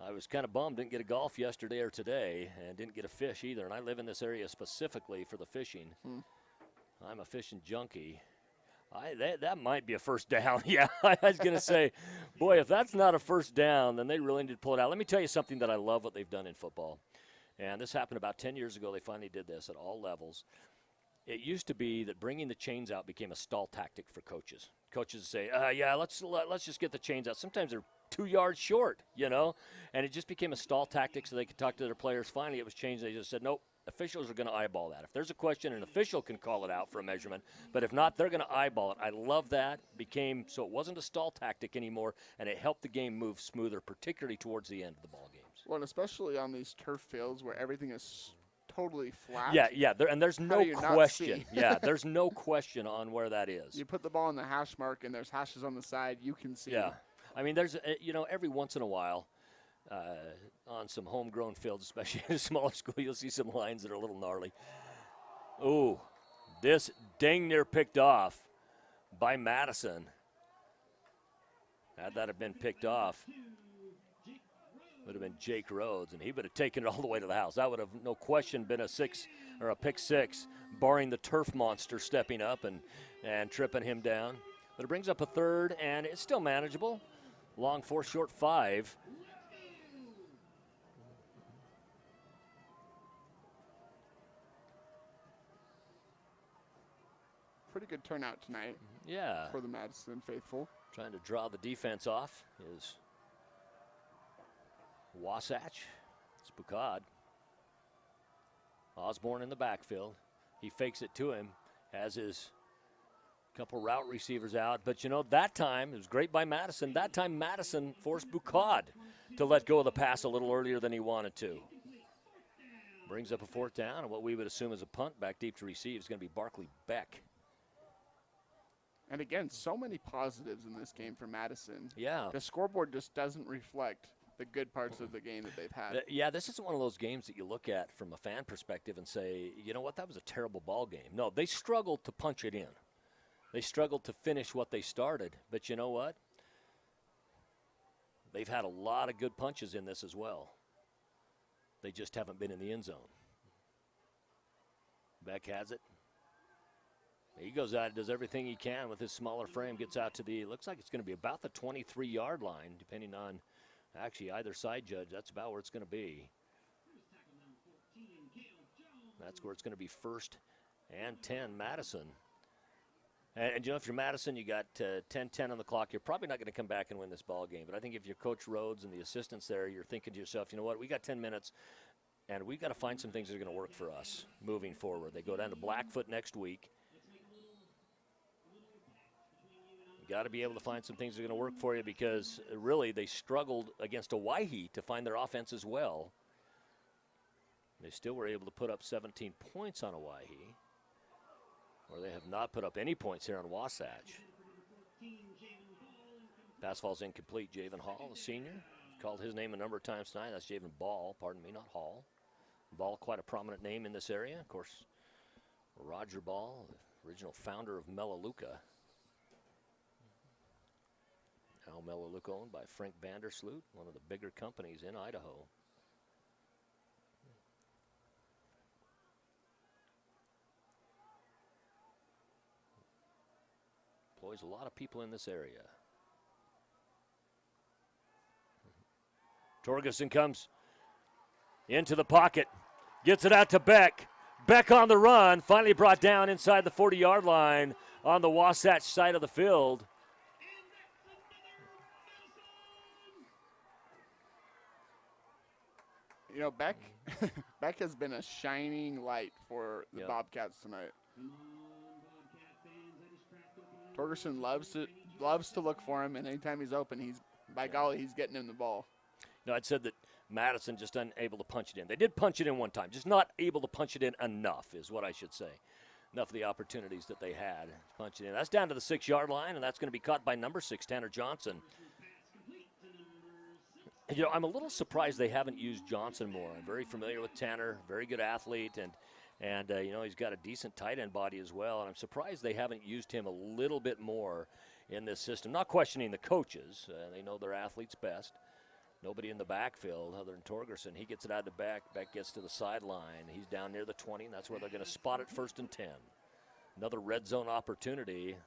I was kind of bummed, didn't get a golf yesterday or today, and didn't get a fish either. And I live in this area specifically for the fishing. I'm a fishing junkie. That might be a first down. Yeah, I was going to say, boy, if that's not a first down, then they really need to pull it out. Let me tell you something that I love what they've done in football. And this happened about 10 years ago. They finally did this at all levels. It used to be that bringing the chains out became a stall tactic for coaches. Coaches say, yeah, let's just get the chains out. Sometimes they're 2 yards short, you know, and it just became a stall tactic so they could talk to their players. Finally, it was changed. They just said, nope, officials are going to eyeball that. If there's a question, an official can call it out for a measurement, but if not, they're going to eyeball it. I love that. So it wasn't a stall tactic anymore, and it helped the game move smoother, particularly towards the end of the ball games.
Well, and especially on these turf fields where everything is totally flat.
Yeah, and there's
How
no
do you not
question.
see?
Yeah, there's no question on where that is.
You put the ball in the hash mark, and there's hashes on the side. You can see.
Yeah. I mean, there's, every once in a while on some homegrown fields, especially in a smaller school, you'll see some lines that are a little gnarly. Ooh, this dang near picked off by Madison. Had that have been picked off, would have been Jake Rhodes, and he would have taken it all the way to the house. That would have, no question, been a pick six, barring the turf monster stepping up and tripping him down. But it brings up a third, and it's still manageable. Long 4, short 5.
Pretty good turnout tonight.
Yeah.
For the Madison faithful.
Trying to draw the defense off is Wasatch. It's Bukad. Osborne in the backfield. He fakes it to him, has his couple route receivers out. But, that time, it was great by Madison. That time, Madison forced Bukad to let go of the pass a little earlier than he wanted to. Brings up a 4th down, and what we would assume is a punt back deep to receive is going to be Barkley Beck.
And again, so many positives in this game for Madison.
Yeah.
The scoreboard just doesn't reflect the good parts of the game that they've had.
Yeah, this isn't one of those games that you look at from a fan perspective and say, you know what, that was a terrible ball game. No, they struggled to punch it in. They struggled to finish what they started. But you know what? They've had a lot of good punches in this as well. They just haven't been in the end zone. Beck has it. He goes out and does everything he can with his smaller frame, gets out to looks like it's going to be about the 23-yard line, depending on actually either side judge. That's about where it's going to be. That's where it's going to be 1st and 10, Madison. And if you're Madison, you got 10-10 on the clock. You're probably not going to come back and win this ball game. But I think if you're Coach Rhodes and the assistants there, you're thinking to yourself, you know what, we got 10 minutes, and we've got to find some things that are going to work for us moving forward. They go down to Blackfoot next week. You got to be able to find some things that are going to work for you because really they struggled against Owyhee to find their offense as well. They still were able to put up 17 points on Owyhee, or they have not put up any points here on Wasatch. Pass falls incomplete. Javen Hall, the senior, called his name a number of times tonight. That's Javen Ball, pardon me, not Hall. Ball, quite a prominent name in this area. Of course, Roger Ball, the original founder of Melaleuca. Now Melaleuca owned by Frank Vandersloot, one of the bigger companies in Idaho. Employs a lot of people in this area. Torgerson comes into the pocket, gets it out to Beck. Beck on the run, finally brought down inside the 40-yard line on the Wasatch side of the field.
Beck has been a shining light for the Bobcats tonight. Torgerson loves to look for him, and anytime he's open, by golly, he's getting him the ball.
No, I'd said that Madison just unable to punch it in. They did punch it in one time, just not able to punch it in enough is what I should say. Enough of the opportunities that they had to punch it in. That's down to the 6-yard line, and that's going to be caught by number 6, Tanner Johnson. I'm a little surprised they haven't used Johnson more. I'm very familiar with Tanner, very good athlete, and he's got a decent tight end body as well. And I'm surprised they haven't used him a little bit more in this system. Not questioning the coaches. They know their athletes best. Nobody in the backfield other than Torgerson. He gets it out to Beck. Beck gets to the sideline. He's down near the 20, and that's where they're going to spot it 1st and 10. Another red zone opportunity.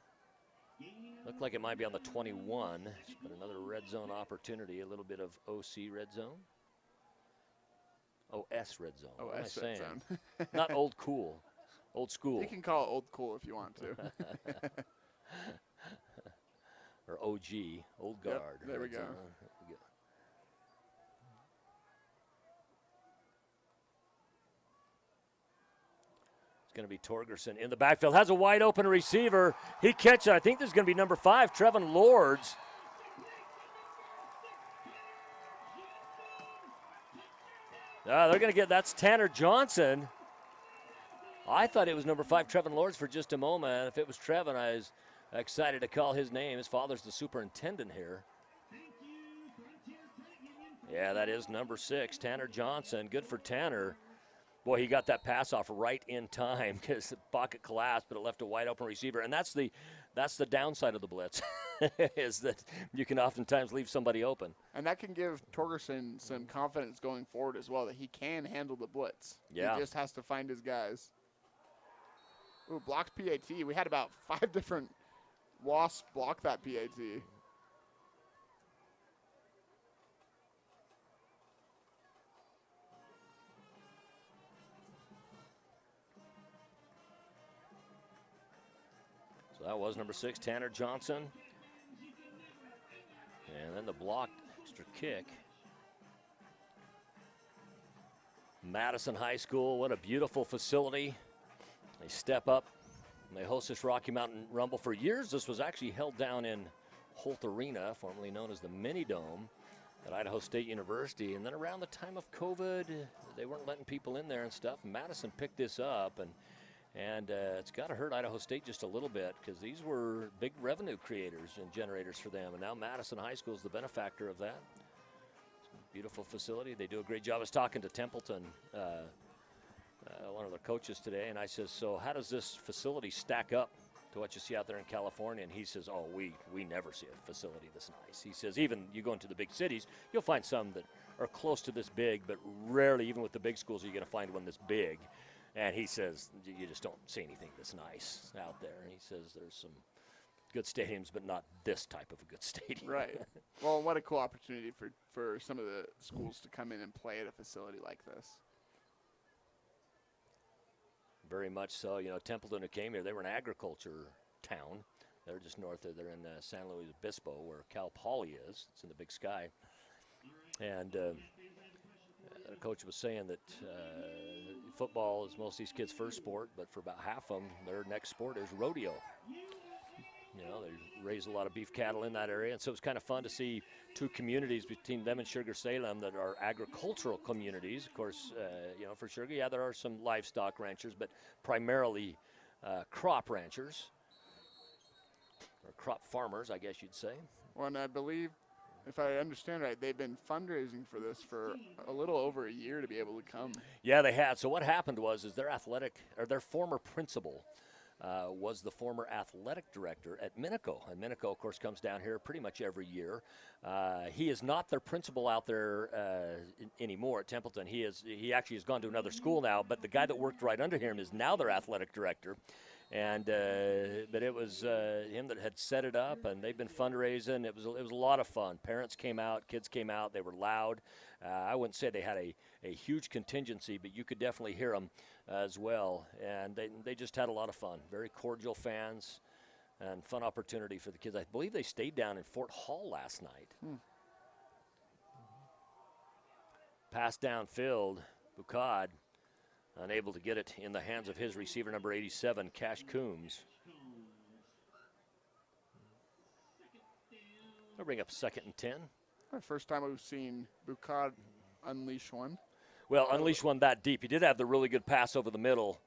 Looked like it might be on the 21, but another red zone opportunity, a little bit of OC red zone. OS red zone.
OS
what am I saying?
Zone.
Not old cool, old school.
You can call it old cool if you want to.
Or OG, old guard.
Yep, there we go.
It's going to be Torgerson in the backfield. Has a wide open receiver. He catches it. I think this is going to be number 5, Trevin Lords. They're going to get, that's Tanner Johnson. I thought it was number 5, Trevin Lords, for just a moment. If it was Trevin, I was excited to call his name. His father's the superintendent here. Yeah, that is number 6, Tanner Johnson. Good for Tanner. Boy, he got that pass off right in time because the pocket collapsed, but it left a wide open receiver. And that's the downside of the blitz, is that you can oftentimes leave somebody open.
And that can give Torgerson some confidence going forward as well, that he can handle the blitz.
Yeah.
He just has to find his guys. Ooh, blocked PAT. We had about 5 different Wasps block that PAT.
So that was number 6, Tanner Johnson. And then the blocked extra kick. Madison High School, what a beautiful facility. They step up and they host this Rocky Mountain Rumble. For years, this was actually held down in Holt Arena, formerly known as the Mini Dome at Idaho State University. And then around the time of COVID, they weren't letting people in there and stuff. Madison picked this up, and it's got to hurt Idaho State just a little bit, because these were big revenue creators and generators for them. And now Madison High School is the benefactor of that. Beautiful facility. They do a great job. I was talking to Templeton, one of the coaches today, and I says, so how does this facility stack up to what you see out there in California? And he says, oh, we never see a facility this nice. He says, even you go into the big cities, you'll find some that are close to this big, but rarely, even with the big schools, are you going to find one this big. And he says, you just don't see anything this nice out there. And he says there's some good stadiums, but not this type of a good stadium.
Right. Well, what a cool opportunity for some of the schools to come in and play at a facility like this.
Very much so. You know, Templeton, who came here, they were an agriculture town. They're just north of, they're in San Luis Obispo, where Cal Poly is. It's in the Big Sky. And the coach was saying that football is most of these kids' first sport, but for about half of them, their next sport is rodeo. You know, they raise a lot of beef cattle in that area, and so it's kind of fun to see two communities between them and Sugar-Salem that are agricultural communities. Of course, you know, for Sugar, yeah, there are some livestock ranchers, but primarily crop ranchers, or crop farmers, I guess you'd say.
Well, and I believe, if I understand right, they've been fundraising for this for a little over a year to be able to come.
Yeah, they had. So what happened was their former principal was the former athletic director at Minico. And Minico, of course, comes down here pretty much every year. He is not their principal out there anymore at Templeton. He actually has gone to another school now, but the guy that worked right under him is now their athletic director. And but it was him that had set it up, and they've been fundraising. It was a lot of fun. Parents came out, kids came out. They were loud. I wouldn't say they had a huge contingency, but you could definitely hear them as well. And they just had a lot of fun. Very cordial fans, and fun opportunity for the kids. I believe they stayed down in Fort Hall last night. Pass downfield, Bucad unable to get it in the hands of his receiver, number 87, Cash Coombs. They'll bring up 2nd and 10.
First time we've seen Bucad unleash one.
Well, unleash one that deep. He did have the really good pass over the middle,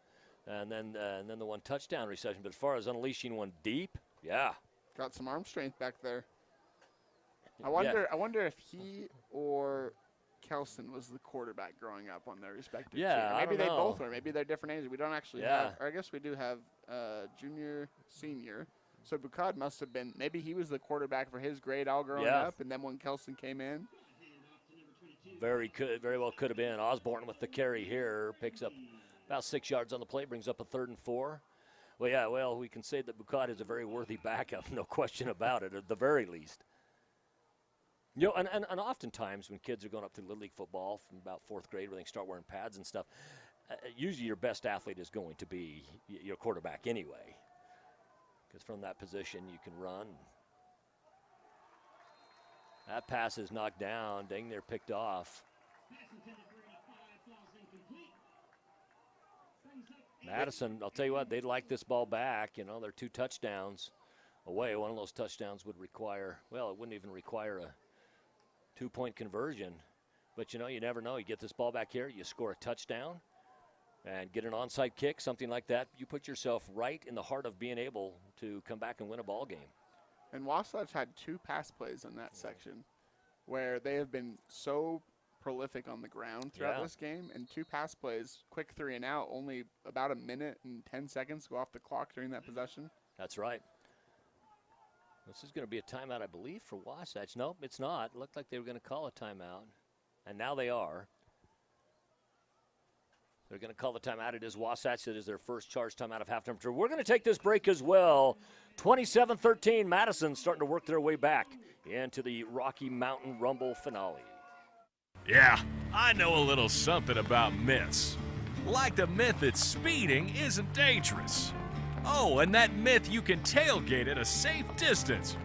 and then the one touchdown reception. But as far as unleashing one deep, yeah.
Got some arm strength back there. I wonder if he or Kelson was the quarterback growing up on their respective team. Maybe they both were. Maybe they're different ages. We don't actually have, or I guess we do have junior, senior. So Bucad must have been, maybe he was the quarterback for his grade all growing up, and then when Kelson came in.
Very well could have been. Osborne with the carry here, picks up about 6 yards on the play, brings up a 3rd and 4. Well, yeah, well, we can say that Bucad is a very worthy backup, no question about it, at the very least. You know, and oftentimes when kids are going up through Little League football from about 4th grade where they start wearing pads and stuff, usually your best athlete is going to be your quarterback anyway. Because from that position you can run. That pass is knocked down. Dang, they're picked off. Madison, I'll tell you what, they'd like this ball back. You know, they're 2 touchdowns away. One of those touchdowns would require, well, it wouldn't even require a 2-point conversion. But, you know, you never know. You get this ball back here, you score a touchdown, and get an onside kick, something like that, you put yourself right in the heart of being able to come back and win a ball game.
And Wasatch had 2 pass plays in that section where they have been so prolific on the ground throughout this game, and 2 pass plays, quick 3 and out, only about a minute and 10 seconds go off the clock during that possession.
That's right. This is going to be a timeout, I believe, for Wasatch. Nope, it's not. It looked like they were going to call a timeout, and now they are. They're going to call the timeout. It is Wasatch. It is their first charge timeout of half temperature. We're going to take this break as well. 27-13, Madison starting to work their way back into the Rocky Mountain Rumble finale.
Yeah, I know a little something about myths. Like the myth that speeding isn't dangerous. Oh, and that myth you can tailgate at a safe distance.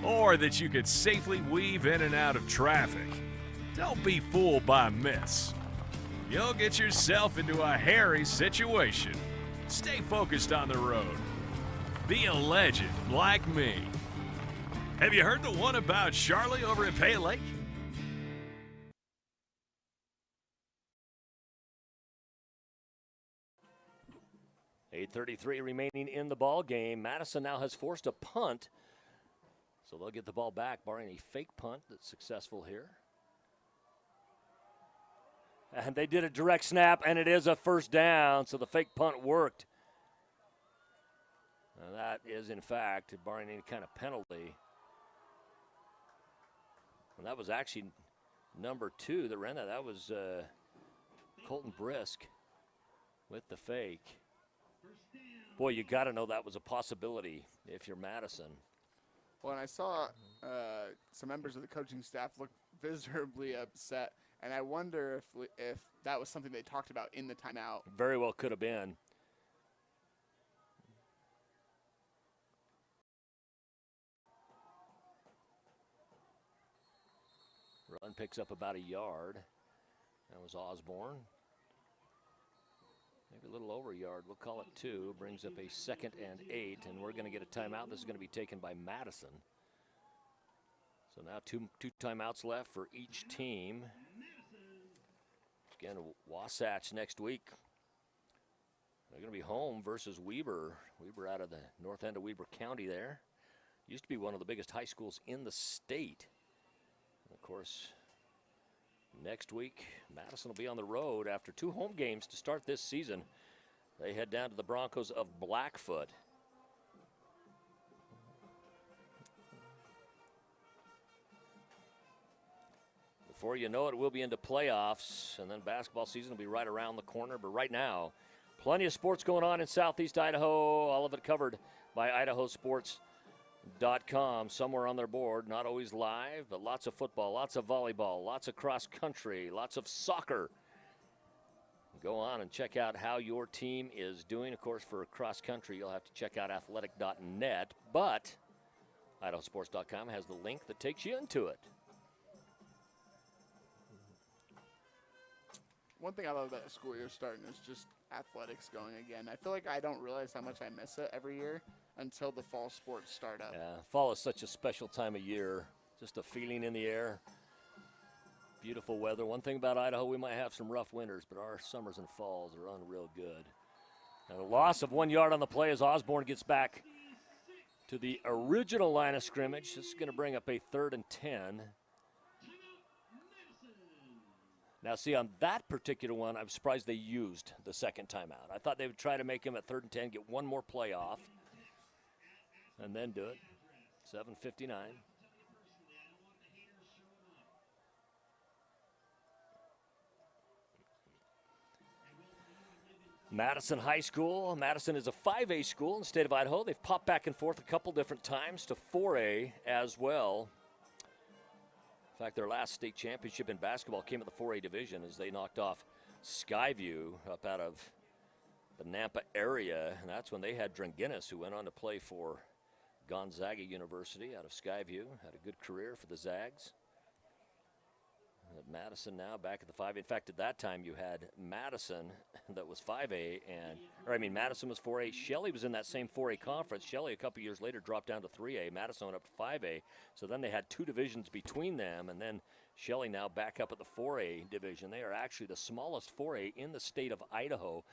Or that you could safely weave in and out of traffic. Don't be fooled by myths. You'll get yourself into a hairy situation. Stay focused on the road. Be a legend like me. Have you heard the one about Charlie over at Pay Lake?
8:33 remaining in the ball game. Madison now has forced a punt, so they'll get the ball back, barring a fake punt that's successful here. And they did a direct snap, and it is a first down, so the fake punt worked. And that is, in fact, barring any kind of penalty. And that was actually number 2 that ran that. That was Colton Brisk with the fake. Boy, you got to know that was a possibility if you're Madison.
Well, and I saw some members of the coaching staff look visibly upset, and I wonder if that was something they talked about in the timeout.
Very well could have been. Run picks up about a yard. That was Osborne. Maybe a little over a yard. We'll call it 2. Brings up a 2nd and 8, and we're going to get a timeout. This is going to be taken by Madison. So now two timeouts left for each team. Again, Wasatch next week. They're going to be home versus Weber. Weber out of the north end of Weber County there. Used to be one of the biggest high schools in the state. And of course, next week, Madison will be on the road after 2 home games to start this season. They head down to the Broncos of Blackfoot. Before you know it, we'll be into playoffs, and then basketball season will be right around the corner. But right now, plenty of sports going on in Southeast Idaho, all of it covered by idahosports.com. Somewhere on their board, not always live, but lots of football, lots of volleyball, lots of cross country, lots of soccer. Go on and check out how your team is doing. Of course, for cross country, you'll have to check out athletic.net, but idahosports.com has the link that takes you into it.
One thing I love about the school year starting is just athletics going again. I feel like I don't realize how much I miss it every year until the fall sports start up.
Yeah, fall is such a special time of year. Just a feeling in the air. Beautiful weather. One thing about Idaho, we might have some rough winters, but our summers and falls are unreal good. And a loss of 1 yard on the play as Osborne gets back to the original line of scrimmage. This is going to bring up a 3rd and 10. Now, see, on that particular one, I'm surprised they used the second timeout. I thought they would try to make him at 3rd and 10, get one more play off, and then do it. 7:59. Madison High School. Madison is a 5A school in the state of Idaho. They've popped back and forth a couple different times to 4A as well. In fact, their last state championship in basketball came at the 4A division as they knocked off Skyview up out of the Nampa area. And that's when they had Dranginis, who went on to play for Gonzaga University out of Skyview. Had a good career for the Zags. Madison now back at the 5A. In fact, at that time you had Madison that was 5A, Madison was 4A. Shelley was in that same 4A conference. Shelley a couple years later dropped down to 3A. Madison went up to 5A. So then they had two divisions between them, and then Shelley now back up at the 4A division. They are actually the smallest 4A in the state of Idaho.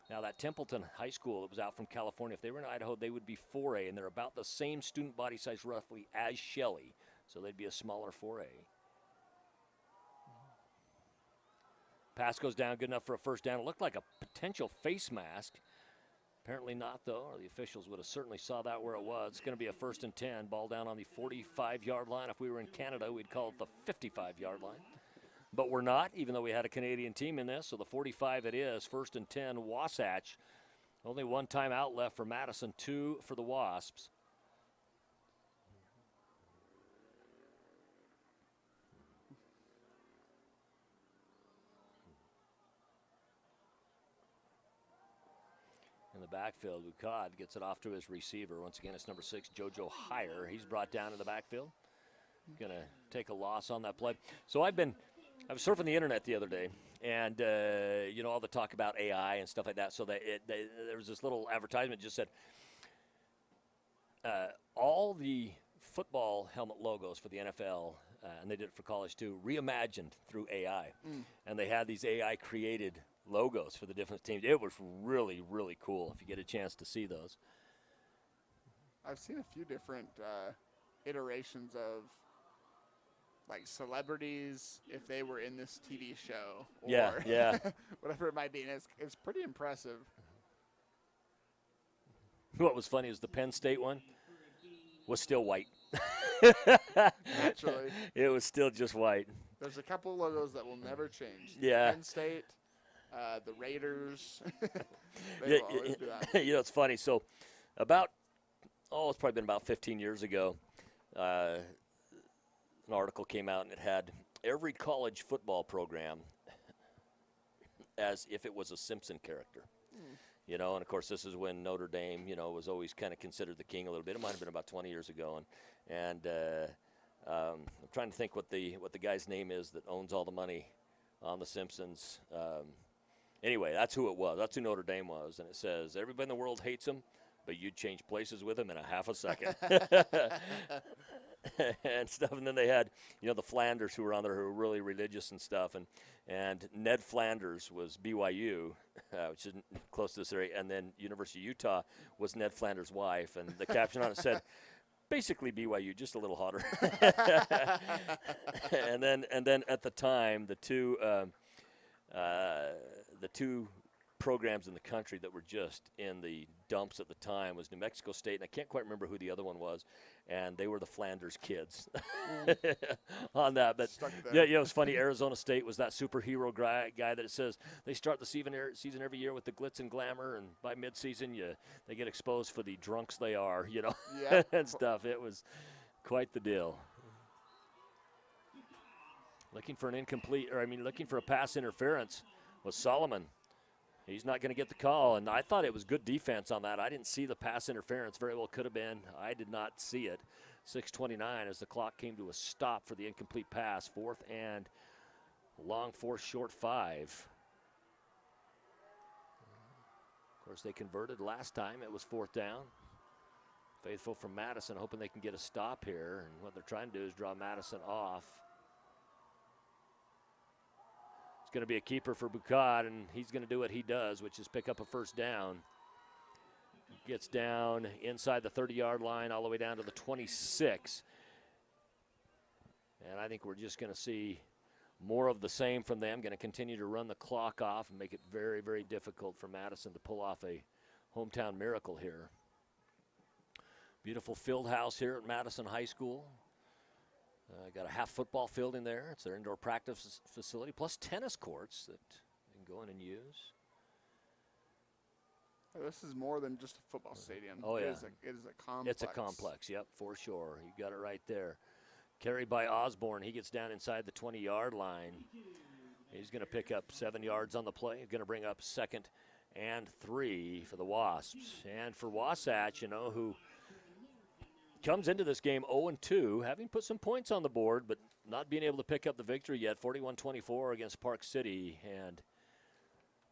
Now that Templeton High School that was out from California, if they were in Idaho, they would be 4A, and they're about the same student body size roughly as Shelley. So they'd be a smaller 4A. Pass goes down, good enough for a first down. It looked like a potential face mask. Apparently not, though, or the officials would have certainly saw that where it was. It's going to be a 1st and 10. Ball down on the 45-yard line. If we were in Canada, we'd call it the 55-yard line. But we're not, even though we had a Canadian team in this. So the 45 it is, 1st and 10, Wasatch. Only one timeout left for Madison, 2 for the Wasps. In the backfield, Bukad gets it off to his receiver. Once again, it's number 6, JoJo Heyer. He's brought down in the backfield. Going to take a loss on that play. So I was surfing the internet the other day, and all the talk about AI and stuff like that. So there was this little advertisement that just said all the football helmet logos for the NFL, and they did it for college too, reimagined through AI. And they had these AI created logos for the different teams. It was really, really cool if you get a chance to see those.
I've seen a few different iterations of like celebrities if they were in this TV show or
yeah.
whatever it might be, and it's pretty impressive.
What was funny is the Penn State one was still white.
Naturally.
It was still just white.
There's a couple of logos that will never change.
Yeah.
Penn State, the Raiders. They will always do that.
It's funny. So it's probably been about 15 years ago, an article came out and it had every college football program as if it was a Simpson character. And of course this is when Notre Dame, was always kind of considered the king a little bit. It might have been about 20 years ago. And I'm trying to think what the guy's name is that owns all the money on the Simpsons. Anyway, that's who it was. That's who Notre Dame was. And it says, everybody in the world hates him, but you'd change places with him in a half a second. And stuff. And then they had, the Flanders who were on there who were really religious and stuff. And Ned Flanders was BYU, which is close to this area. And then University of Utah was Ned Flanders' wife. And the caption on it said, basically BYU, just a little hotter. and then at the time, the two programs in the country that were just in the dumps at the time was New Mexico State, and I can't quite remember who the other one was, and they were the Flanders kids on that. But it was funny. Arizona State was that superhero guy that it says they start the season every year with the glitz and glamour, and by midseason they get exposed for the drunks they are, and stuff. It was quite the deal. Looking for a pass interference was Solomon. He's not going to get the call, and I thought it was good defense on that. I didn't see the pass interference. Very well could have been. I did not see it. 6:29 as the clock came to a stop for the incomplete pass. 4th and long, 4 short, 5. Of course, they converted last time. It was 4th down. Faithful from Madison, hoping they can get a stop here, and what they're trying to do is draw Madison off. It's going to be a keeper for Bukad, and he's going to do what he does, which is pick up a first down. Gets down inside the 30-yard line all the way down to the 26. And I think we're just going to see more of the same from them. Going to continue to run the clock off and make it very, very difficult for Madison to pull off a hometown miracle here. Beautiful field house here at Madison High School. Got a half football field in there. It's their indoor practice facility, plus tennis courts that you can go in and use.
This is more than just a football stadium.
Oh, yeah.
It is a complex.
It's a complex, yep, for sure. You got it right there. Carried by Osborne. He gets down inside the 20-yard line. He's going to pick up 7 yards on the play. He's going to bring up 2nd and 3 for the Wasps. And for Wasatch, who comes into this game 0-2, having put some points on the board, but not being able to pick up the victory yet, 41-24 against Park City, and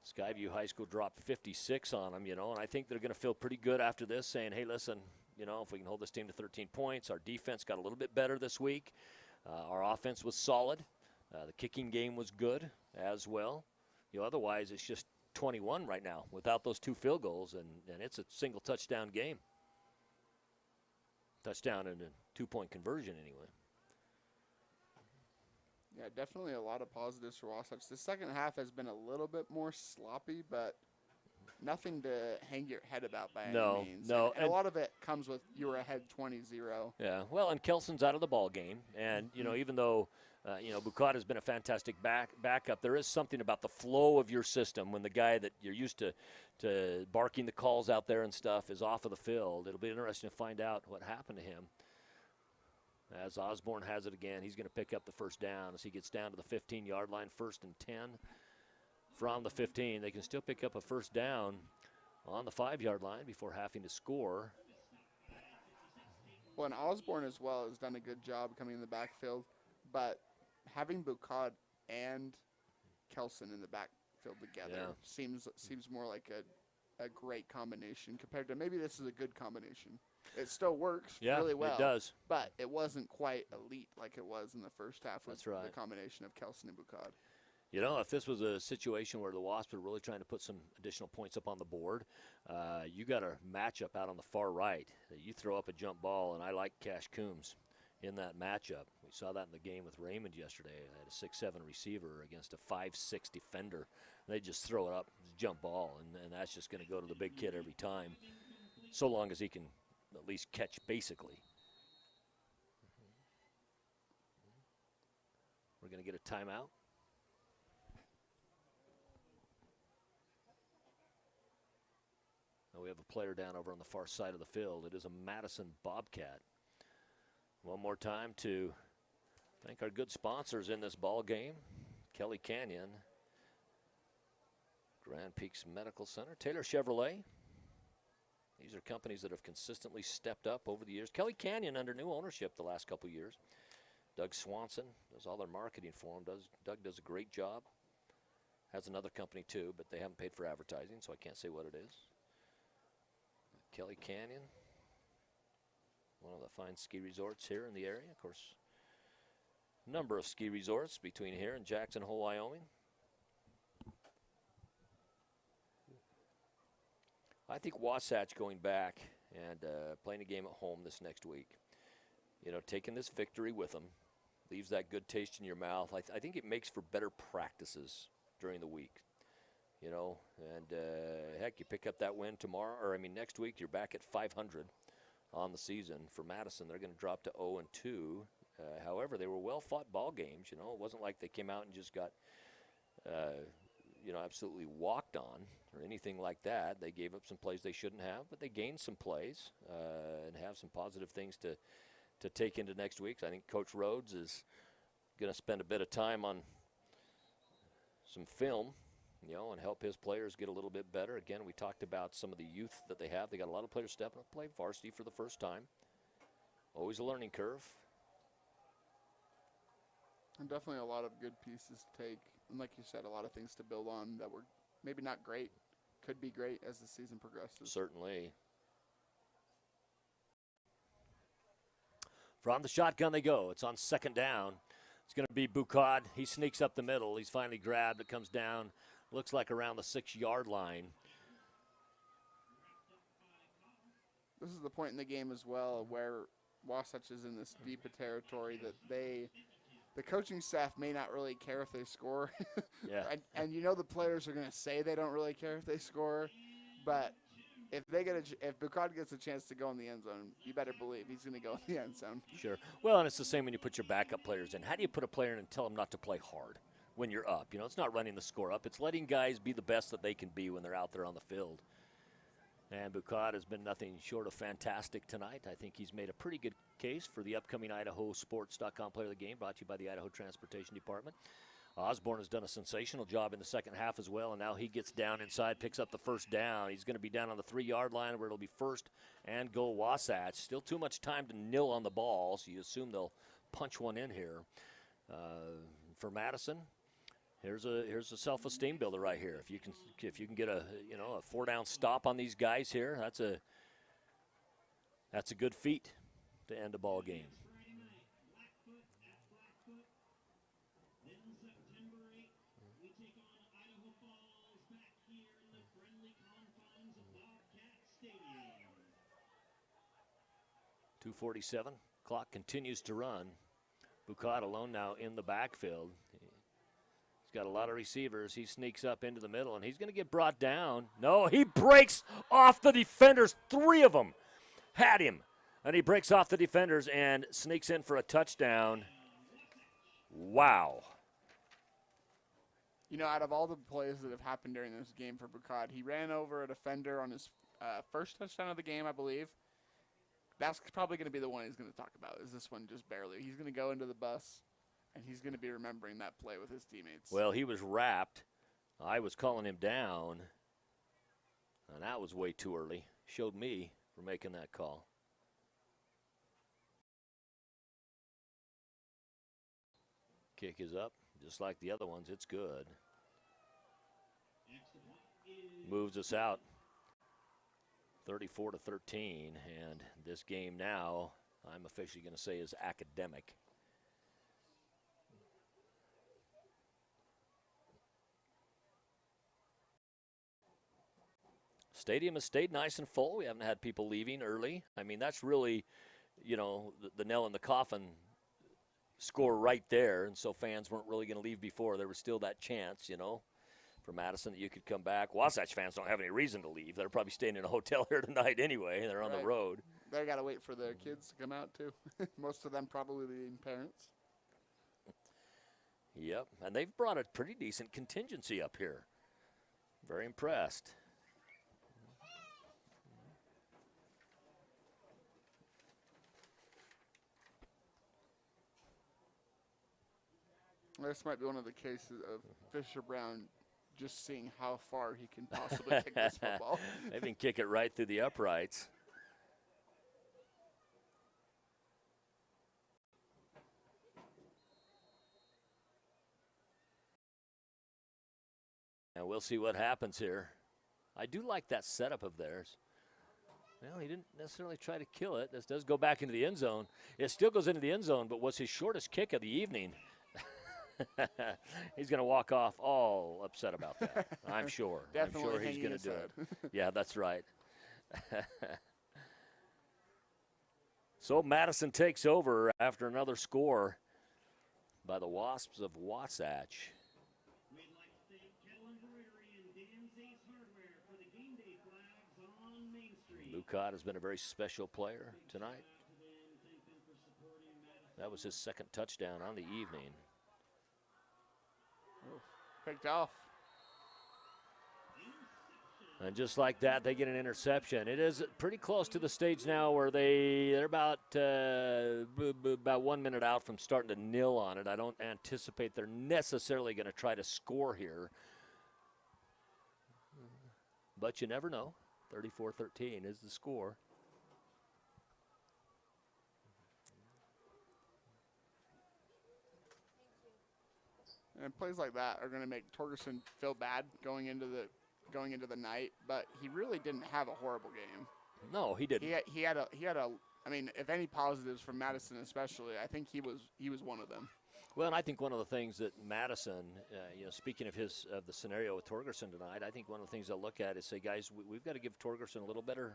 Skyview High School dropped 56 on them, and I think they're going to feel pretty good after this, saying, hey, listen, if we can hold this team to 13 points, our defense got a little bit better this week. Our offense was solid. The kicking game was good as well. Otherwise, it's just 21 right now without those 2 field goals, and it's a single touchdown game. Touchdown and a 2-point conversion anyway.
Yeah, definitely a lot of positives for Wasatch. The second half has been a little bit more sloppy, but nothing to hang your head about by any means.
No.
And a lot of it comes with you were ahead 20-0.
Yeah, well, and Kelson's out of the ball game. And, even though, Bucad has been a fantastic backup, there is something about the flow of your system when the guy that you're used to barking the calls out there and stuff is off of the field. It'll be interesting to find out what happened to him. As Osborne has it again, he's going to pick up the first down as he gets down to the 15-yard line, 1st and 10. From the 15, they can still pick up a first down on the 5-yard line before having to score.
Well, and Osborne as well has done a good job coming in the backfield, but having Bucad and Kelson in the backfield together seems more like a great combination compared to maybe this is a good combination. It still works really well.
It does.
But it wasn't quite elite like it was in the first half with
That's right.
the combination of Kelson and Bucad.
If this was a situation where the Wasps are really trying to put some additional points up on the board, you got a matchup out on the far right. You throw up a jump ball, and I like Cash Coombs in that matchup. We saw that in the game with Raymond yesterday. They had a 6'7" receiver against a 5'6" defender. They just throw it up, jump ball, and that's just going to go to the big kid every time, so long as he can at least catch basically. We're going to get a timeout. Now we have a player down over on the far side of the field. It is a Madison Bobcat. One more time to thank our good sponsors in this ball game. Kelly Canyon, Grand Peaks Medical Center, Taylor Chevrolet. These are companies that have consistently stepped up over the years. Kelly Canyon under new ownership the last couple years. Doug Swanson does all their marketing for them. Doug does a great job. Has another company too, but they haven't paid for advertising, so I can't say what it is. Kelly Canyon, one of the fine ski resorts here in the area. Of course, number of ski resorts between here and Jackson Hole, Wyoming. I think Wasatch going back and playing a game at home this next week, taking this victory with them, leaves that good taste in your mouth. I think it makes for better practices during the week, and heck, you pick up that win tomorrow, next week, you're back at 500 on the season. For Madison, they're going to drop to 0-2. However, they were well-fought ball games. It wasn't like they came out and just got, absolutely walked on or anything like that. They gave up some plays they shouldn't have, but they gained some plays and have some positive things to take into next week. I think Coach Rhodes is going to spend a bit of time on some film, and help his players get a little bit better. Again, we talked about some of the youth that they have. They got a lot of players stepping up, play varsity for the first time. Always a learning curve.
And definitely a lot of good pieces to take. And like you said, a lot of things to build on that were maybe not great, could be great as the season progresses.
Certainly. From the shotgun they go. It's on 2nd down. It's going to be Bucad. He sneaks up the middle. He's finally grabbed. It comes down. Looks like around the 6-yard line.
This is the point in the game as well where Wasatch is in this deep territory that the coaching staff may not really care if they score.
Yeah.
and the players are going to say they don't really care if they score, but if Bucad gets a chance to go in the end zone, you better believe he's going to go in the end zone.
Sure. Well, and it's the same when you put your backup players in. How do you put a player in and tell them not to play hard when you're up? It's not running the score up. It's letting guys be the best that they can be when they're out there on the field. And Bucad has been nothing short of fantastic tonight. I think he's made a pretty good case for the upcoming IdahoSports.com Player of the Game, brought to you by the Idaho Transportation Department. Osborne has done a sensational job in the second half as well, and now he gets down inside, picks up the first down. He's going to be down on the 3-yard line where it'll be 1st and goal Wasatch. Still too much time to nil on the ball, so you assume they'll punch one in here. For Madison, here's a self-esteem builder right here. If you can get a 4-down stop on these guys here, that's a good feat to end a ball game. .247, clock continues to run. Boucard alone now in the backfield. He's got a lot of receivers. He sneaks up into the middle, and he's going to get brought down. No, he breaks off the defenders. 3 of them had him. And he breaks off the defenders and sneaks in for a touchdown. Wow.
You know, out of all the plays that have happened during this game for Boucard, he ran over a defender on his first touchdown of the game, I believe. That's probably going to be the one he's going to talk about, is this one just barely. He's going to go into the bus, and he's going to be remembering that play with his teammates.
Well, he was wrapped. I was calling him down, and that was way too early. Showed me for making that call. Kick is up, just like the other ones. It's good. Moves us out. 34-13, and this game now, I'm officially going to say, is academic. Stadium has stayed nice and full. We haven't had people leaving early. I mean, that's really, the nail in the coffin score right there, and so fans weren't really going to leave before. There was still that chance, for Madison that you could come back. Wasatch fans don't have any reason to leave. They're probably staying in a hotel here tonight anyway. They're on the road.
They got to wait for their kids to come out, too. Most of them probably being parents.
Yep, and they've brought a pretty decent contingency up here. Very impressed.
This might be one of the cases of Fisher Brown just seeing how far he can possibly kick this football.
They can kick it right through the uprights. And we'll see what happens here. I do like that setup of theirs. Well, he didn't necessarily try to kill it. This does go back into the end zone. It still goes into the end zone, but was his shortest kick of the evening. He's going to walk off all upset about that, I'm sure.
Definitely
I'm sure he's going to do it. Yeah, that's right. So Madison takes over after another score by the Wasps of Wasatch. Boucard has been a very special player tonight. That was his second touchdown on the evening.
Picked off.
And just like that, they get an interception. It is pretty close to the stage now where they're about 1 minute out from starting to nil on it. I don't anticipate they're necessarily going to try to score here. But you never know. 34-13 is the score.
And plays like that are going to make Torgerson feel bad going into the night, but he really didn't have a horrible game.
No, he didn't.
He had a. I mean, if any positives from Madison, especially, I think he was one of them.
Well, and I think one of the things that Madison, speaking of the scenario with Torgerson tonight, I think one of the things they'll look at is say, guys, we've got to give Torgerson a little better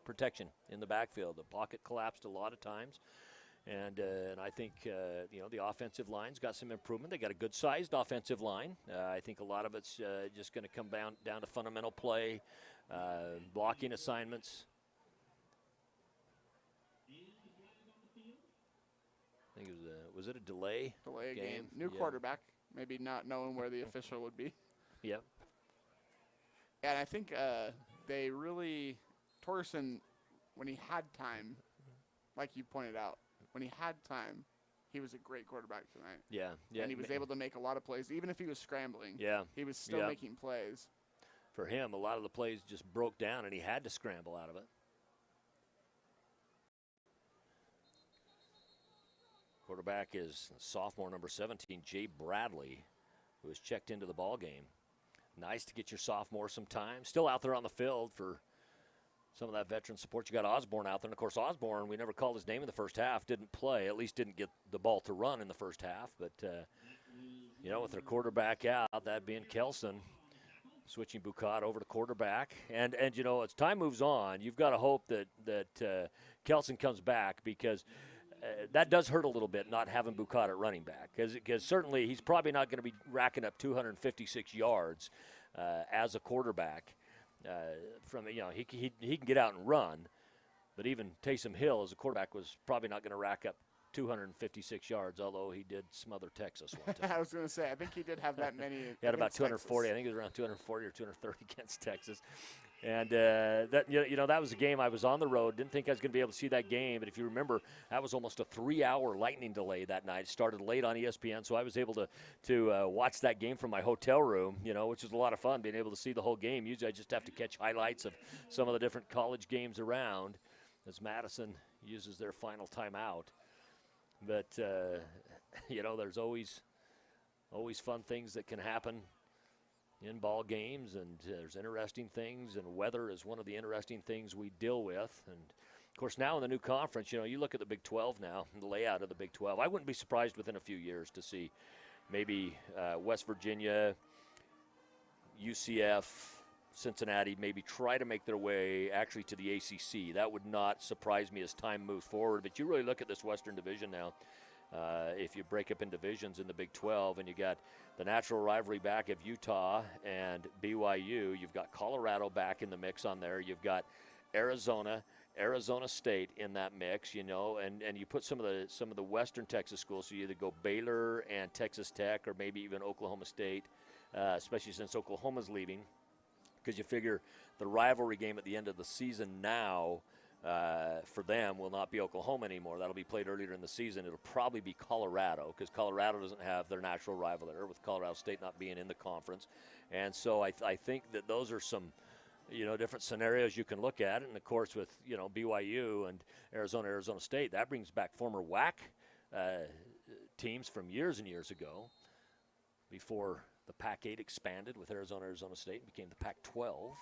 protection in the backfield. The pocket collapsed a lot of times. And I think, the offensive line's got some improvement. They got a good-sized offensive line. I think a lot of it's just going to come down to fundamental play, blocking assignments. I think was it a delay?
Delay game. New quarterback, maybe not knowing where the official would be.
Yep.
And I think Torgerson, when he had time, like you pointed out, when he had time, he was a great quarterback tonight.
Yeah.
And he was able to make a lot of plays. Even if he was scrambling, he was still making plays.
For him, a lot of the plays just broke down, and he had to scramble out of it. Quarterback is sophomore number 17, Jay Bradley, who has checked into the ball game. Nice to get your sophomore some time. Still out there on the field for some of that veteran support. You got Osborne out there. And, of course, Osborne, we never called his name in the first half, didn't play, at least didn't get the ball to run in the first half. But, with their quarterback out, that being Kelson, switching Bucat over to quarterback. And as time moves on, you've got to hope that Kelson comes back, because that does hurt a little bit not having Bucat at running back, because certainly he's probably not going to be racking up 256 yards as a quarterback. He can get out and run, but even Taysom Hill as a quarterback was probably not going to rack up 256 yards, although he did smother Texas one time.
I was going to say, I think he did have that many.
He had about 240.
Texas.
I think it was around 240 or 230 against Texas. And that was a game I was on the road. Didn't think I was going to be able to see that game. But if you remember, that was almost a 3-hour lightning delay that night. It started late on ESPN, so I was able to watch that game from my hotel room, which was a lot of fun, being able to see the whole game. Usually I just have to catch highlights of some of the different college games around as Madison uses their final timeout. But, there's always fun things that can happen in ball games, and there's interesting things, and weather is one of the interesting things we deal with. And, of course, now in the new conference, you look at the Big 12 now, the layout of the Big 12. I wouldn't be surprised within a few years to see maybe West Virginia, UCF, Cincinnati maybe try to make their way actually to the ACC. That would not surprise me as time moves forward. But you really look at this Western Division now. If you break up in divisions in the Big 12, and you got the natural rivalry back of Utah and BYU, you've got Colorado back in the mix on there. You've got Arizona State in that mix, and you put some of the Western Texas schools. So you either go Baylor and Texas Tech, or maybe even Oklahoma State, especially since Oklahoma's leaving, because you figure the rivalry game at the end of the season now. For them will not be Oklahoma anymore. That'll be played earlier in the season. It'll probably be Colorado, because Colorado doesn't have their natural rival there, with Colorado State not being in the conference. And so I think that those are some, different scenarios you can look at. And, of course, with, BYU and Arizona State, that brings back former WAC teams from years and years ago, before the Pac-8 expanded with Arizona State and became the Pac-12.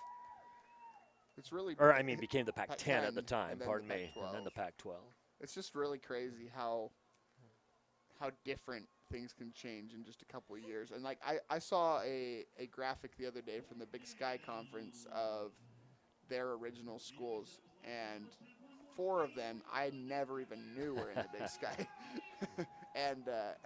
It's really,
became the Pac-10 at the time, pardon me, and then the Pac-12.
It's just really crazy how different things can change in just a couple of years. And, I saw a graphic the other day from the Big Sky Conference of their original schools, and 4 of them I never even knew were in the Big Sky. and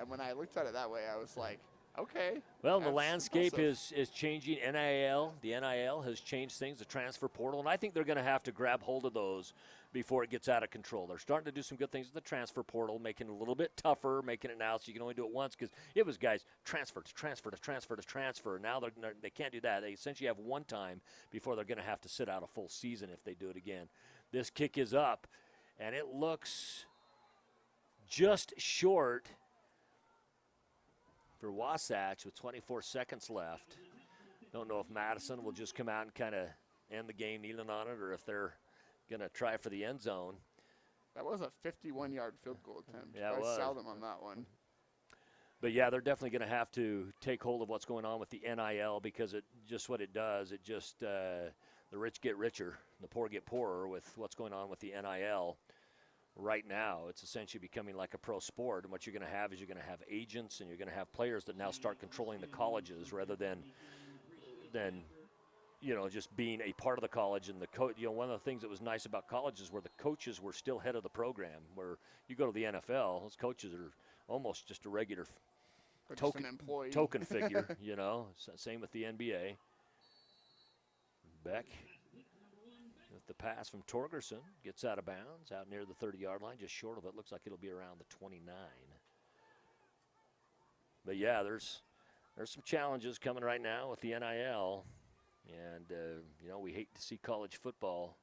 when I looked at it that way, I was like, okay.
Well, the landscape is changing. NIL, the NIL has changed things, the transfer portal, and I think they're going to have to grab hold of those before it gets out of control. They're starting to do some good things with the transfer portal, making it a little bit tougher, making it now so you can only do it once, because it was guys transfer to transfer to transfer to transfer. Now they can't do that. They essentially have one time before they're going to have to sit out a full season if they do it again. This kick is up, and it looks just short for Wasatch with 24 seconds left. Don't know if Madison will just come out and kind of end the game kneeling on it, or if they're going to try for the end zone.
That was a 51-yard field goal attempt.
Yeah, it was.
I saw them on that one.
But, yeah, they're definitely going to have to take hold of what's going on with the NIL, because it just what it does, it just the rich get richer, the poor get poorer with what's going on with the NIL. Right now, it's essentially becoming like a pro sport, and what you're going to have is you're going to have agents, and you're going to have players that now start controlling the colleges rather than just being a part of the college. And the coach, one of the things that was nice about colleges were the coaches were still head of the program. Where you go to the NFL, those coaches are almost just a regular token figure. Same with the NBA. Beck. The pass from Torgerson gets out of bounds, out near the 30-yard line, just short of it. Looks like it'll be around the 29. But, yeah, there's some challenges coming right now with the NIL. And, we hate to see college football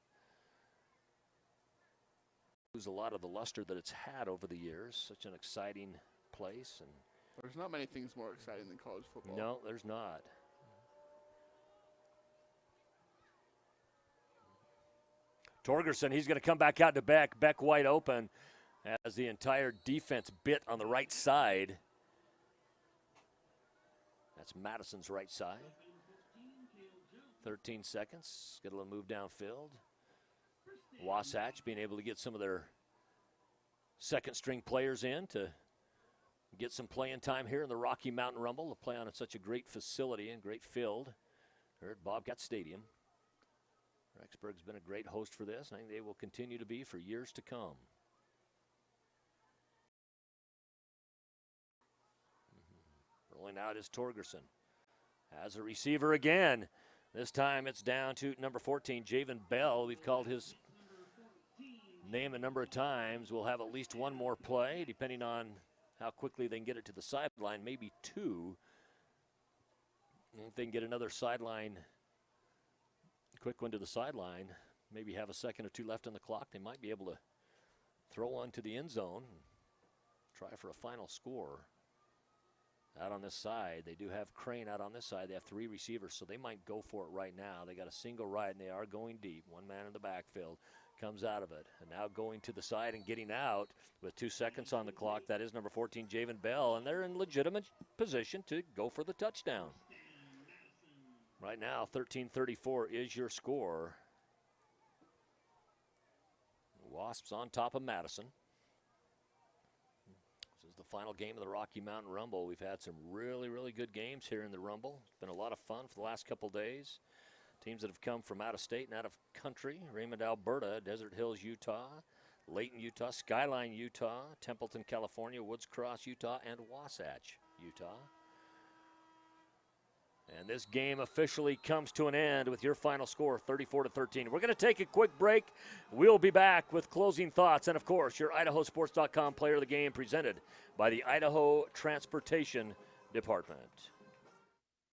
lose a lot of the luster that it's had over the years. Such an exciting place. And
there's not many things more exciting than college football.
No, there's not. Torgerson, he's going to come back out to Beck. Beck wide open. as the entire defense bit on the right side. That's Madison's right side. 13 seconds. Get a little move downfield. Wasatch being able to get some of their second-string players in to get some playing time here in the Rocky Mountain Rumble, to play on such a great facility and great field here at Bobcat Stadium. Rexburg's been a great host for this, and I think they will continue to be for years to come. Rolling out is Torgerson. Has a receiver again. This time it's down to number 14, Javen Bell. We've called his name a number of times. We'll have at least one more play, depending on how quickly they can get it to the sideline, maybe two. If they can get another sideline, quick one to the sideline, maybe have a second or two left on the clock, they might be able to throw one to the end zone and try for a final score. Out on this side, they do have Crane out on this side. They have three receivers, so they might go for it right now. They got a single right, and they are going deep. One man in the backfield comes out of it. And now going to the side and getting out with 2 seconds on the clock. That is number 14, Javen Bell, and they're in legitimate position to go for the touchdown. Right now, 13-34 is your score. Wasps on top of Madison. This is the final game of the Rocky Mountain Rumble. We've had some really, really good games here in the Rumble. It's been a lot of fun for the last couple days. Teams that have come from out of state and out of country: Raymond, Alberta; Desert Hills, Utah; Layton, Utah; Skyline, Utah; Templeton, California; Woods Cross, Utah; and Wasatch, Utah. And this game officially comes to an end with your final score, 34-13. We're going to take a quick break. We'll be back with closing thoughts and, of course, your IdahoSports.com player of the game, presented by the Idaho Transportation Department.